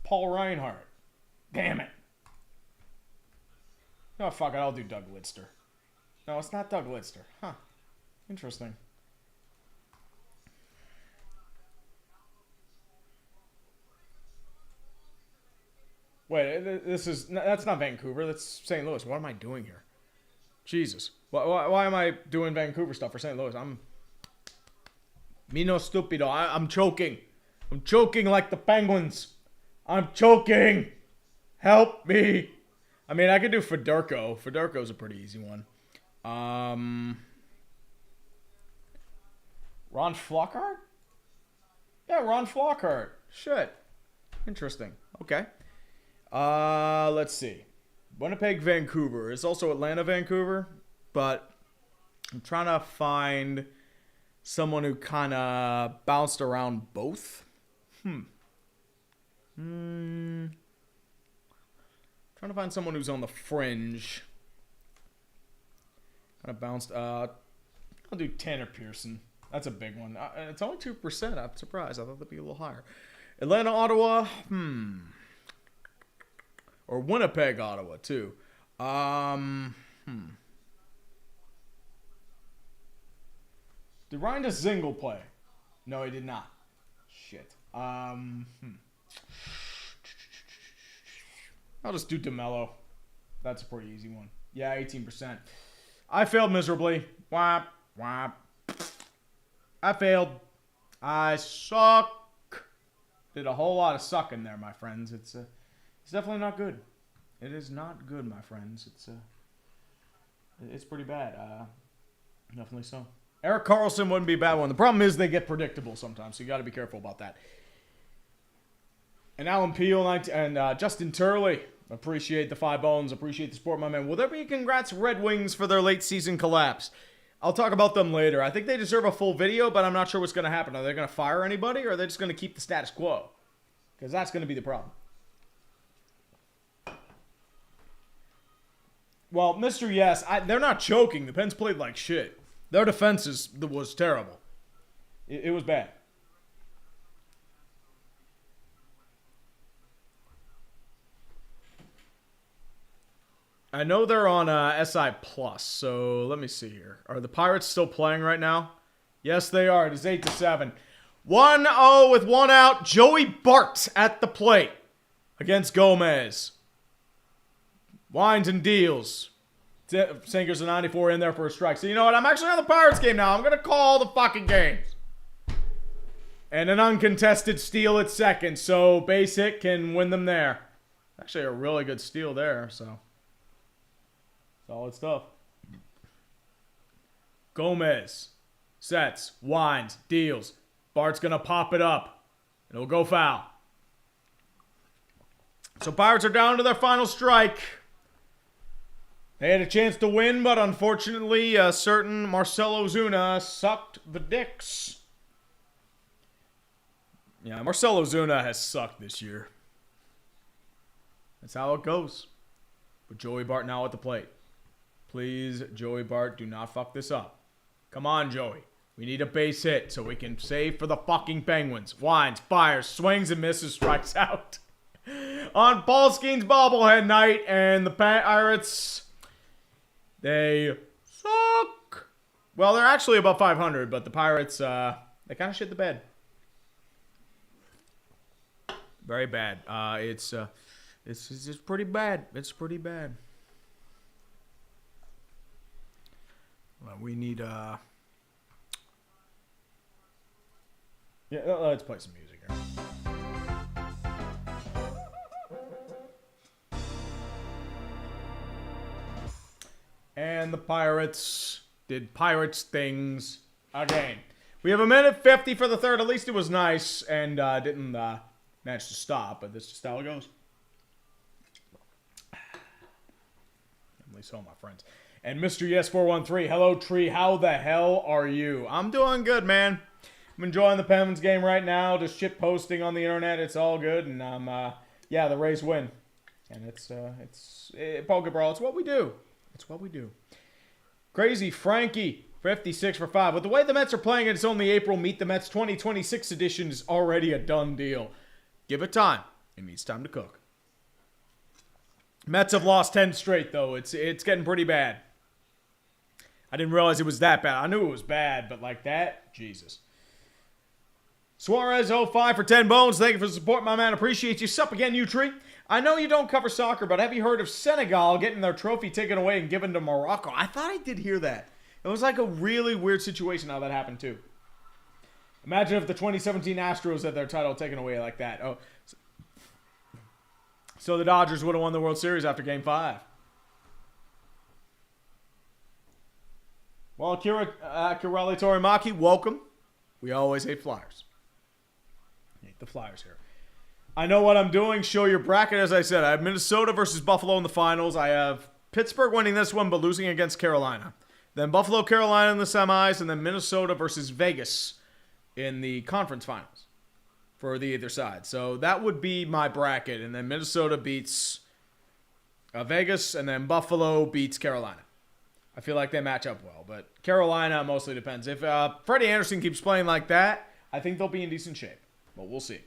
Paul Reinhardt. Damn it. No, fuck it. I'll do Doug Lidster. No, it's not Doug Lidster. Huh. Interesting. Wait, that's not Vancouver. That's St. Louis. What am I doing here? Jesus. Why am I doing Vancouver stuff for St. Louis? Me no stupido. I'm choking. I'm choking like the Penguins. I'm choking. Help me. I mean, I could do Fedorko. Fedorko's a pretty easy one. Ron Flockhart? Yeah, Ron Flockhart. Shit. Interesting. Okay. Let's see. Winnipeg, Vancouver. It's also Atlanta, Vancouver. But I'm trying to find someone who kind of bounced around both. Trying to find someone who's on the fringe. Kind of bounced. I'll do Tanner Pearson. That's a big one. It's only 2%. I'm surprised. I thought that'd be a little higher. Atlanta, Ottawa. Or Winnipeg, Ottawa, too. Did Ryan Dzingel play? No, he did not. Shit. I'll just do DeMello. That's a pretty easy one. Yeah, 18%. I failed miserably. Whap, whap. I failed. I suck. Did a whole lot of sucking there, my friends. It's definitely not good. It is not good, my friends. It's pretty bad. Definitely so. Eric Carlson wouldn't be a bad one. The problem is they get predictable sometimes, so you got to be careful about that. And Alan Peel and Justin Turley. Appreciate the 5 bones. Appreciate the support, my man. Will there be congrats Red Wings for their late season collapse? I'll talk about them later. I think they deserve a full video, but I'm not sure what's going to happen. Are they going to fire anybody, or are they just going to keep the status quo? Because that's going to be the problem. Well, Mr. Yes, they're not choking. The Pens played like shit. Their defense was terrible. It was bad. I know they're on SI Plus, so let me see here. Are the Pirates still playing right now? Yes, they are. It is 8-7. 1-0 with 1 out. Joey Bart at the plate against Gomez. Winds and deals. Sinkers a 94 in there for a strike. So you know what? I'm actually on the Pirates game now. I'm going to call the fucking games. And an uncontested steal at second. So base hit can win them there. Actually a really good steal there. So solid stuff. Gomez sets, winds, deals. Bart's going to pop it up. It'll go foul. So Pirates are down to their final strike. They had a chance to win, but unfortunately, a certain Marcelo Zuna sucked the dicks. Yeah, Marcelo Zuna has sucked this year. That's how it goes. But Joey Bart now at the plate. Please, Joey Bart, do not fuck this up. Come on, Joey. We need a base hit so we can save for the fucking Penguins. Winds, fires, swings and misses, strikes out. On Paul Skeen's bobblehead night, and the Pirates... They suck. Well, they're actually above 500, but the Pirates, they kind of shit the bed. Very bad. It's pretty bad. It's pretty bad. Well, we need, yeah, let's play some music here. And the Pirates did Pirates things again. We have 1:50 for the third. At least it was nice and didn't manage to stop, but this is just how it goes. At least so, my friends. And Mr. Yes413, hello, Tree. How the hell are you? I'm doing good, man. I'm enjoying the Penguins game right now. Just shit posting on the internet. It's all good. And yeah, the Rays win. And it's Pokeball. It's what we do. It's what we do. Crazy Frankie 56 for 5. With the way the Mets are playing, it's only April. Meet the Mets 2026 edition is already a done deal. Give it time. It needs time to cook. Mets have lost 10 straight, though. It's getting pretty bad. I didn't realize it was that bad. I knew it was bad, but like that? Jesus. Suarez 05 for 10 bones. Thank you for the support, my man. Appreciate you. Sup again, you tree. I know you don't cover soccer, but have you heard of Senegal getting their trophy taken away and given to Morocco? I thought I did hear that. It was like a really weird situation how that happened, too. Imagine if the 2017 Astros had their title taken away like that. Oh, so the Dodgers would have won the World Series after Game 5. Well, Kirali Torimaki, welcome. We always hate Flyers. Hate the Flyers here. I know what I'm doing. Show your bracket, as I said. I have Minnesota versus Buffalo in the finals. I have Pittsburgh winning this one, but losing against Carolina. Then Buffalo, Carolina in the semis, and then Minnesota versus Vegas in the conference finals for the either side. So that would be my bracket. And then Minnesota beats Vegas, and then Buffalo beats Carolina. I feel like they match up well, but Carolina mostly depends. If Freddie Anderson keeps playing like that, I think they'll be in decent shape. But we'll see.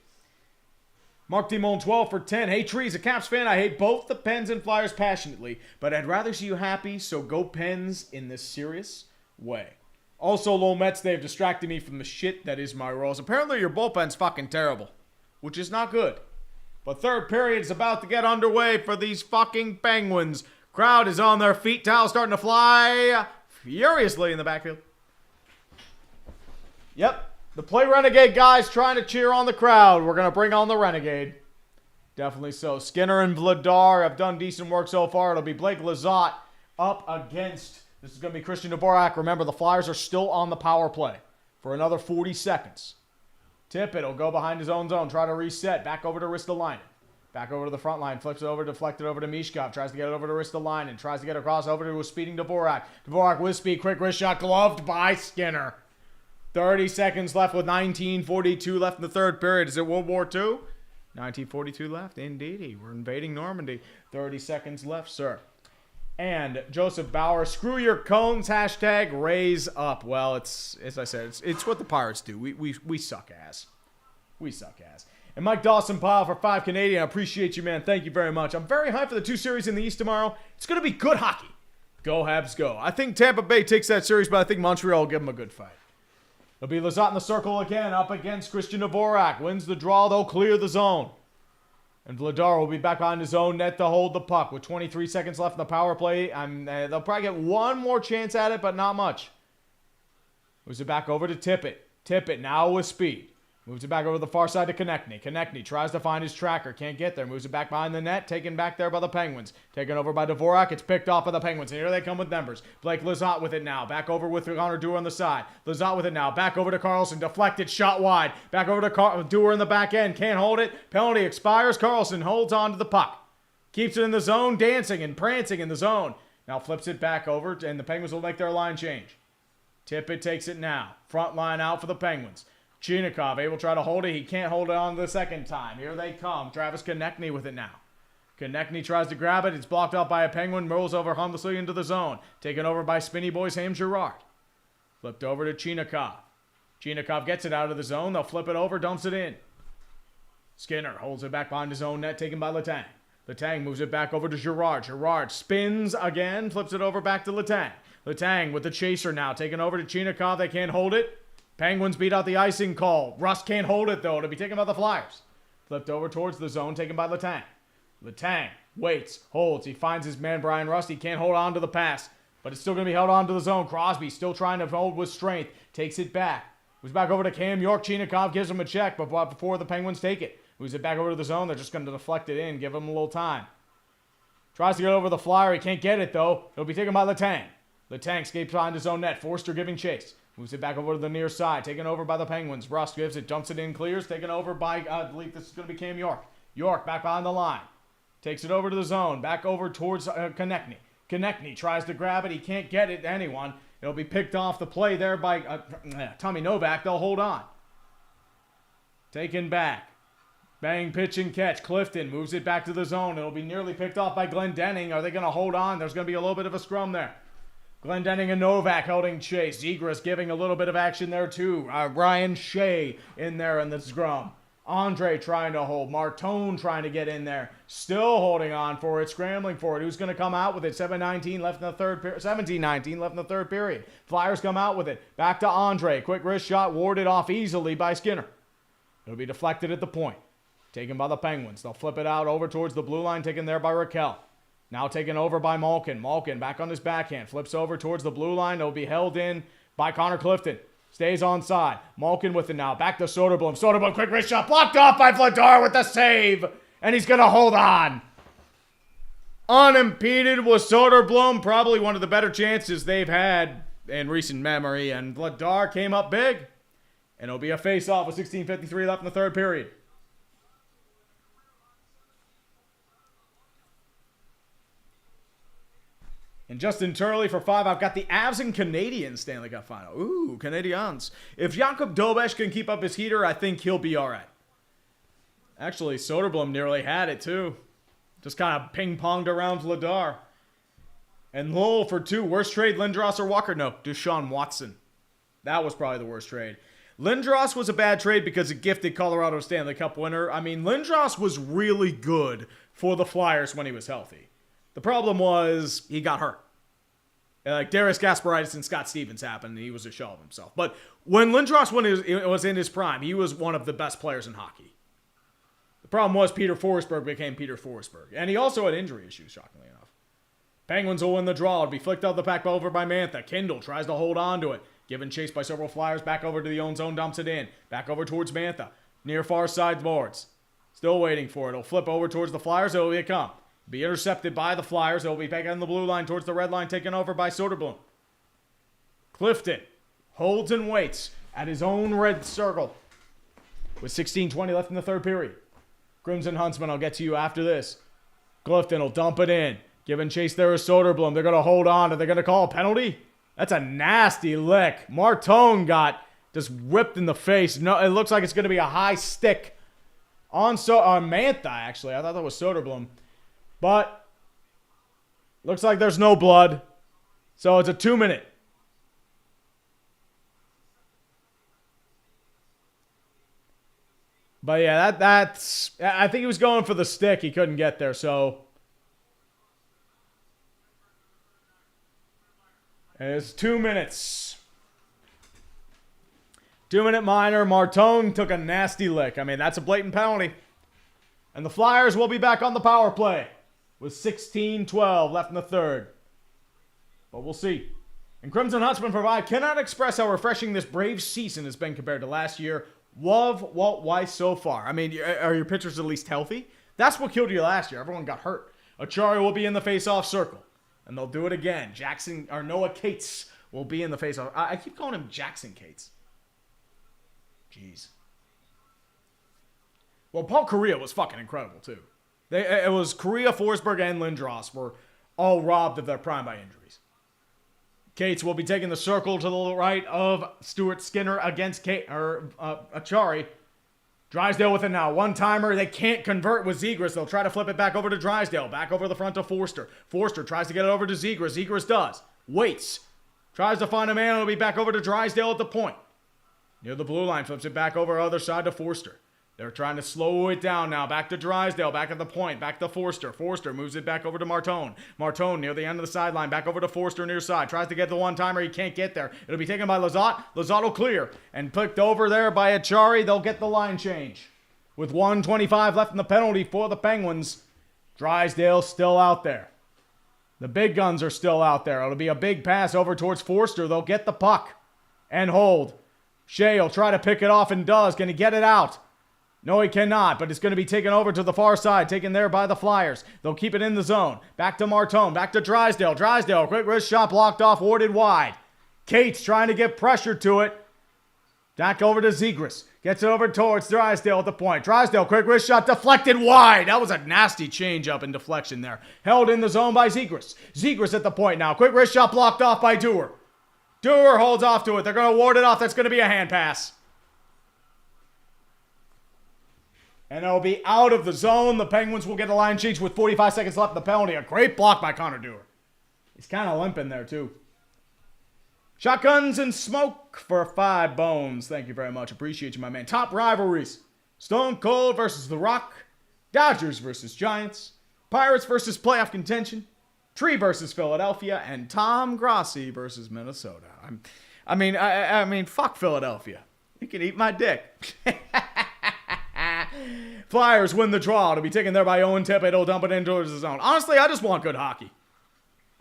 Mark Dimon 12 for 10. Hey, Trees, a Caps fan. I hate both the Pens and Flyers passionately, but I'd rather see you happy, so go Pens in this serious way. Also, Lowell Mets, they've distracted me from the shit that is my Royals. Apparently, your bullpen's fucking terrible, which is not good. But third period is about to get underway for these fucking Penguins. Crowd is on their feet. Towels starting to fly furiously in the backfield. Yep. The Play Renegade guys trying to cheer on the crowd. We're going to bring on the Renegade. Definitely so. Skinner and Vladar have done decent work so far. It'll be Blake Lizotte up against... This is going to be Christian Dvorak. Remember, the Flyers are still on the power play for another 40 seconds. Tippett will go behind his own zone. Try to reset. Back over to Ristolainen. Back over to the front line. Flips it over, deflected over to Mishkov. Tries to get it over to Ristolainen. Tries to get across over to a speeding Dvorak. Dvorak with speed. Quick wrist shot. Gloved by Skinner. 30 seconds left with 19:42 left in the third period. Is it World War II? 1942 left. Indeed. We're invading Normandy. 30 seconds left, sir. And Joseph Bauer, screw your cones, hashtag raise up. Well, it's, as I said, it's what the Pirates do. We suck ass. We suck ass. And Mike Dawson Pyle for 5 Canadian. I appreciate you, man. Thank you very much. I'm very hyped for the 2 series in the East tomorrow. It's going to be good hockey. Go Habs, go. I think Tampa Bay takes that series, but I think Montreal will give them a good fight. It'll be Lizotte in the circle again, up against Christian Dvorak. Wins the draw, they'll clear the zone. And Vladar will be back behind his own net to hold the puck. With 23 seconds left in the power play, they'll probably get one more chance at it, but not much. Moves it back over to Tippett. Tippett now with speed. Moves it back over to the far side to Konechny. Konechny tries to find his tracker. Can't get there. Moves it back behind the net. Taken back there by the Penguins. Taken over by Dvorak. It's picked off by the Penguins. And here they come with numbers. Blake Lizotte with it now. Back over with Connor Dewar on the side. Lizotte with it now. Back over to Karlsson. Deflected. Shot wide. Back over to Dewar in the back end. Can't hold it. Penalty expires. Karlsson holds on to the puck. Keeps it in the zone. Dancing and prancing in the zone. Now flips it back over. And the Penguins will make their line change. Tippett takes it now. Front line out for the Penguins. Chinikov able to try to hold it. He can't hold it on the second time. Here they come. Travis Konechny with it now. Konechny tries to grab it. It's blocked out by a Penguin. Rolls over harmlessly into the zone. Taken over by Spinny Boy's Ham Girard. Flipped over to Chinikov. Chinikov gets it out of the zone. They'll flip it over. Dumps it in. Skinner holds it back behind his own net. Taken by Letang. Letang moves it back over to Girard. Girard spins again. Flips it over back to Letang. Letang with the chaser now. Taken over to Chinikov. They can't hold it. Penguins beat out the icing call. Rust can't hold it, though, to be taken by the Flyers. Flipped over towards the zone, taken by Letang. Letang waits, holds. He finds his man, Brian Rust. He can't hold on to the pass, but it's still going to be held on to the zone. Crosby still trying to hold with strength. Takes it back. Moves back over to Cam York. Chinikov gives him a check before the Penguins take it. Moves it back over to the zone. They're just going to deflect it in, give him a little time. Tries to get over the Flyer. He can't get it, though. It'll be taken by Letang. Letang escapes behind his own net. Forster giving chase. Moves it back over to the near side. Taken over by the Penguins. Rust gives it. Dumps it in. Clears. Taken over by, I believe this is going to be Cam York. York back behind the line. Takes it over to the zone. Back over towards Konechny. Konechny tries to grab it. He can't get it to anyone. It'll be picked off the play there by Tommy Novak. They'll hold on. Taken back. Bang, pitch, and catch. Clifton moves it back to the zone. It'll be nearly picked off by Glenn Denning. Are they going to hold on? There's going to be a little bit of a scrum there. Glendening and Novak holding chase. Zegras giving a little bit of action there too. Ryan Shea in there in the scrum. Andre trying to hold. Martone trying to get in there. Still holding on for it, scrambling for it. Who's going to come out with it? 17-19 left in the third period. 17-19 left in the third period. Flyers come out with it. Back to Andre. Quick wrist shot warded off easily by Skinner. It'll be deflected at the point. Taken by the Penguins. They'll flip it out over towards the blue line. Taken there by Raquel. Now taken over by Malkin. Malkin back on his backhand. Flips over towards the blue line. It'll be held in by Connor Clifton. Stays onside. Malkin with it now. Back to Soderblom. Soderblom, quick wrist shot. Blocked off by Vladar with the save. And he's going to hold on. Unimpeded was Soderblom. Probably one of the better chances they've had in recent memory. And Vladar came up big. And it'll be a face-off with 16:53 left in the third period. And Justin Turley for 5. I've got the Avs and Canadiens Stanley Cup final. Ooh, Canadiens. If Jakub Dobeš can keep up his heater, I think he'll be all right. Actually, Soderblom nearly had it, too. Just kind of ping-ponged around Vladar. And Lowell for 2. Worst trade, Lindros or Walker? No, Deshaun Watson. That was probably the worst trade. Lindros was a bad trade because it gifted Colorado Stanley Cup winner. I mean, Lindros was really good for the Flyers when he was healthy. The problem was he got hurt. Like Darius Gasparitis and Scott Stevens happened, and he was a shell of himself. But when Lindros was in his prime, he was one of the best players in hockey. The problem was Peter Forsberg became Peter Forsberg. And he also had injury issues, shockingly enough. Penguins will win the draw. It'll be flicked out the pack over by Mantha. Kindle tries to hold on to it. Given chase by several Flyers. Back over to the own zone, dumps it in. Back over towards Mantha. Near far side boards. Still waiting for it. It'll flip over towards the Flyers. It'll be a come. Be intercepted by the Flyers. It'll be back on the blue line towards the red line, taken over by Soderblom. Clifton holds and waits at his own red circle with 16:20 left in the third period. Crimson Huntsman, I'll get to you after this. Clifton will dump it in. Giving chase there is Soderblom. They're going to hold on. Are they going to call a penalty? That's a nasty lick. Martone got just whipped in the face. No, it looks like it's going to be a high stick on Mantha, actually. I thought that was Soderblom. But looks like there's no blood. So it's a 2-minute. But yeah, that's I think he was going for the stick. He couldn't get there, so it's 2 minutes. 2-minute minor. Martone took a nasty lick. I mean, that's a blatant penalty. And the Flyers will be back on the power play with 16:12 left in the third. But we'll see. And Crimson Huntsman for 5. Cannot express how refreshing this Braves season has been compared to last year. Love Walt Weiss so far. I mean, are your pitchers at least healthy? That's what killed you last year. Everyone got hurt. Achari will be in the face-off circle. And they'll do it again. Noah Cates will be in the face-off. I keep calling him Jackson Cates. Jeez. Well, Paul Correa was fucking incredible, too. It was Correa, Forsberg, and Lindros were all robbed of their prime by injuries. Cates will be taking the circle to the right of Stuart Skinner against Achari. Drysdale with it now. One-timer. They can't convert with Zegras. They'll try to flip it back over to Drysdale. Back over the front to Forster. Forster tries to get it over to Zegras. Zegras does. Waits. Tries to find a man. It'll be back over to Drysdale at the point. Near the blue line. Flips it back over other side to Forster. They're trying to slow it down now. Back to Drysdale. Back at the point. Back to Forster. Forster moves it back over to Martone. Martone near the end of the sideline. Back over to Forster near side. Tries to get the one-timer. He can't get there. It'll be taken by Lizotte. Lizotte will clear. And picked over there by Achari. They'll get the line change. With 1:25 left in the penalty for the Penguins. Drysdale still out there. The big guns are still out there. It'll be a big pass over towards Forster. They'll get the puck. And hold. Shea will try to pick it off and does. Can he get it out? No, he cannot, but it's going to be taken over to the far side, taken there by the Flyers. They'll keep it in the zone. Back to Martone, back to Drysdale. Drysdale, quick wrist shot blocked off, warded wide. Cates trying to get pressure to it. Back over to Zegras. Gets it over towards Drysdale at the point. Drysdale, quick wrist shot, deflected wide. That was a nasty change up in deflection there. Held in the zone by Zegras. Zegras at the point now. Quick wrist shot blocked off by Dewar. Dewar holds off to it. They're going to ward it off. That's going to be a hand pass. And it'll be out of the zone. The Penguins will get a line change with 45 seconds left in the penalty. A great block by Connor Dewar. He's kind of limping there, too. Shotguns and smoke for 5 bones. Thank you very much. Appreciate you, my man. Top rivalries. Stone Cold versus The Rock. Dodgers versus Giants. Pirates versus playoff contention. Tree versus Philadelphia. And Tom Grossi versus Minnesota. I mean, fuck Philadelphia. You can eat my dick. Flyers win the draw. It'll be taken there by Owen Tippett. He'll dump it in towards the zone. Honestly, I just want good hockey.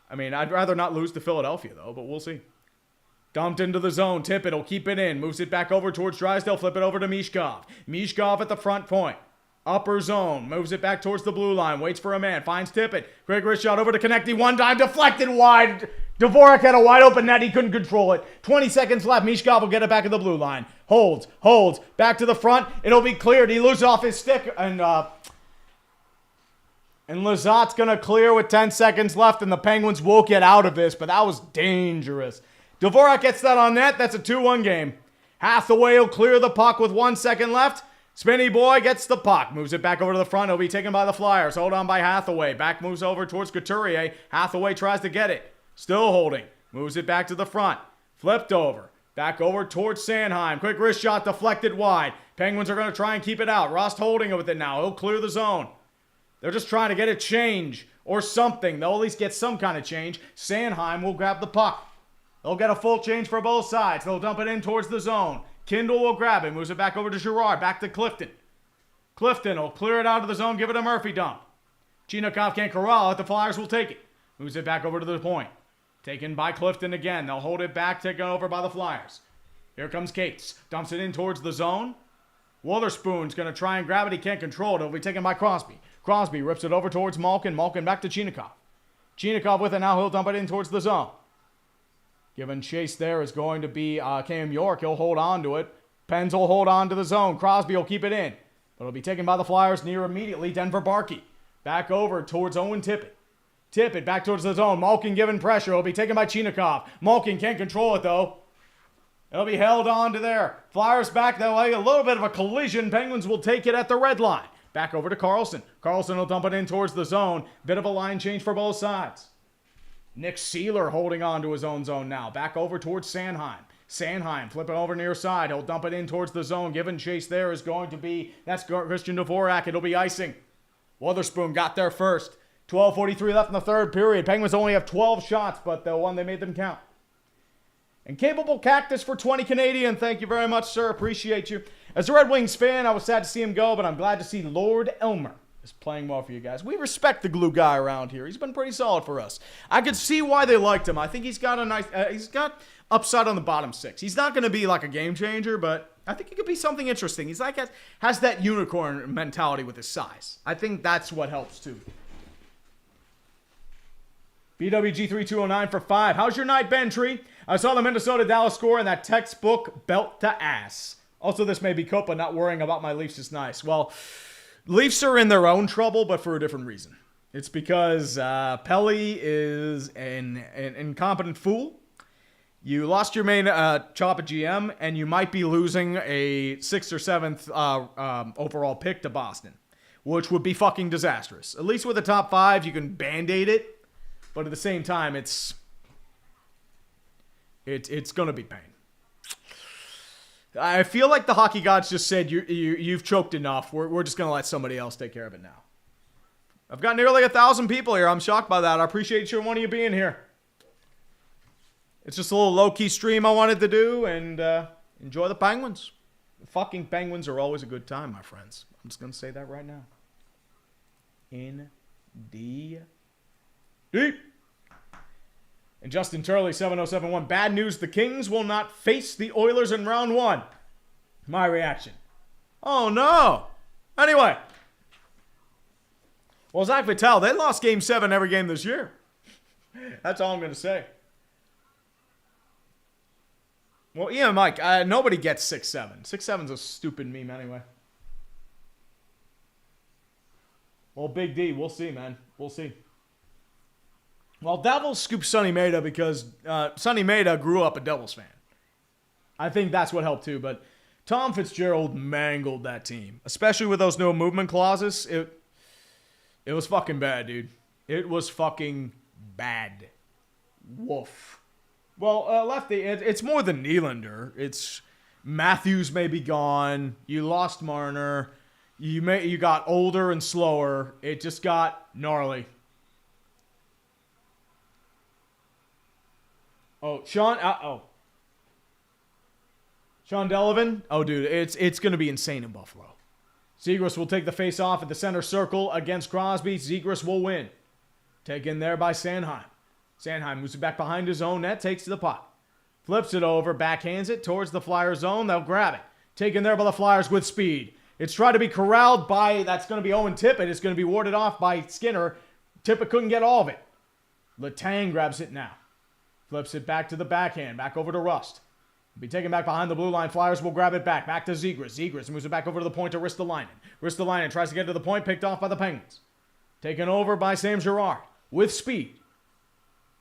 I mean, I'd rather not lose to Philadelphia, though, but we'll see. Dumped into the zone. Tippett will keep it in. Moves it back over towards Drysdale. Flip it over to Mishkov. Mishkov at the front point. Upper zone. Moves it back towards the blue line. Waits for a man. Finds Tippett. Quick wrist shot over to Konecny. One time. Deflected wide. Dvorak had a wide open net. He couldn't control it. 20 seconds left. Mishkov will get it back at the blue line. Holds. Back to the front. It'll be cleared. He loses off his stick. And Lizotte going to clear with 10 seconds left. And the Penguins will get out of this. But that was dangerous. Dvorak gets that on net. That's a 2-1 game. Hathaway will clear the puck with 1 second left. Spinny Boy gets the puck. Moves it back over to the front. It'll be taken by the Flyers. Hold on by Hathaway. Back moves over towards Couturier. Hathaway tries to get it. Still holding. Moves it back to the front. Flipped over. Back over towards Sanheim. Quick wrist shot deflected wide. Penguins are going to try and keep it out. Rust holding it with it now. He'll clear the zone. They're just trying to get a change or something. They'll at least get some kind of change. Sanheim will grab the puck. They'll get a full change for both sides. They'll dump it in towards the zone. Kindle will grab it. Moves it back over to Girard. Back to Clifton. Clifton will clear it out of the zone. Give it a Murphy dump. Chinakhov can't corral it. The Flyers will take it. Moves it back over to the point. Taken by Clifton again. They'll hold it back. Taken over by the Flyers. Here comes Cates. Dumps it in towards the zone. Wotherspoon's going to try and grab it. He can't control it. It'll be taken by Crosby. Crosby rips it over towards Malkin. Malkin back to Chinakhov. Chinakhov with it now. He'll dump it in towards the zone. Given chase there is going to be Cam York. He'll hold on to it. Pens will hold on to the zone. Crosby will keep it in. But it'll be taken by the Flyers near immediately. Denver Barkey. Back over towards Owen Tippett. Tippett back towards the zone. Malkin given pressure. It'll be taken by Chinakhov. Malkin can't control it though. It'll be held on to there. Flyers back that way. A little bit of a collision. Penguins will take it at the red line. Back over to Carlson. Carlson will dump it in towards the zone. Bit of a line change for both sides. Nick Seeler holding on to his own zone now. Back over towards Sanheim. Sanheim flipping over near side. He'll dump it in towards the zone. Given chase there is going to be, that's Christian Dvorak. It'll be icing. Wotherspoon got there first. 12:43 left in the third period. Penguins only have 12 shots, but the one they made them count. And Capable Cactus for 20 Canadian. Thank you very much, sir. Appreciate you. As a Red Wings fan, I was sad to see him go, but I'm glad to see Lord Elmer is playing well for you guys. We respect the glue guy around here. He's been pretty solid for us. I could see why they liked him. I think he's got a nice, he's got upside on the bottom six. He's not going to be like a game changer, but I think he could be something interesting. He's like, has that unicorn mentality with his size. I think that's what helps too. BWG3209 for 5. How's your night, Ben Tree? I saw the Minnesota-Dallas score and that textbook belt to ass. Also, this may be Copa not worrying about my Leafs is nice. Well, Leafs are in their own trouble, but for a different reason. It's because Pelly is an incompetent fool. You lost your main chop at GM, and you might be losing a 6th or 7th overall pick to Boston, which would be fucking disastrous. At least with the top 5, you can band-aid it. But at the same time, it's going to be pain. I feel like the hockey gods just said, you've choked enough. We're just going to let somebody else take care of it now. I've got nearly 1,000 people here. I'm shocked by that. I appreciate each one of you being here. It's just a little low-key stream I wanted to do, and enjoy the Penguins. The fucking Penguins are always a good time, my friends. I'm just going to say that right now. Deep. And Justin Turley, 7071. Bad news, the Kings will not face the Oilers in round 1. My reaction. Oh, no. Anyway. Well, Zach Vitale, they lost Game 7 every game this year. That's all I'm going to say. Well, yeah, Mike, nobody gets 6-7. 6-7's a stupid meme anyway. Well, Big D, we'll see, man. We'll see. Well, Devils scooped Sonny Maeda because Sonny Maeda grew up a Devils fan. I think that's what helped too, but Tom Fitzgerald mangled that team, especially with those no movement clauses. It was fucking bad, dude. It was fucking bad. Woof. Well, lefty, it's more than Nylander. It's Matthews may be gone. You lost Marner. You got older and slower. It just got gnarly. Oh, Sean Delavan. Oh, dude, it's going to be insane in Buffalo. Zegras will take the face-off at the center circle against Crosby. Zegras will win. Taken there by Sanheim. Sanheim moves it back behind his own net, takes the puck. Flips it over, backhands it towards the Flyers zone. They'll grab it. Taken there by the Flyers with speed. It's tried to be corralled by, that's going to be Owen Tippett. It's going to be warded off by Skinner. Tippett couldn't get all of it. Letang grabs it now. Flips it back to the backhand, back over to Rust. Be taken back behind the blue line. Flyers will grab it back. Back to Zegras. Zegras moves it back over to the point to Ristolainen. Ristolainen tries to get to the point, picked off by the Penguins. Taken over by Sam Girard with speed.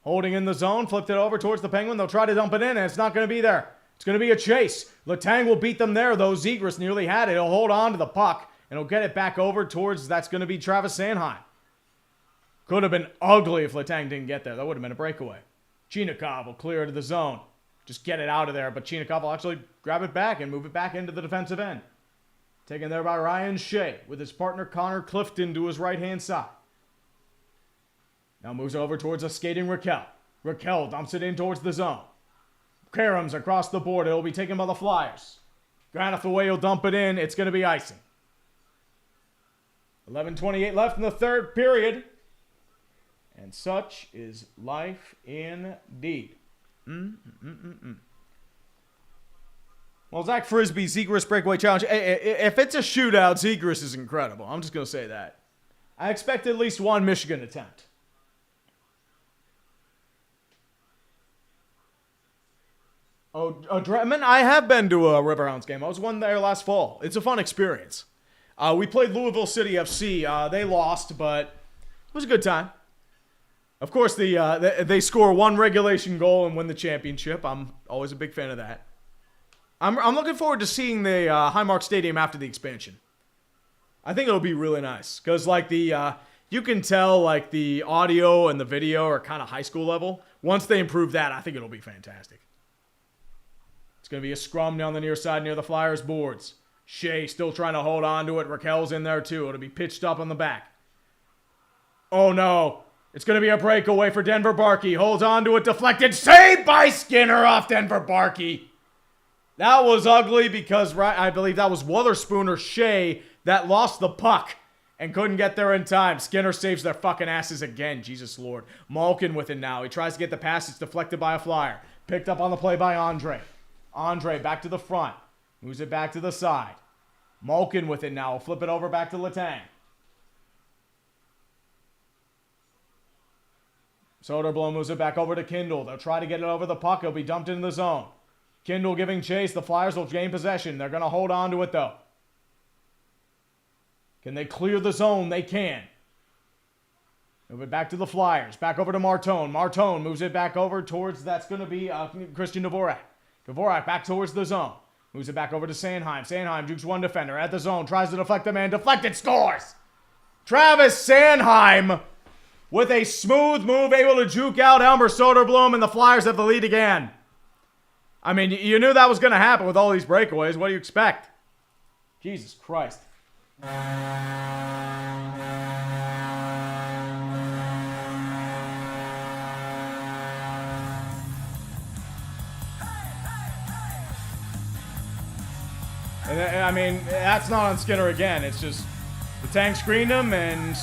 Holding in the zone, flipped it over towards the Penguin. They'll try to dump it in, and it's not going to be there. It's going to be a chase. Letang will beat them there, though. Zegras nearly had it. He'll hold on to the puck, and he'll get it back over towards, that's going to be Travis Sanheim. Could have been ugly if Letang didn't get there. That would have been a breakaway. Chinakhov will clear it to the zone. Just get it out of there, but Chinakhov will actually grab it back and move it back into the defensive end. Taken there by Ryan Shea with his partner Connor Clifton to his right-hand side. Now moves over towards a skating Raquel. Raquel dumps it in towards the zone. Karam's across the board. It'll be taken by the Flyers. Graniff the way he'll dump it in. It's going to be icing. 11:28 left in the third period. And such is life indeed. Well, Zach Frisbee, Zegras breakaway challenge. If it's a shootout, Zegras is incredible. I'm just going to say that. I expect at least one Michigan attempt. Dredman, I have been to a Riverhounds game. I was one there last fall. It's a fun experience. We played Louisville City FC. They lost, but it was a good time. Of course, they score one regulation goal and win the championship. I'm always a big fan of that. I'm looking forward to seeing the Highmark Stadium after the expansion. I think it'll be really nice because you can tell like the audio and the video are kind of high school level. Once they improve that, I think it'll be fantastic. It's going to be a scrum down the near side near the Flyers boards. Shea still trying to hold on to it. Raquel's in there too. It'll be pitched up on the back. Oh no. It's going to be a breakaway for Denver Barkey. Holds on to it. Deflected. Saved by Skinner off Denver Barkey. That was ugly because I believe that was Wotherspoon or Shea that lost the puck and couldn't get there in time. Skinner saves their fucking asses again. Jesus Lord. Malkin with it now. He tries to get the pass. It's deflected by a Flyer. Picked up on the play by Andre. Andre back to the front. Moves it back to the side. Malkin with it now. Will flip it over back to Letang. Soderblom moves it back over to Kindle. They'll try to get it over the puck. It'll be dumped into the zone. Kindle giving chase. The Flyers will gain possession. They're going to hold on to it, though. Can they clear the zone? They can. Move it back to the Flyers. Back over to Martone. Martone moves it back over towards, that's going to be Christian Dvorak. Dvorak back towards the zone. Moves it back over to Sanheim. Sanheim jukes one defender at the zone. Tries to deflect the man. Deflected. Scores! Travis Sanheim with a smooth move, able to juke out Elmer Soderblom, and the Flyers have the lead again. I mean, you knew that was going to happen with all these breakaways. What do you expect? Jesus Christ. And, I mean, that's not on Skinner again. It's just the tank screened him, and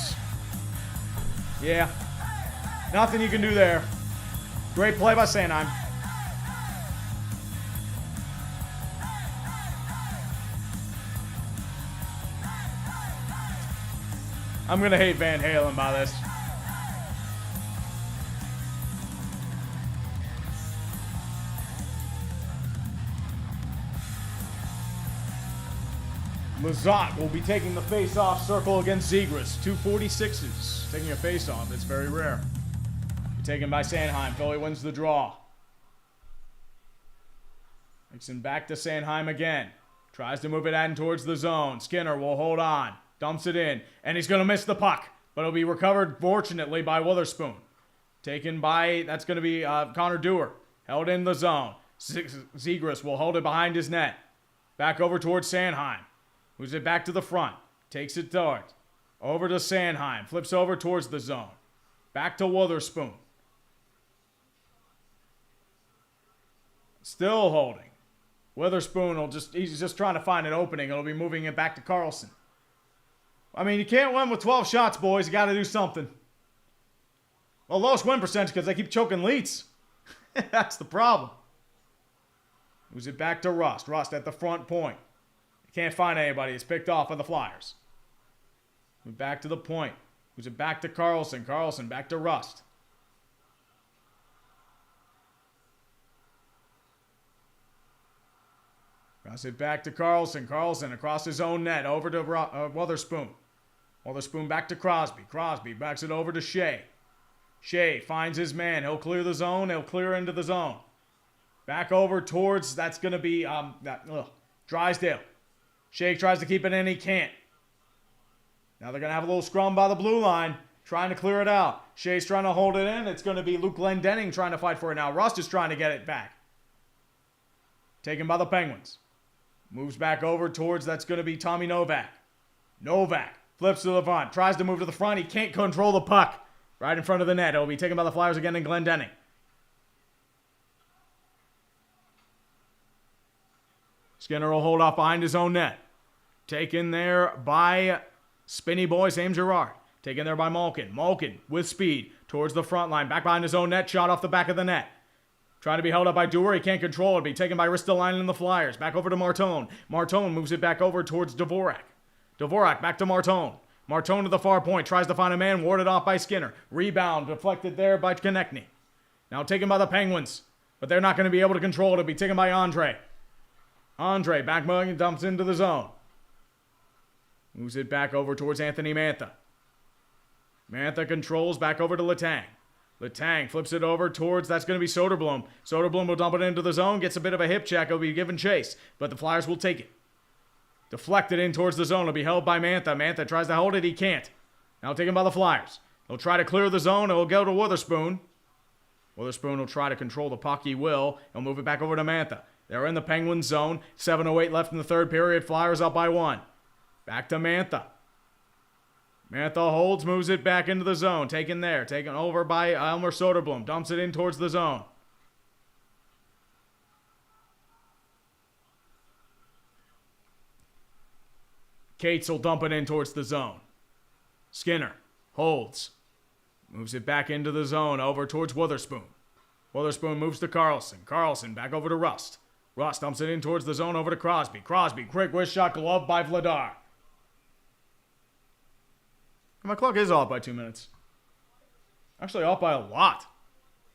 yeah, nothing you can do there. Great play by Sanheim. I'm going to hate Van Halen by this. Lazat will be taking the face-off circle against Zegras. 246s taking a face-off. It's very rare. Taken by Sanheim. Philly wins the draw. Nixon back to Sanheim again. Tries to move it in towards the zone. Skinner will hold on. Dumps it in. And he's going to miss the puck. But it'll be recovered, fortunately, by Witherspoon. Taken by, that's going to be Connor Dewar. Held in the zone. Zegras will hold it behind his net. Back over towards Sanheim. Moves it back to the front. Takes it towards. Over to Sanheim. Flips over towards the zone. Back to Witherspoon. Still holding. Witherspoon he's just trying to find an opening. It'll be moving it back to Carlson. I mean, you can't win with 12 shots, boys. You got to do something. Well, lowest win percentage because they keep choking leads. That's the problem. Moves it back to Rust. Rust at the front point. Can't find anybody. It's picked off by the Flyers. Move back to the point. Moves it back to Carlson. Carlson back to Rust. Pass it back to Carlson. Carlson across his own net. Over to Witherspoon. Witherspoon back to Crosby. Crosby backs it over to Shea. Shea finds his man. He'll clear the zone. He'll clear into the zone. Back over towards, that's going to be Drysdale. Shea tries to keep it in. He can't. Now they're going to have a little scrum by the blue line. Trying to clear it out. Shea's trying to hold it in. It's going to be Luke Glendening trying to fight for it now. Rust is trying to get it back. Taken by the Penguins. Moves back over towards, that's going to be Tommy Novak. Novak flips to the front. Tries to move to the front. He can't control the puck. Right in front of the net. It'll be taken by the Flyers again in Glendening. Skinner will hold off behind his own net. Taken there by Spinny Boy Sam Girard. Taken there by Malkin. Malkin with speed towards the front line. Back behind his own net. Shot off the back of the net. Trying to be held up by Dewar. He can't control it. Be taken by Ristolainen and the Flyers. Back over to Martone. Martone moves it back over towards Dvorak. Dvorak back to Martone. Martone to the far point. Tries to find a man. Warded off by Skinner. Rebound deflected there by Konechny. Now taken by the Penguins. But they're not going to be able to control it. It'll be taken by Andre. Andre back and dumps into the zone. Moves it back over towards Anthony Mantha. Mantha controls back over to Letang. Letang flips it over towards, that's going to be Soderblom. Soderblom will dump it into the zone. Gets a bit of a hip check. It'll be given chase. But the Flyers will take it. Deflected in towards the zone. It'll be held by Mantha. Mantha tries to hold it. He can't. Now taken by the Flyers. He'll try to clear the zone. It'll go to Witherspoon. Witherspoon will try to control the puck. He will. He'll move it back over to Mantha. They're in the Penguins zone. 7:08 left in the third period. Flyers up by 1. Back to Mantha. Mantha holds, moves it back into the zone. Taken there. Taken over by Elmer Soderblom. Dumps it in towards the zone. Cates will dump it in towards the zone. Skinner holds. Moves it back into the zone over towards Witherspoon. Witherspoon moves to Carlson. Carlson back over to Rust. Rust dumps it in towards the zone over to Crosby. Crosby, quick wrist shot, glove by Vladar. My clock is off by 2 minutes. Actually off by a lot.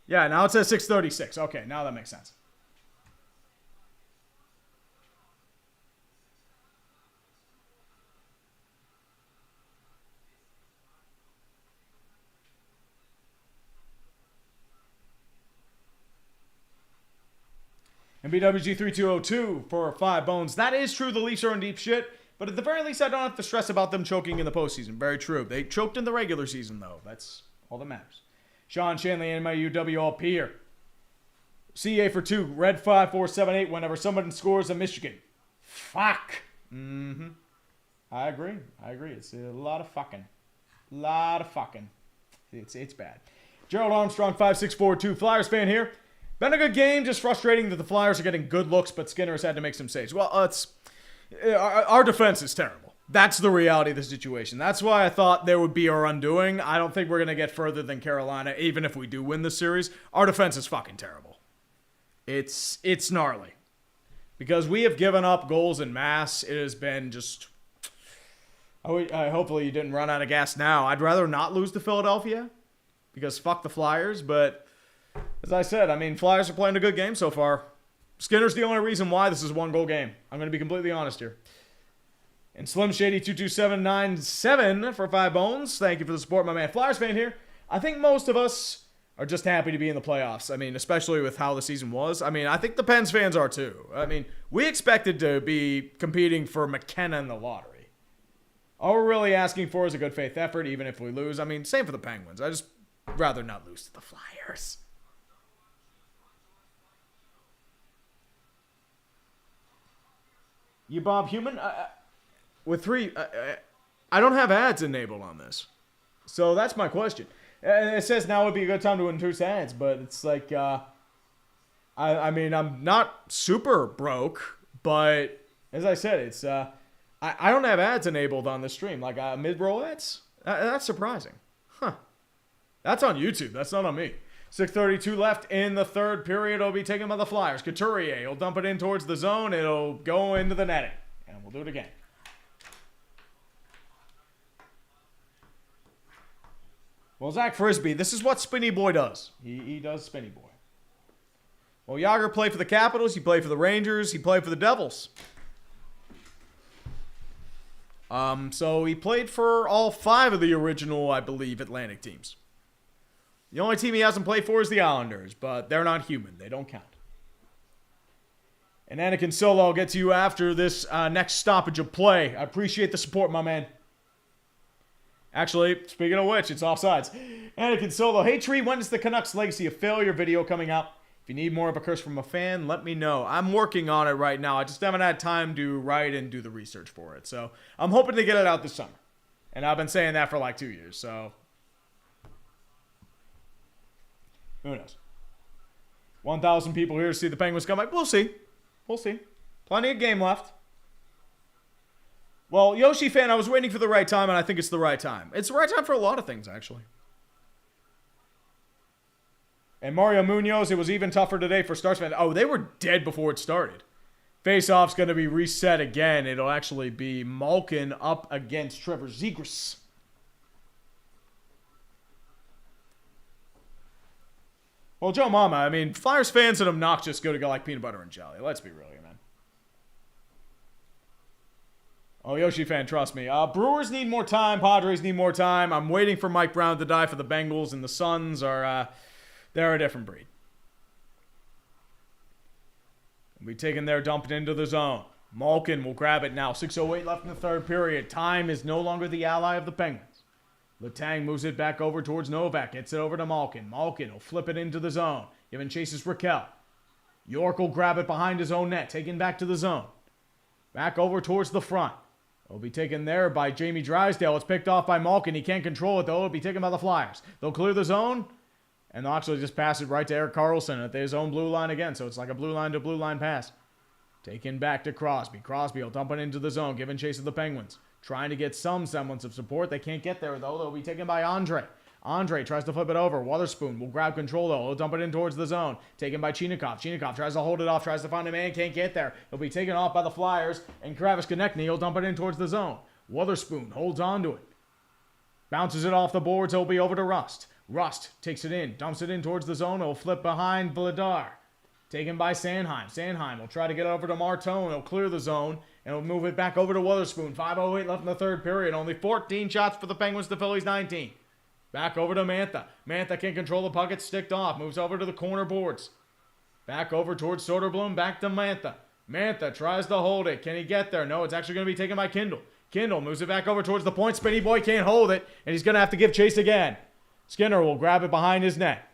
Yeah, now it says 6:36. Okay, now that makes sense. And BWG3202 for 5 bones. That is true. The Leafs are in deep shit. But at the very least, I don't have to stress about them choking in the postseason. Very true. They choked in the regular season, though. That's all that matters. Sean Shanley, NMIUWLP here. CA for 2. Red 5478 whenever someone scores a Michigan. Fuck. I agree. It's a lot of fucking. It's bad. Gerald Armstrong 5642. Flyers fan here. Been a good game. Just frustrating that the Flyers are getting good looks, but Skinner has had to make some saves. Well, our defense is terrible. That's the reality of the situation. That's why I thought there would be our undoing. I don't think we're going to get further than Carolina, even if we do win the series. Our defense is fucking terrible. It's gnarly. Because we have given up goals en masse. It has been just... hopefully you didn't run out of gas now. I'd rather not lose to Philadelphia. Because fuck the Flyers. But as I said, Flyers are playing a good game so far. Skinner's the only reason why this is 1-goal game. I'm going to be completely honest here. And Slim Shady 22797 for 5 bones. Thank you for the support, my man. Flyers fan here. I think most of us are just happy to be in the playoffs. Especially with how the season was. I think the Pens fans are too. We expected to be competing for McKenna in the lottery. All we're really asking for is a good faith effort, even if we lose. Same for the Penguins. I just rather not lose to the Flyers. You Bob Human? With 3, I don't have ads enabled on this. So that's my question. It says now would be a good time to introduce ads, but it's like, I mean, I'm not super broke, but as I said, it's, I don't have ads enabled on the stream, like mid-roll ads. That's surprising. Huh. That's on YouTube. That's not on me. 6:32 left in the third period. It'll be taken by the Flyers. Couturier will dump it in towards the zone. It'll go into the netting. And we'll do it again. Well, Zach Frisbee, this is what Spinny Boy does. He does Spinny Boy. Well, Yager played for the Capitals. He played for the Rangers. He played for the Devils. So he played for all 5 of the original, I believe, Atlantic teams. The only team he hasn't played for is the Islanders, but they're not human. They don't count. And Anakin Solo, I'll get to you after this next stoppage of play. I appreciate the support, my man. Actually, speaking of which, it's offsides. Anakin Solo, hey Tree, when is the Canucks Legacy of Failure video coming out? If you need more of a curse from a fan, let me know. I'm working on it right now. I just haven't had time to write and do the research for it. So I'm hoping to get it out this summer. And I've been saying that for like 2 years, so who knows? 1,000 people here to see the Penguins come back. We'll see. We'll see. Plenty of game left. Well, Yoshi fan, I was waiting for the right time, and I think it's the right time. It's the right time for a lot of things, actually. And Mario Munoz, it was even tougher today for Stars fans. Oh, they were dead before it started. Face-off's going to be reset again. It'll actually be Malkin up against Trevor Zegras. Well, Joe Mama, I mean, Flyers fans and obnoxious go to go like peanut butter and jelly. Let's be real here, man. Oh, Yoshi fan, trust me. Brewers need more time. Padres need more time. I'm waiting for Mike Brown to die for the Bengals, and the Suns are, they're a different breed. We'll be taken there, dumped into the zone. Malkin will grab it now. 6:08 left in the third period. Time is no longer the ally of the Penguins. Letang moves it back over towards Novak. Gets it over to Malkin. Malkin will flip it into the zone. Giving chases Raquel. York will grab it behind his own net. Taken back to the zone. Back over towards the front. It'll be taken there by Jamie Drysdale. It's picked off by Malkin. He can't control it, though. It'll be taken by the Flyers. They'll clear the zone. And they'll actually just pass it right to Erik Karlsson at his own blue line again. So it's like a blue line to blue line pass. Taken back to Crosby. Crosby will dump it into the zone. Giving chase of the Penguins. Trying to get some semblance of support. They can't get there, though. They'll be taken by Andre. Andre tries to flip it over. Wotherspoon will grab control, though. He'll dump it in towards the zone. Taken by Chinikov. Chinikov tries to hold it off. Tries to find a man. Can't get there. He'll be taken off by the Flyers. And Travis Konechny will dump it in towards the zone. Wotherspoon holds on to it. Bounces it off the boards. He'll be over to Rust. Rust takes it in. Dumps it in towards the zone. He'll flip behind Vladar. Taken by Sanheim. Sanheim will try to get it over to Martone. He'll clear the zone. And he'll move it back over to Wotherspoon. 5:08 left in the third period. Only 14 shots for the Penguins to Phillies 19. Back over to Mantha. Mantha can't control the puck. It's sticked off. Moves over to the corner boards. Back over towards Soderblom. Back to Mantha. Mantha tries to hold it. Can he get there? No, it's actually going to be taken by Kindle. Kindle moves it back over towards the point. Spinny Boy can't hold it. And he's going to have to give chase again. Skinner will grab it behind his net.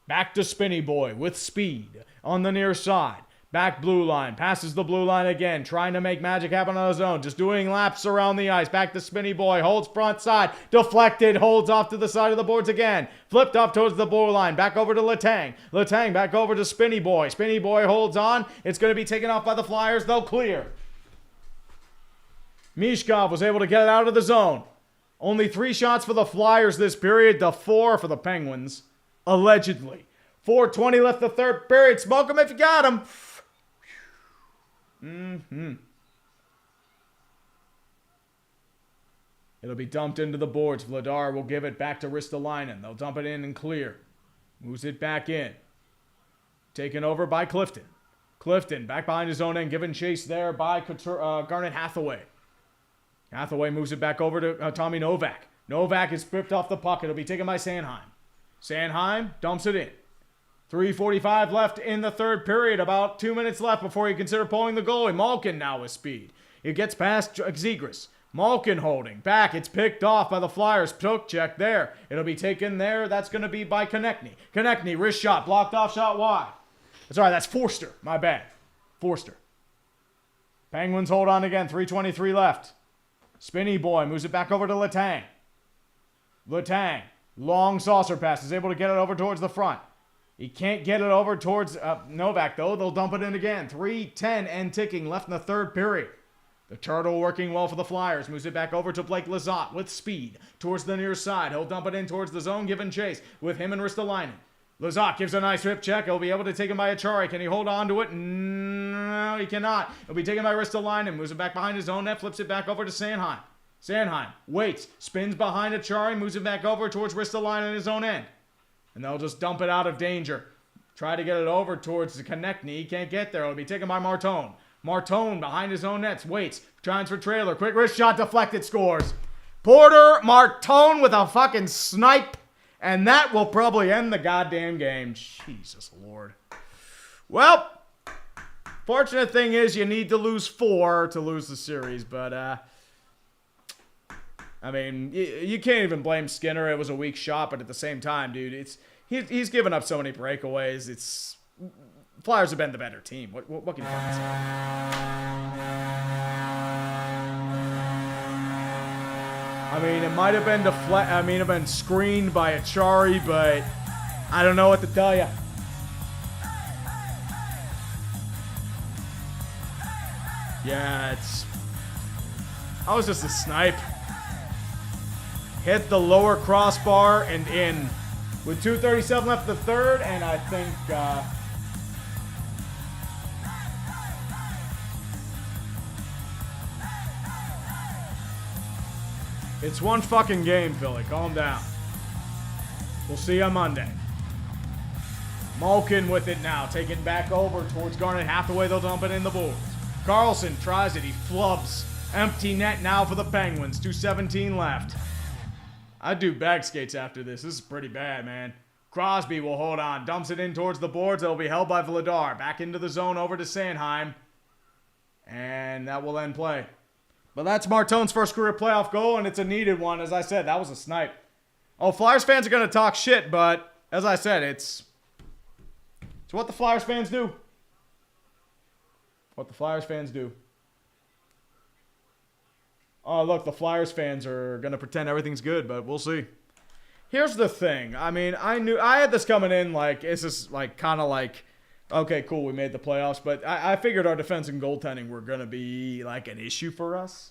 Back to Spinny Boy with speed on the near side. Back blue line. Passes the blue line again. Trying to make magic happen on his own. Just doing laps around the ice. Back to Spinny Boy. Holds front side. Deflected. Holds off to the side of the boards again. Flipped off towards the blue line. Back over to Letang. Letang back over to Spinny Boy. Spinny Boy holds on. It's going to be taken off by the Flyers. They'll clear. Mishkov was able to get it out of the zone. Only 3 shots for the Flyers this period to 4 for the Penguins. Allegedly. 4:20 left the third period. Smoke him if you got him. It'll be dumped into the boards. Vladar will give it back to Ristolainen. They'll dump it in and clear. Moves it back in. Taken over by Clifton. Clifton back behind his own end. Given chase there by Garnet Hathaway. Hathaway moves it back over to Tommy Novak. Novak is stripped off the puck. It'll be taken by Sanheim. Sanheim dumps it in. 3:45 left in the third period. About 2 minutes left before you consider pulling the goalie. Malkin now with speed. It gets past Zegras. Malkin holding back. It's picked off by the Flyers. Poke check there. It'll be taken there. That's going to be by Konechny. Konechny, wrist shot. Blocked off shot wide. Sorry, that's Forster. My bad. Forster. Penguins hold on again. 3:23 left. Spinny boy moves it back over to Letang. Letang, long saucer pass, is able to get it over towards the front. He can't get it over towards Novak, though. They'll dump it in again. 3:10 and ticking left in the third period. The Turtle working well for the Flyers. Moves it back over to Blake Lizotte with speed towards the near side. He'll dump it in towards the zone, giving chase with him and Ristolainen. Lizotte gives a nice hip check. He'll be able to take him by Achari. Can he hold on to it? No, he cannot. He'll be taken by Ristolainen. Moves it back behind his own net. Flips it back over to Sanheim. Sanheim waits. Spins behind Achari. Moves it back over towards Ristolainen in his own end. And they'll just dump it out of danger. Try to get it over towards the Konechny. He can't get there. It'll be taken by Martone. Martone behind his own nets. Waits. Tries for trailer. Quick wrist shot deflected. Scores. Porter Martone with a fucking snipe. And that will probably end the goddamn game. Jesus Lord. Well, fortunate thing is you need to lose 4 to lose the series. But, I mean, you can't even blame Skinner. It was a weak shot, but at the same time, dude, he's given up so many breakaways. Flyers have been the better team. What can you fucking say? I mean, it might have been screened by Achari, but I don't know what to tell you. Yeah, I was just a snipe. Hit the lower crossbar and in with 2:37 left in the third, and I think it's one fucking game, Philly. Calm down. We'll see you on Monday. Malkin with it now. Take it back over towards Garnett. Hathaway, they'll dump it in the boards. Carlson tries it. He flubs. Empty net now for the Penguins. 2:17 left. I'd do bag skates after this. This is pretty bad, man. Crosby will hold on. Dumps it in towards the boards. It'll be held by Vladar. Back into the zone over to Sanheim. And that will end play. But that's Martone's first career playoff goal, and it's a needed one. As I said, that was a snipe. Oh, Flyers fans are going to talk shit, but as I said, it's what the Flyers fans do. What the Flyers fans do. Oh, look, the Flyers fans are going to pretend everything's good, but we'll see. Here's the thing. I mean, I had this coming in like, it's just like kind of like, okay, cool, we made the playoffs, but I figured our defense and goaltending were going to be like an issue for us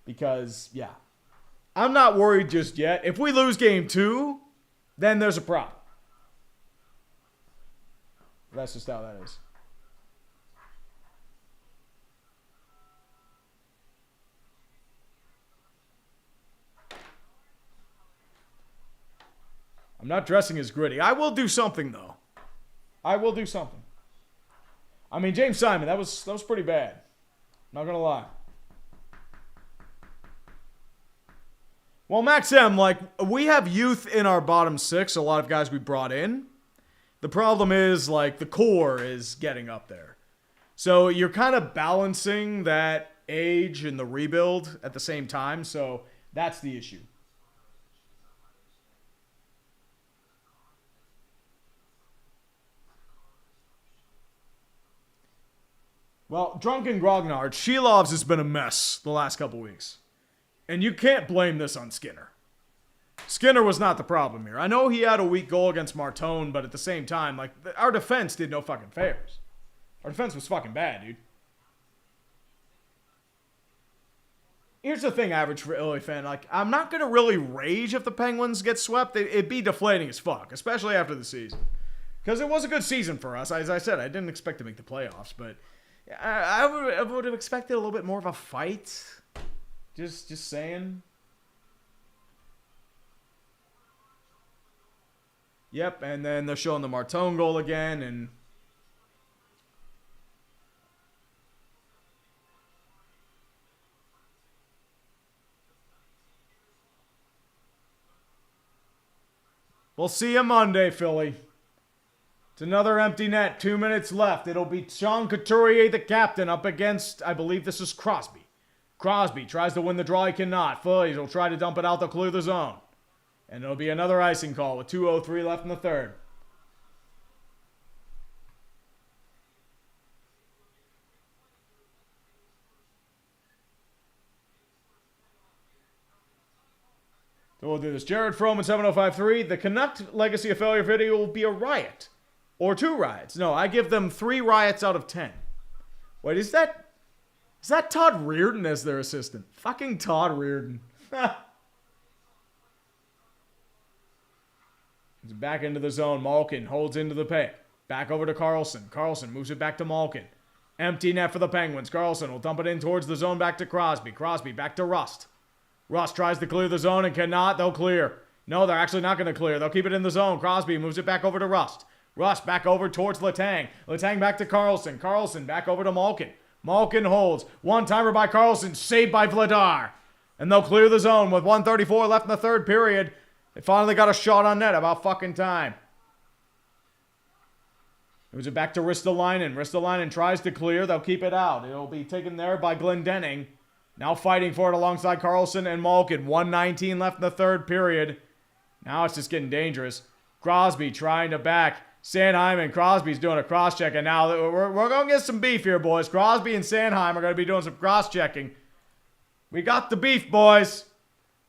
because, yeah, I'm not worried just yet. If we lose game 2, then there's a problem. That's just how that is. I'm not dressing as gritty. I will do something, though. I will do something. I mean, James Simon, that was pretty bad. Not gonna lie. Well, Max M, like, we have youth in our bottom 6, a lot of guys we brought in. The problem is, like, the core is getting up there. So you're kind of balancing that age and the rebuild at the same time, so that's the issue. Well, Drunken Grognard, Shilovs has been a mess the last couple weeks. And you can't blame this on Skinner. Skinner was not the problem here. I know he had a weak goal against Martone, but at the same time, like, our defense did no fucking favors. Our defense was fucking bad, dude. Here's the thing, average Philly fan. Like, I'm not going to really rage if the Penguins get swept. It'd be deflating as fuck, especially after the season. Because it was a good season for us. As I said, I didn't expect to make the playoffs, but I would have expected a little bit more of a fight. Just saying. Yep, and then they're showing the Martone goal again, and we'll see you Monday, Philly. It's another empty net. 2 minutes left. It'll be Sean Couturier, the captain, up against, I believe this is Crosby. Crosby tries to win the draw. He cannot. Phillies will try to dump it out. They'll clear the zone. And it'll be another icing call with 2:03 left in the third. So we'll do this. Jared Froman 7053. The Canuck Legacy of Failure video will be a riot. Or 2 riots. No, I give them 3 riots out of 10. Wait, is that Todd Reardon as their assistant? Fucking Todd Reardon. He's back into the zone. Malkin holds into the paint. Back over to Carlson. Carlson moves it back to Malkin. Empty net for the Penguins. Carlson will dump it in towards the zone back to Crosby. Crosby back to Rust. Rust tries to clear the zone and cannot. They'll clear. No, they're actually not going to clear. They'll keep it in the zone. Crosby moves it back over to Rust. Rust back over towards Letang. Letang back to Carlson. Carlson back over to Malkin. Malkin holds. One-timer by Carlson. Saved by Vladar. And they'll clear the zone with 1:34 left in the third period. They finally got a shot on net. About fucking time. Moves it back to Ristolainen. Ristolainen tries to clear. They'll keep it out. It'll be taken there by Glendening. Now fighting for it alongside Carlson and Malkin. 1:19 left in the third period. Now it's just getting dangerous. Crosby trying to back. Sanheim and Crosby's doing a cross-check. And now we're going to get some beef here, boys. Crosby and Sanheim are going to be doing some cross-checking. We got the beef, boys.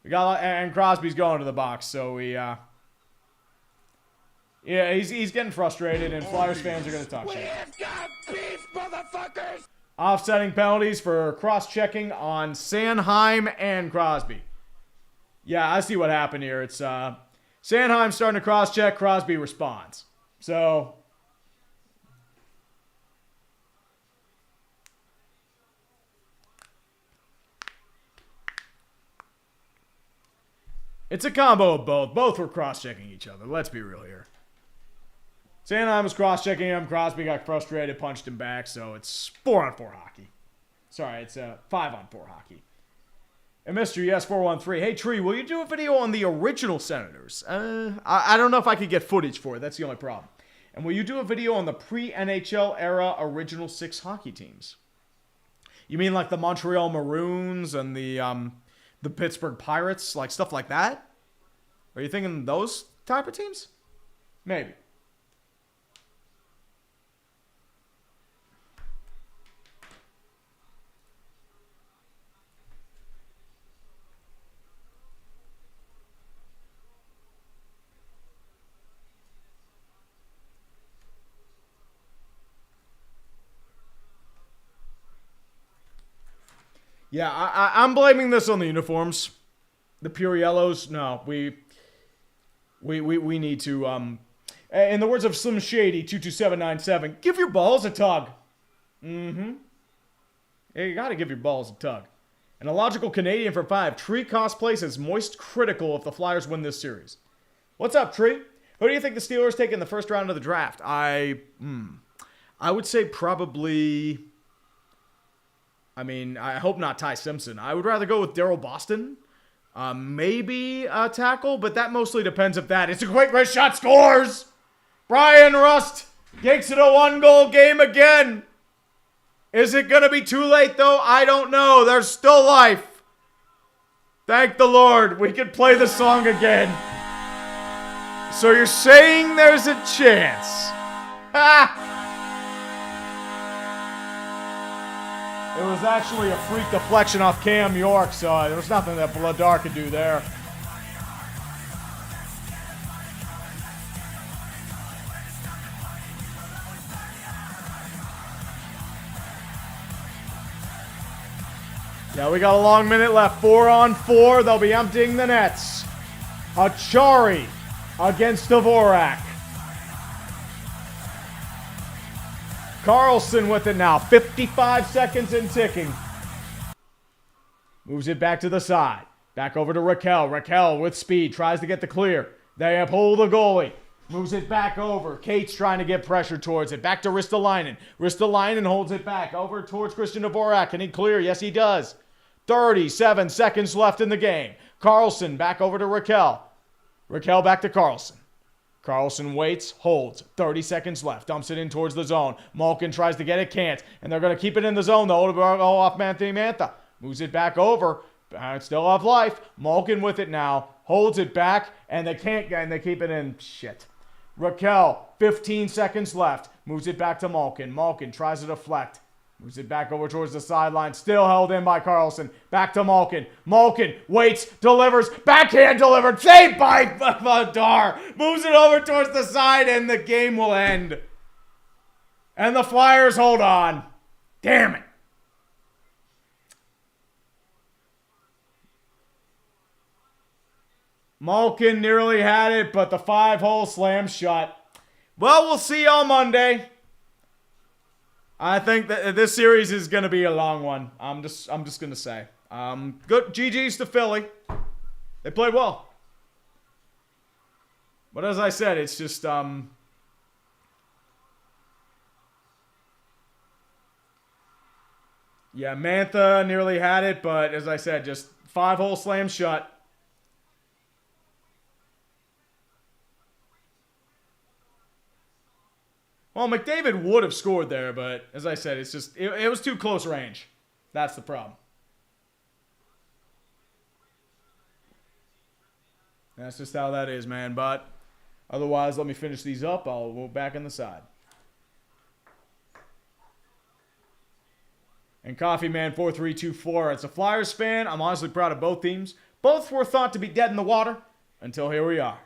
And Crosby's going to the box. So we, yeah, he's getting frustrated, and Flyers fans are going to talk shit. We've got beef, motherfuckers! Offsetting penalties for cross-checking on Sanheim and Crosby. Yeah, I see what happened here. It's Sanheim starting to cross-check. Crosby responds. So it's a combo of both. Both were cross-checking each other. Let's be real here. Sanheim was cross-checking him. Crosby got frustrated, punched him back. So it's 4-on-4 hockey. Sorry, it's 5-on-4 hockey. And Mr. Yes413, hey Tree, will you do a video on the original Senators? I don't know if I could get footage for it. That's the only problem. And will you do a video on the pre-NHL era original 6 hockey teams? You mean like the Montreal Maroons and the Pittsburgh Pirates, like stuff like that? Are you thinking those type of teams? Maybe. Yeah, I'm blaming this on the uniforms. The pure yellows. No, we need to, in the words of Slim Shady 22797, give your balls a tug. Yeah, you gotta give your balls a tug. And a logical Canadian for 5. Tree cosplays as moist critical if the Flyers win this series. What's up, Tree? Who do you think the Steelers take in the first round of the draft? I would say probably... I hope not Ty Simpson. I would rather go with Daryl Boston. Maybe a tackle, but that mostly depends if that. It's a quick wrist shot, scores! Brian Rust takes it a 1-goal game again. Is it going to be too late, though? I don't know. There's still life. Thank the Lord. We can play the song again. So you're saying there's a chance? Ha! It was actually a freak deflection off Cam York, so there was nothing that Vladar could do there. Yeah, we got a long minute left. 4-on-4. They'll be emptying the nets. Achari against Dvorak. Carlson with it now. 55 seconds and ticking. Moves it back to the side. Back over to Raquel. Raquel with speed. Tries to get the clear. They pull the goalie. Moves it back over. Kate's trying to get pressure towards it. Back to Ristolainen. Ristolainen holds it back. Over towards Christian Dvorak. Can he clear? Yes, he does. 37 seconds left in the game. Carlson back over to Raquel. Raquel back to Carlson. Carlson waits, holds. 30 seconds left. Dumps it in towards the zone. Malkin tries to get it, can't. And they're going to keep it in the zone, though. It'll go off Anthony Mantha. Moves it back over. Still have life. Malkin with it now. Holds it back. And they can't get, and they keep it in. Shit. Raquel, 15 seconds left. Moves it back to Malkin. Malkin tries to deflect. Moves it back over towards the sideline. Still held in by Carlson. Back to Malkin. Malkin waits, delivers, backhand delivered. Saved by Dar. Moves it over towards the side, and the game will end. And the Flyers hold on. Damn it. Malkin nearly had it, but the 5-hole slam shut. Well, we'll see you on Monday. I think that this series is going to be a long one. I'm just going to say. Good GG's to Philly. They played well. But as I said, it's just yeah, Mantha nearly had it, but as I said, just 5-hole slam shut. Well, McDavid would have scored there, but as I said, it's just it was too close range. That's the problem. That's just how that is, man. But otherwise, let me finish these up. I'll go back on the side. And Coffee Man 4324. As a Flyers fan, I'm honestly proud of both teams. Both were thought to be dead in the water until here we are.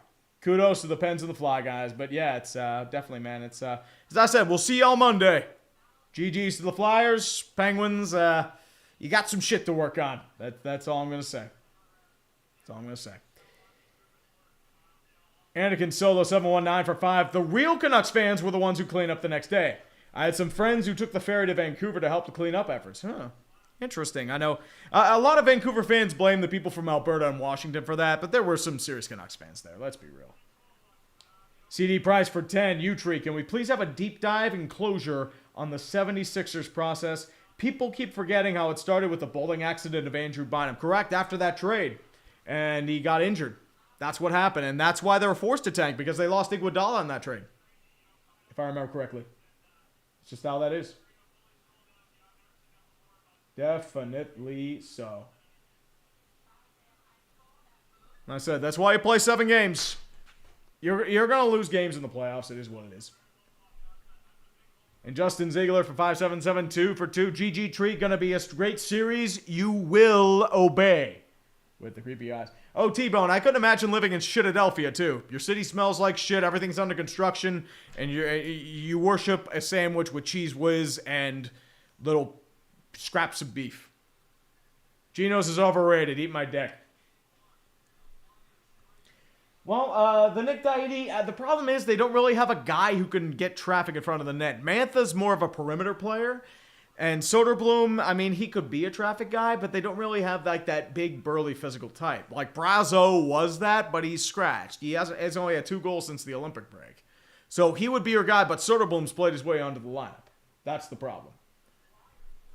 Kudos to the Pens and the Fly guys. But yeah, it's definitely, man. It's as I said, we'll see y'all Monday. GG's to the Flyers. Penguins, you got some shit to work on. That's all I'm going to say. That's all I'm going to say. Anakin Solo 719 for 5. The real Canucks fans were the ones who cleaned up the next day. I had some friends who took the ferry to Vancouver to help the cleanup efforts. Interesting. I know a lot of Vancouver fans blame the people from Alberta and Washington for that, but there were some serious Canucks fans there. Let's be real. CD Price for 10. Utree, can we please have a deep dive and closure on the 76ers process? People keep forgetting how it started with the bowling accident of Andrew Bynum. Correct, after that trade. And he got injured. That's what happened, and that's why they were forced to tank, because they lost Iguodala in that trade. If I remember correctly. It's just how that is. Definitely so. And I said, that's why you play 7 games. You're going to lose games in the playoffs. It is what it is. And Justin Ziegler for 5772 for 2. GG Treat, going to be a great series. You will obey. With the creepy eyes. Oh, T-Bone, I couldn't imagine living in Shitadelphia, too. Your city smells like shit, everything's under construction, and you worship a sandwich with cheese whiz and little scraps of beef. Geno's is overrated. Eat my dick. Well, the Nick Diety, the problem is they don't really have a guy who can get traffic in front of the net. Mantha's more of a perimeter player. And Soderblom, I mean, he could be a traffic guy, but they don't really have like that big, burly physical type. Like Brazo was that, but he's scratched. He's only had 2 goals since the Olympic break. So he would be your guy, but Soderblom's played his way onto the lineup. That's the problem.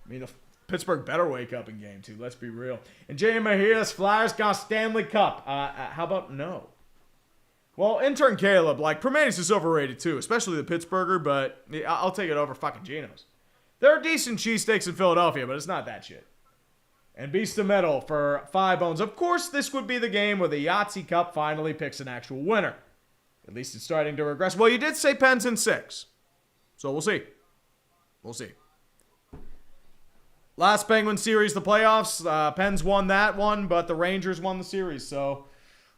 I mean, Pittsburgh better wake up in game 2. Let's be real. And J.M. Mahias, Flyers got Stanley Cup. How about no? Well, intern Caleb, like, Permanis is overrated too, especially the Pittsburgher, but I'll take it over fucking Geno's. There are decent cheesesteaks in Philadelphia, but it's not that shit. And Beast of Metal for 5 bones. Of course, this would be the game where the Yahtzee Cup finally picks an actual winner. At least it's starting to regress. Well, you did say Pens in 6. So we'll see. We'll see. Last Penguin series, the playoffs. Pens won that one, but the Rangers won the series. So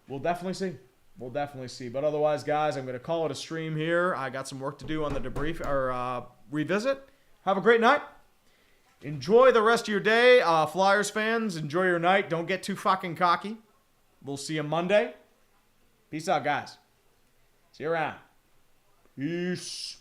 we'll definitely see. We'll definitely see. But otherwise, guys, I'm going to call it a stream here. I got some work to do on the debrief or revisit. Have a great night. Enjoy the rest of your day. Flyers fans, enjoy your night. Don't get too fucking cocky. We'll see you Monday. Peace out, guys. See you around. Peace.